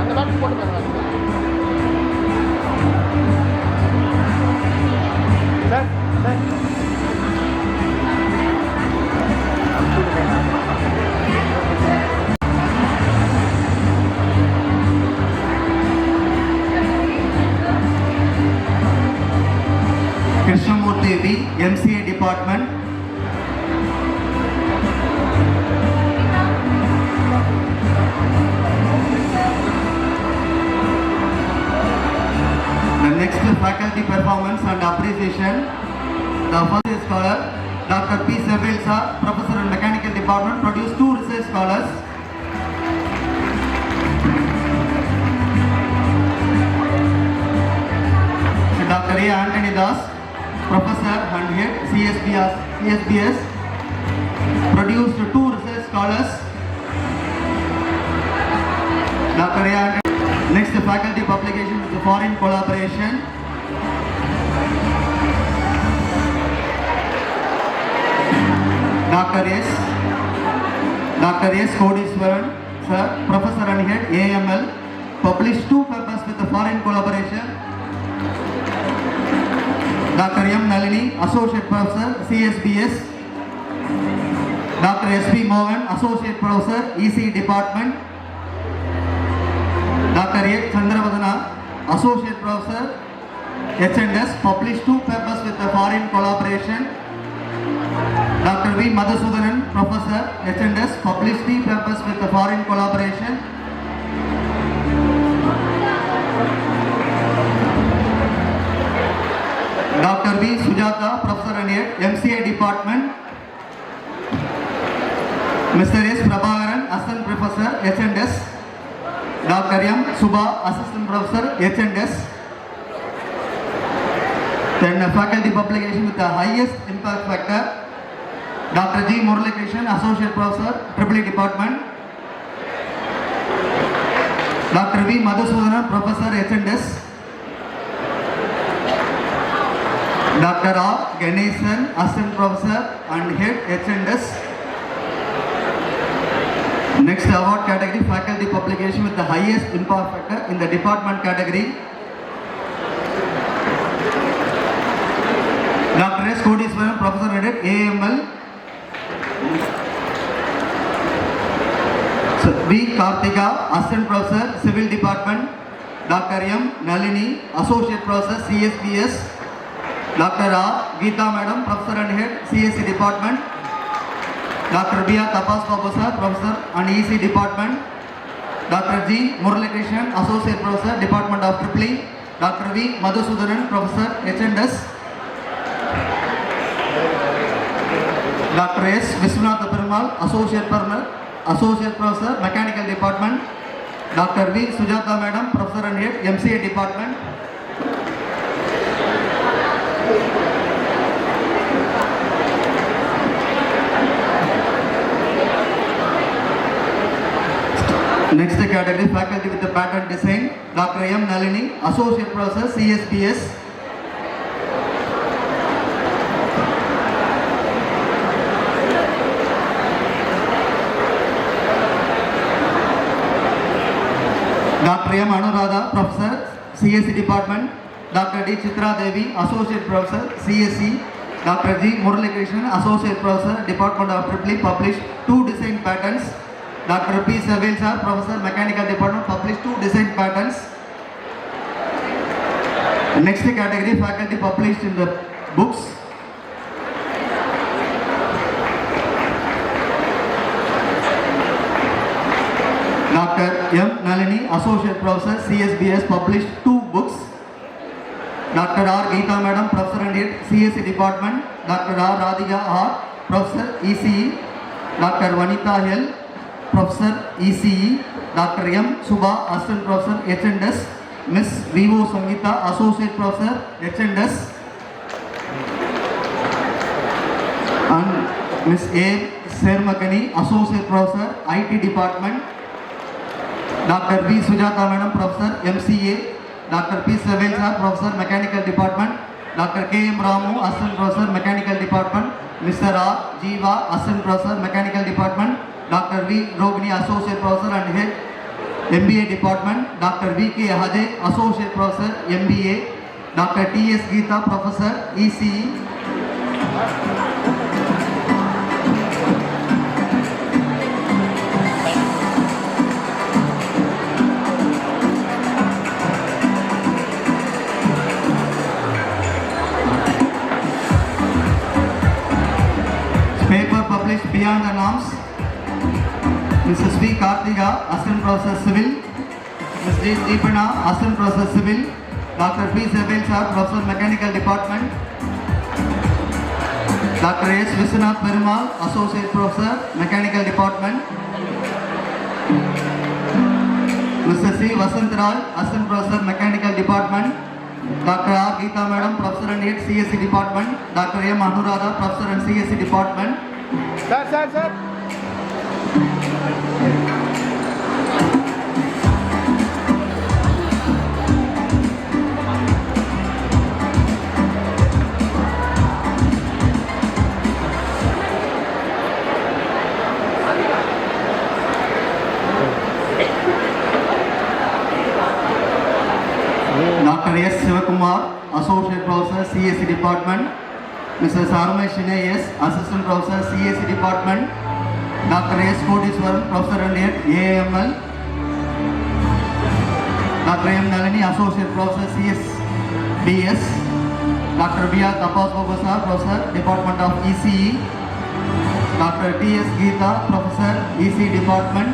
அந்த back போட்டு பாருங்க sir sir Krishnamurthy V, MCA Department. The next faculty performance and appreciation. The first scholar, Dr. P. Seville sir, Professor in Mechanical Department, produced 2 research scholars. Dr. A. Anthony Das, Professor and Head CSBS, produced 2 research scholars. Dr. A. Anthony. Next faculty publication is the foreign collaboration. Dr. S. Kodiswaran, sir, Professor and Head AML, published 2 papers with the foreign collaboration. Dr. M. Nalini, Associate Professor, CSBS. Dr. S. P. Mohan, Associate Professor, EC Department. Dr. A. Chandravadana, Associate Professor, H&S, published 2 papers with the foreign collaboration. Dr. V. Madhusudanan, Professor, H&S, published 3 papers with the foreign collaboration. Dr. V. Sujata, Professor and Head, MCA Department. Mr. S. Prabhakaran, Assistant Professor, H&S. Dr. M. Subha, Assistant Professor, H&S. Then a faculty publication with the highest impact factor. Dr. G. Muralikrishnan, Associate Professor, Triple E Department. Dr. V. Madhusudanan, Professor, H&S. Dr. R. Ganesan, Assistant Professor and Head, H&S. Next award category, faculty publication with the highest impact factor in the department category. Dr. S. Kodiswaran, Professor and Head, AML. So, V. Karthika, Assistant Professor, Civil Department. Dr. M. Nalini, Associate Professor, CSBS. Dr. R. Geeta Madam, Professor and Head, CSC Department. Dr. B. R. Tapas Babu sir, Professor and EC Department. Dr. G. Muralikrishnan, Associate Professor, Department of Triple E. Dr. V. Madhusudanan, Professor, H&S. Dr. S. Viswanatha Perumal, Associate Professor, Mechanical Department. Dr. V. Sujata Madam, Professor and Head, MCA Department. Next category, faculty with the pattern design. Dr. M. Nalini, Associate Professor, CSBS. Dr. M. Anuradha, Professor, CSC Department. Dr. D. Chitra Devi, Associate Professor, CSC. Dr. G. Muralikrishnan, Associate Professor, Department of Triple E, published 2 design patterns. Dr. P. Seville sir, Professor, Mechanical Department, published 2 design patterns. Next category, faculty published in the books. Dr. M. Nalini, Associate Professor, CSBS, published 2 books. Dr. R. Geeta Madam, Professor and Head, CSE Department. Dr. R. Radhika R., Professor, ECE. Dr. Vanita L., Professor, ECE. Dr. M. Subha, Assistant Professor, HNS. Miss Vivo Sangeeta, Associate Professor, HNS. And Miss A. Sermakani, Associate Professor, IT Department. Dr. V. Sujata Madam, Professor, MCA. Dr. P. Savelsa, Professor, Mechanical Department. Dr. K. M. Ramu, Assistant Professor, Mechanical Department. Mr. R. Jiva, Assistant Professor, Mechanical Department. Dr. V. Rogini, Associate Professor and Head, MBA Department. Dr. V. K. Hade, Associate Professor, MBA. Dr. T. S. Geeta, Professor, ECE. Paper published beyond the norms. Mrs. V. Karthika, Assistant Professor Civil. Ms. D. Deepana, Assistant Professor Civil. Dr. P. Savelsa, Professor Mechanical Department. Dr. S. Viswanath Perumal, Associate Professor, Mechanical Department. Mr. C. Vasantraj, Assistant Professor, Mechanical Department. Dr. R. Geeta Madam, Professor and Head, CSE Department. Dr. M. Anuradha, Professor and CSE Department. Sir. Dr. S. Sivakumar, Associate Professor, CSE Department. Mrs. Armay Shine S., Assistant Professor, CSE Department. Dr. S. Kodiswaran, Professor and Head, AML. Dr. M. Nalini, Associate Professor, CSBS. Dr. B. R. Tapas Babasa, Professor, Department of ECE. Dr. T. S. Geeta, Professor, ECE Department.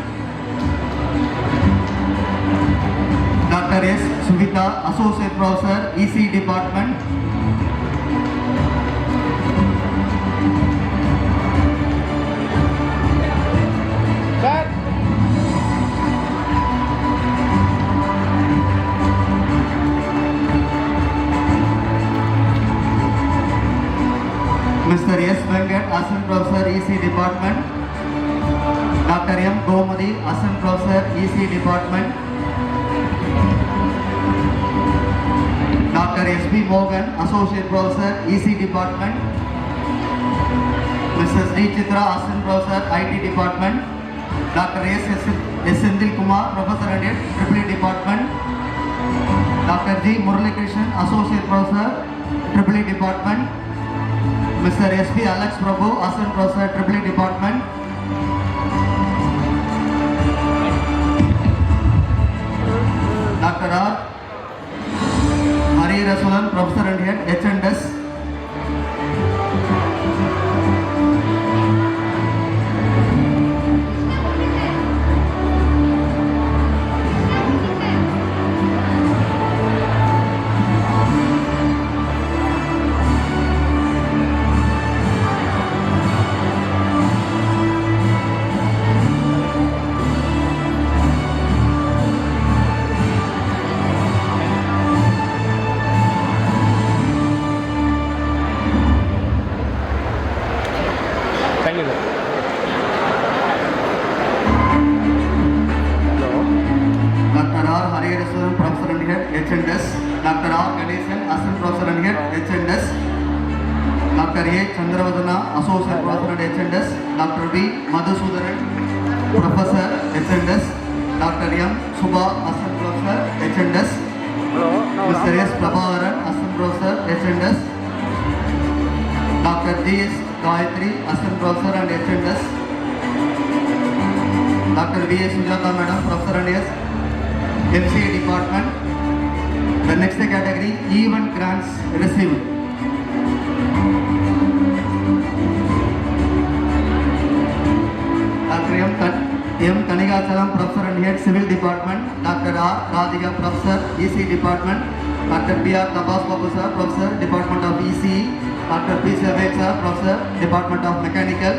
Dr. S. Suvita, Associate Professor, ECE Department. Sir. Mr. S. Venkat, Assistant Professor, ECE Department. Dr. M. Gomadi, Assistant Professor, ECE Department. Dr. S. B. Morgan, Associate Professor, ECE Department. Mrs. D. Chitra, Assistant Professor, IT Department. Dr. S. Sendil Kumar, Professor and Head, EEE Department. Dr. G. Murali Krishnan, Associate Professor, EEE Department. Mr. S. P. Alex Prabhu, Assistant Professor, EEE Department. Dr. R. Hari Rasulan, Professor and Head, HNS. Thank you, sir. Dr. R. Hari Rasulan, Professor and Head, HNS. Dr. R. Ganesan, Assistant Professor and Head, HNS. Dr. A. Chandravadana, Associate Professor and HNS. Dr. B. Madhusudanan, Professor, HNS. Dr. M. Subha, Assistant Professor, HNS. Mr. S. Prabhakaran, Assistant Professor, HNS. Dr. G. S. Gayatri, Assistant Professor and HNS. Dr. V. S. Sujata Madam, Professor and MCA Department. The next category, event grants received. Dr. M. Kanigachalam, Professor and Head Civil Department. Dr. R. Radhika, Professor, EC Department. Dr. B. R. Tabas Babu, sir, Professor, Department of ECE. Dr. P. Saved, sir, Professor, Department of Mechanical.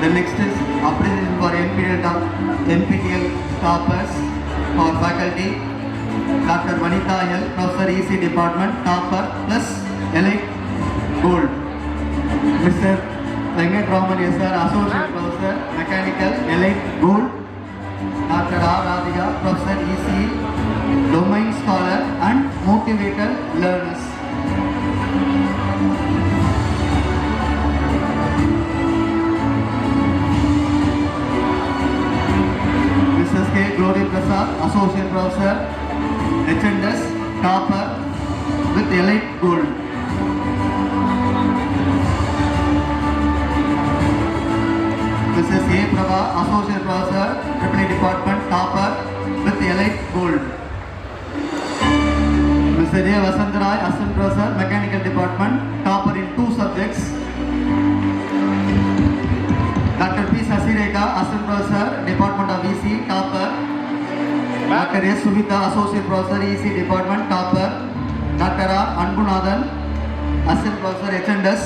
The next is appreciation for NPTEL toppers for faculty. Dr. Vanita L, Professor, EC Department, topper plus elite gold. Mr. Venkat Raman, sir, Associate Professor, Mechanical, elite gold. Dr. R. Radhika, Professor, ECE, domain scholar and motivator learners. Mrs. K. Glory Prasad, Associate Professor, HNDS, topper with elite gold. Mrs. A. Prabha, Associate Professor, AAA Department, topper with elite gold. Mr. J. Vasantarai, Assistant Professor, Mechanical Department, topper in 2 subjects. Dr. P. Sasireka, Assistant Professor, Department of EC, topper. Dr. S. Sumita, Associate Professor, EC Department, topper. Dr. R. Angunathan, Assistant Professor, HNDS,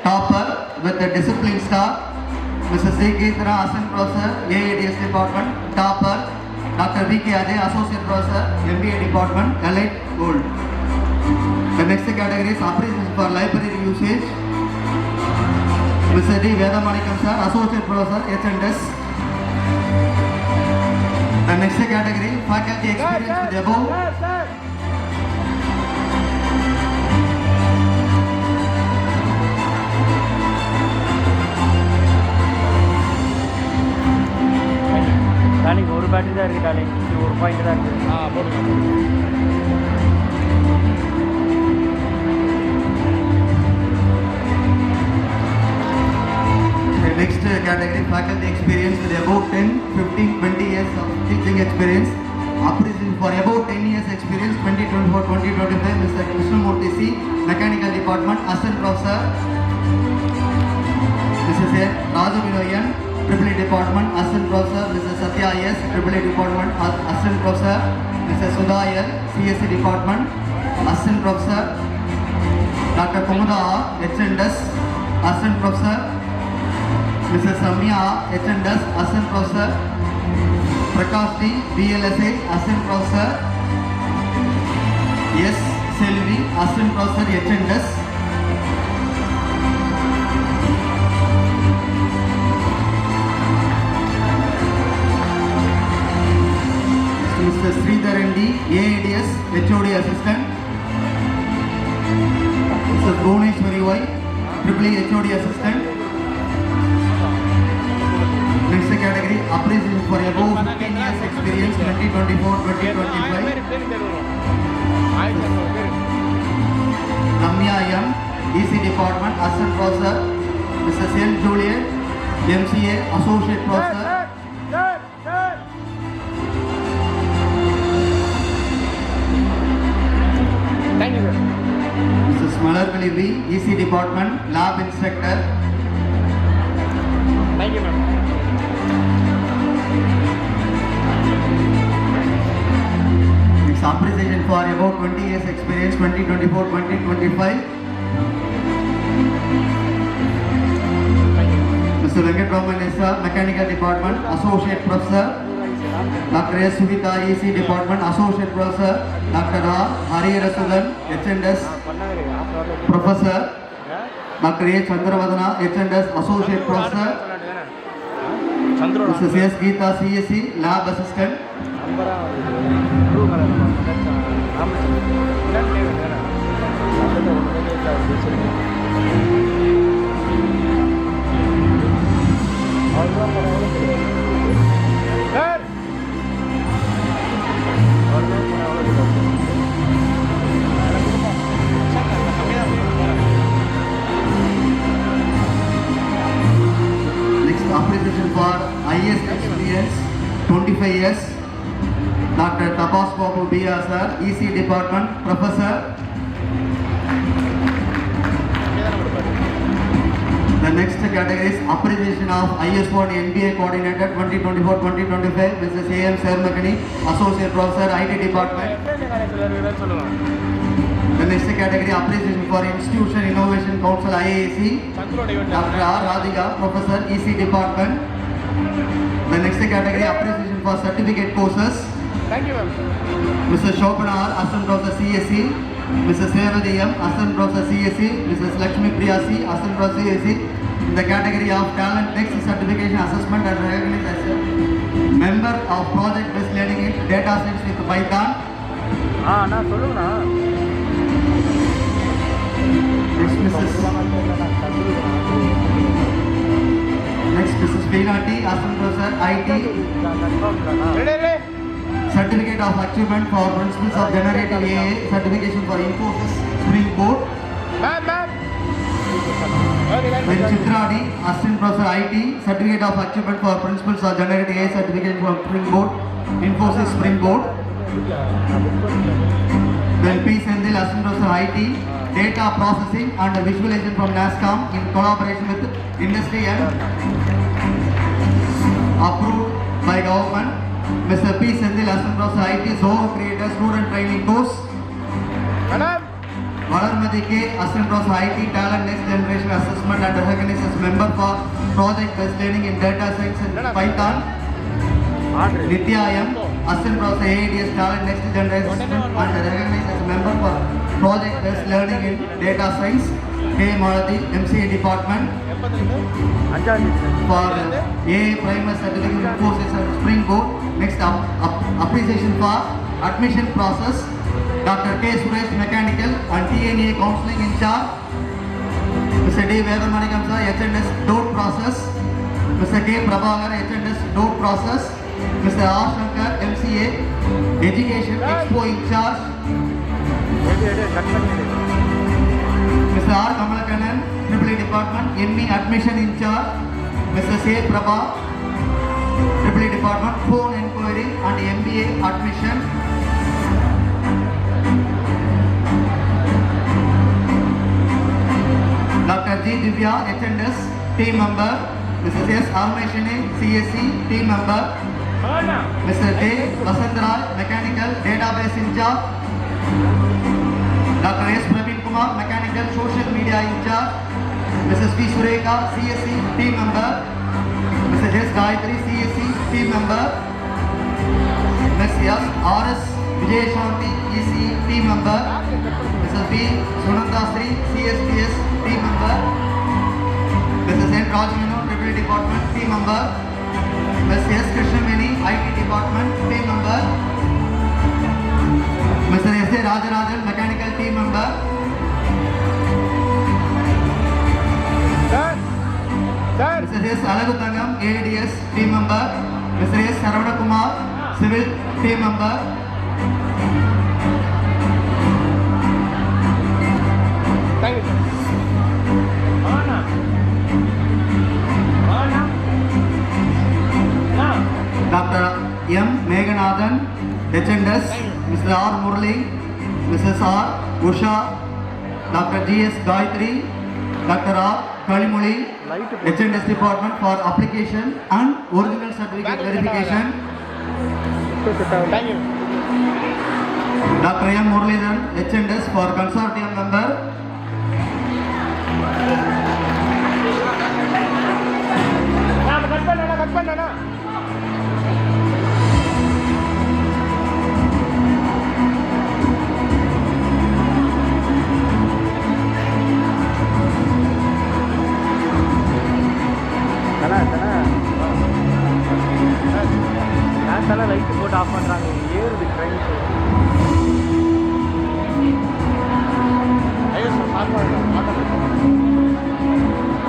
topper with the discipline star. Mrs. C. Geethra, Assistant Professor, AADS Department, topper. Dr. V. K. Ajay, Associate Professor, MBA Department, elite gold. The next category is appreciation for library usage. Mr. D. Vedamanikam, sir, Associate Professor, HNDS. The next category, faculty experience with above. Darling ஒரு battery தான் இருக்குது darling, இது ஒரு point தான் இருக்குது. போடுங்க. Next category, faculty experience with about 10, 15, 20 years of teaching experience. Appreciation for about 10 years experience, 2024-2025, Mr. Krishnamurthy C, Mechanical Department, Assistant Professor. Mrs. A. Rajavinoyan, AAA Department, Assistant Professor. Mrs. Satya S, AAA Department, Assistant Professor. Mrs. Sudha L, CSC Department, Assistant Professor. Dr. Kumada R, HNDS, Assistant Professor. Mrs. Samya HNDS, Assistant Professor. Prakash D, BLSA, Assistant Professor. S. Selvi, Assistant Professor, HNDS. Mr. Sridhar N. D, AADS, HOD Assistant. Mr. Bhuvneshwari Y, AAA HOD Assistant. Next category, appreciation for above 15 years experience, 2024-2025. Ramya M, EC Department, Assistant Professor. Mrs. L. Juliet, MCA, Associate Professor. Thank you, sir. Mrs. Malarkali V, EC Department, Lab Instructor. Thank you, ma'am. It's appreciation for about 20 years experience, 2024-2025. Mr. Venkat Raman Issa, Mechanical Department, Associate Professor. Dr. S. Suvita, EC Department, Associate Professor. Dr. R. Hariyarasudan, HNDS, Professor. Dr. A. Chandravadana, HNDS, Associate Professor. Mrs. S. Geeta, CSC, Lab Assistant. Next appreciation for highest experience, 25 years, Abbas Babu BR sir, EC department, professor. The next category is appreciation of IS1 NBA coordinator 2024-2025, Mrs. A.M. Sermakani, associate professor, IT department. The next category appreciation for Institution Innovation Council IAC, Dr. R. Radhika, professor, EC department. The next category appreciation for certificate courses. Thank you, ma'am. Mr. Shobana R, assistant professor CSC, Mrs. Revati M, assistant professor CSC, Mrs. Lakshmi Priya C, assistant professor CSC. In the category of talent, next certification assessment and recognized as a member of project based learning in data science with Python. நான் சொல்லுங்கண்ணா. Next, Mrs. Veena T, assistant professor IT. Certificate of achievement for principles of generative AI, certification for Infosys Spring Board. Then Chitra D, assistant professor IT, certificate of achievement for principles of generative AI, certification for Spring Board, Infosys Spring Board. Then P. Sendil, assistant professor IT, data processing and visualization from NASCOM in collaboration with industry and approved by government. Mr. P. Sendil, assistant professor IT, Zoho creator student training course. Valarmati K, assistant professor IT, talent next generation assessment and recognized as member for project based learning in data science and Python. Nitya M, assistant professor AIDS, talent next generation assessment and recognized as member for project based learning in data science. K. Malati, MCA department. For AI primer certificate courses and Spring Board. Next appreciation for admission process. Dr. K. Suresh, mechanical and TNA counseling in charge. Mr. D. Vedamanikam sir, HNS DOT process. Mr. K. Prabhakar, HNS DOT process. Mr. R. Shankar, MCA education expo in charge. Mr. R. Kamalakanan, EEE department, ME admission in charge. Mr. C. Prabha, EEE department, phone inquiry and MBA admission. Dr. G. Divya, HNS, team member. Mrs. S. Armeshini, CSC, team member. Mr. J. Vasandraj, mechanical, database in charge. Dr. S. Praveen Kumar, mechanical, social media in charge. Mrs. P. Sureka, CSC, team member. Mrs. S. Gayatri, CSC, team member. Mrs. S. R.S. Vijay Shanti, EC, team member. Mrs. B. Sunanda Sri, CSPS, team member. Mrs. N. Rajamenu, EEE department, team member. Mrs. S. Krishnamani, IT department, team member. Mr. S. A. Rajarajan, mechanical, team member. Mr. S. Alagutangam, ADS, team member. Mr. S. Saravana Kumar, civil, team member. Thank you. Dr. M. Meghanathan, HNS, Mr. R. Murli, Mrs. R. Usha, Dr. G. S. Gayatri, Dr. R. Kalimuli, HNS department for application and original certificate verification. Thank you. Dr. M. Muralidharan, HNS for consortium member. cut பண்ணனா தலை light போட்டு of பண்ணுறாங்க ஏறுது train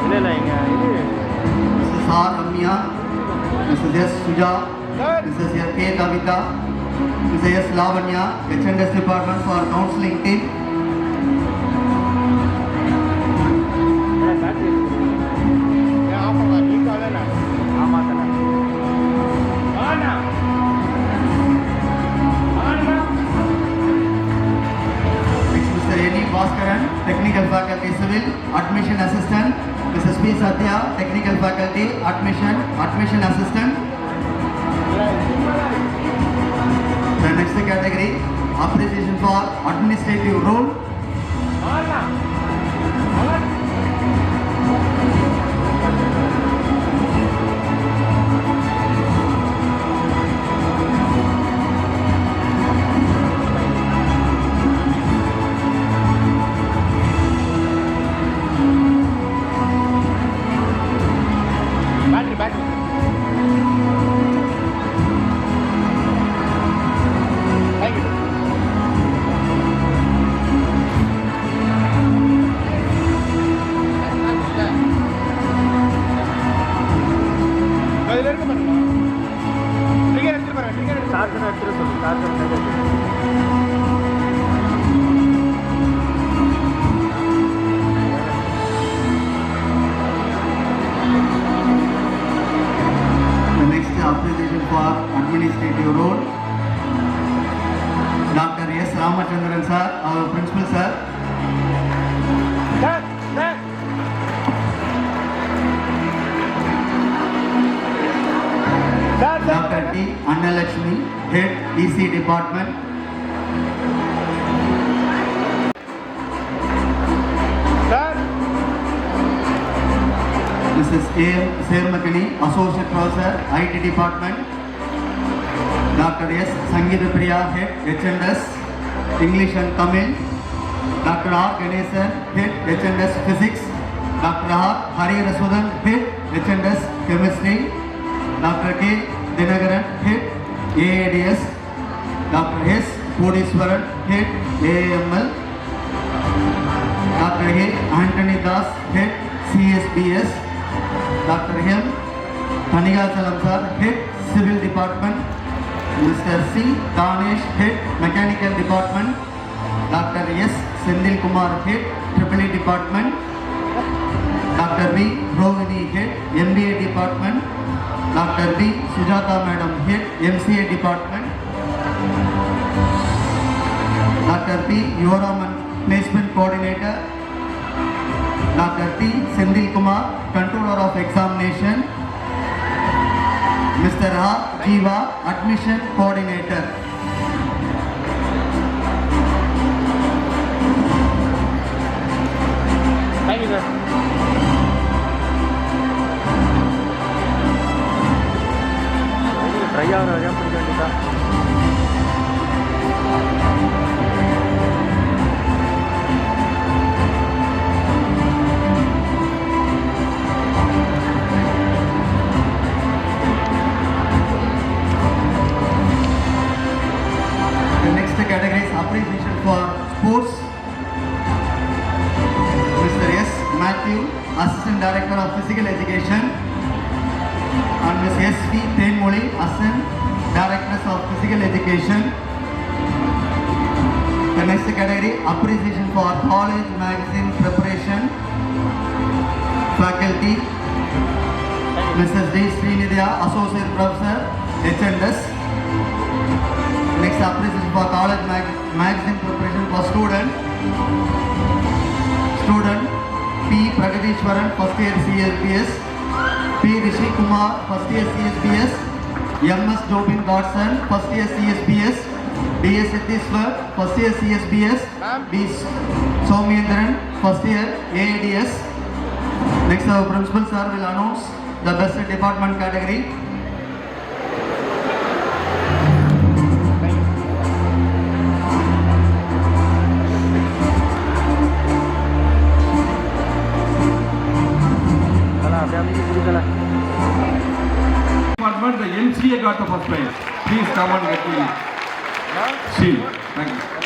இல்லை இல்லை இங்கே இது Mrs. R. Ramya, Mrs. S. Suja, Mrs. K. Kavita, Mrs. S. Lavanya, HNS department for counseling team. ஆமாம் Technical Faculty Civil, Admission Assistant. Mrs. P. Satya, Technical Faculty, Admission Assistant. The next category, appreciation for administrative role. Charger எடுத்துட்டு சொல்லு charger The next appreciation for administrative role. Dr. S. Ramachandran sir, our principal sir. Dr. T. Annalakshmi, Head EC Department. Mrs. A. M. Sermakani, Associate Professor, IT Department. Dr. S. Sangeeta Priya, Head HNS, English and Tamil. Dr. R. Ganesan, Head HNS Physics. Dr. R. Hari Rasudan, Head HNS Chemistry. Dr. K. Dinagaran, Head AADS. Dr. S. Kodiswaran, Head AAML. Dr. A. Anthony Das, Head CSBS. Dr. M. Thanigachalam sir, Head Civil Department. Mr. C. Ganesh, Head Mechanical Department. Dr. S. Sendil Kumar, Head EEE Department. Dr. B. Rohini, Head MBA Department. Dr. D. Sujata Madam, Head MCA Department. Dr. P. Yoraman, Placement Coordinator. Dr. T. Sendil Kumar, Controller of Examination. Mr. R. Jiva, Admission Coordinator. Thank you, sir. Try ஆகிற வரையும் பிடிக்க வேண்டியதா The next category is appreciation for sports. Mr. S. Matthew, Assistant Director of Physical Education. And Ms. S. V. Tenmoli, Assistant Director of Physical Education. The next category, appreciation for college magazine preparation. Faculty, Mrs. D. Srinidhya, Associate Professor, HNS. Next appreciation for college magazine preparation for student. Student P. Pragadishwaran, first year CSBS. P. Rishi Kumar, first year CSBS. M.S. Jobin Godson, first year CSBS. D.S. Satiswar, first year CSBS. B. Somendran, first year AADS. Next our principal sir will announce the best department category. Department, the MCA got the first prize. Please come and get the shield. Thank you.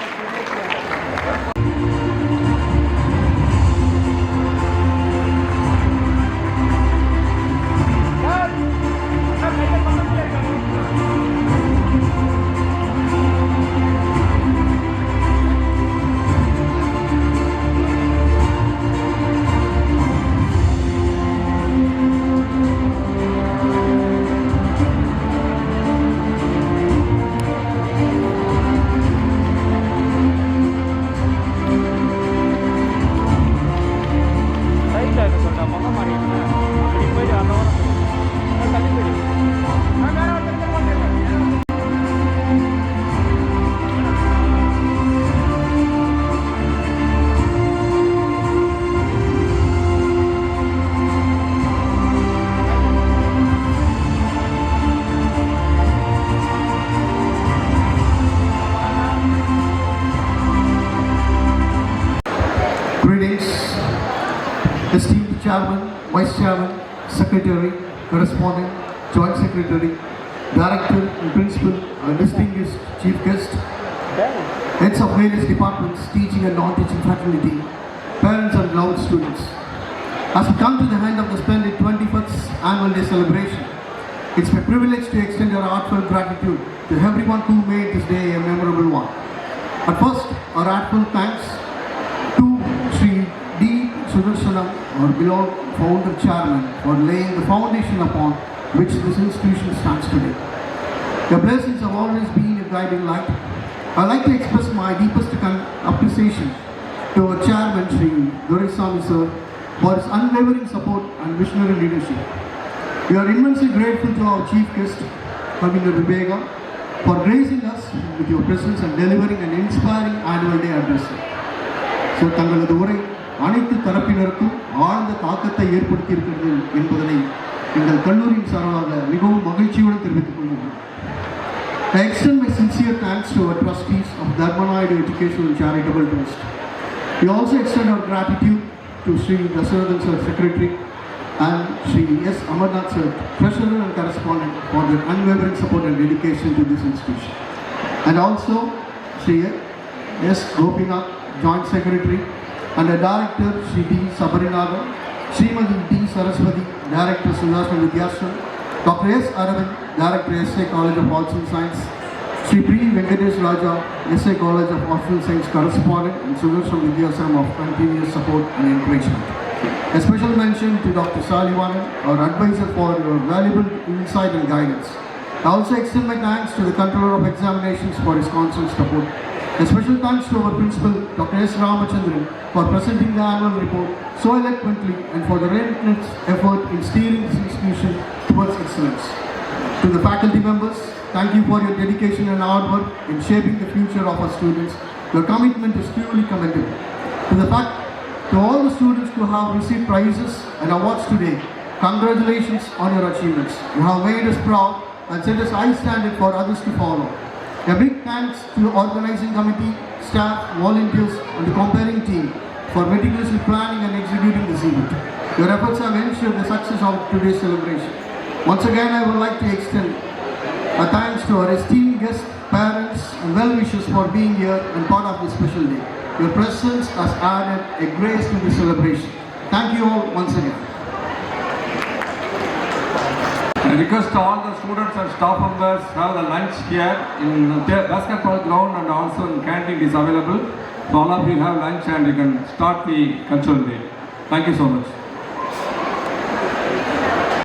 esteemed Chairman, Vice Chairman, Secretary, Correspondent, Joint Secretary, Director and Principal, our distinguished Chief Guest, heads of various departments, teaching and non-teaching faculty, parents and beloved students. As we come to the end of the splendid 21st Annual Day celebration, it's my privilege to extend our heartfelt gratitude to everyone who made this day a memorable one. At first, our heartfelt thanks to Sri D. Sudarshanam, our beloved founder chairman, for laying the foundation upon which this institution stands today. Your blessings have always been a guiding light. I'd like to express my deepest appreciation to our chairman, Sri Doraisamy sir, for his unwavering support and visionary leadership. We are immensely grateful to our chief guest, Kavinda Vivega, for gracing us with your presence and delivering an inspiring annual day address. So, தங்களது உரை அனைத்து தரப்பினருக்கும் ஆழ்ந்த தாக்கத்தை ஏற்படுத்தியிருக்கிறது என்பதனை எங்கள் கல்லூரியின் சார்பாக மிகவும் மகிழ்ச்சியுடன் தெரிவித்துக் கொள்கிறோம். I extend my sincere thanks to our trustees of Dharmanayadu Educational and Charitable Trust. We also extend our gratitude to Sri Dasarathan sir, Secretary, and Sri S. Amarnath sir, Treasurer and Correspondent, for their unwavering support and dedication to this institution. And also Sri S. Gopinath, Joint Secretary, and the Director Sri D. Sabarinaga, Srimati D. Saraswati, Director Sudarshan Vidyashram, Dr. S. Aravind, Director S.A. College of Arts and Science, Sri P. Venkatesh Raja, S.A. College of Arts and Science Correspondent, and Sudarshan Vidyashram of continuous support and encouragement. A special mention to Dr. Salivanan, our advisor, for your valuable insight and guidance. I also extend my thanks to the Controller of Examinations for his constant support. A special thanks to our Principal, Dr. S. Ramachandran, for presenting the annual report so eloquently and for the relentless effort in steering this institution towards excellence. To the faculty members, thank you for your dedication and hard work in shaping the future of our students. Your commitment is truly commendable. To all the students who have received prizes and awards today, congratulations on your achievements. You have made us proud and set us high standard for others to follow. A big thanks to the organizing committee, staff, volunteers, and the comparing team for meticulously planning and executing this event. Your efforts have ensured the success of today's celebration. Once again, I would like to extend a thanks to our esteemed guests, parents, and well-wishers for being here and part of this special day. Your presence has added a grace to the celebration. Thank you all once again. I request all the students and staff members have the lunch here in the basketball ground, and also in canteen is available. So all of you have lunch and you can start the cultural day. Thank you so much.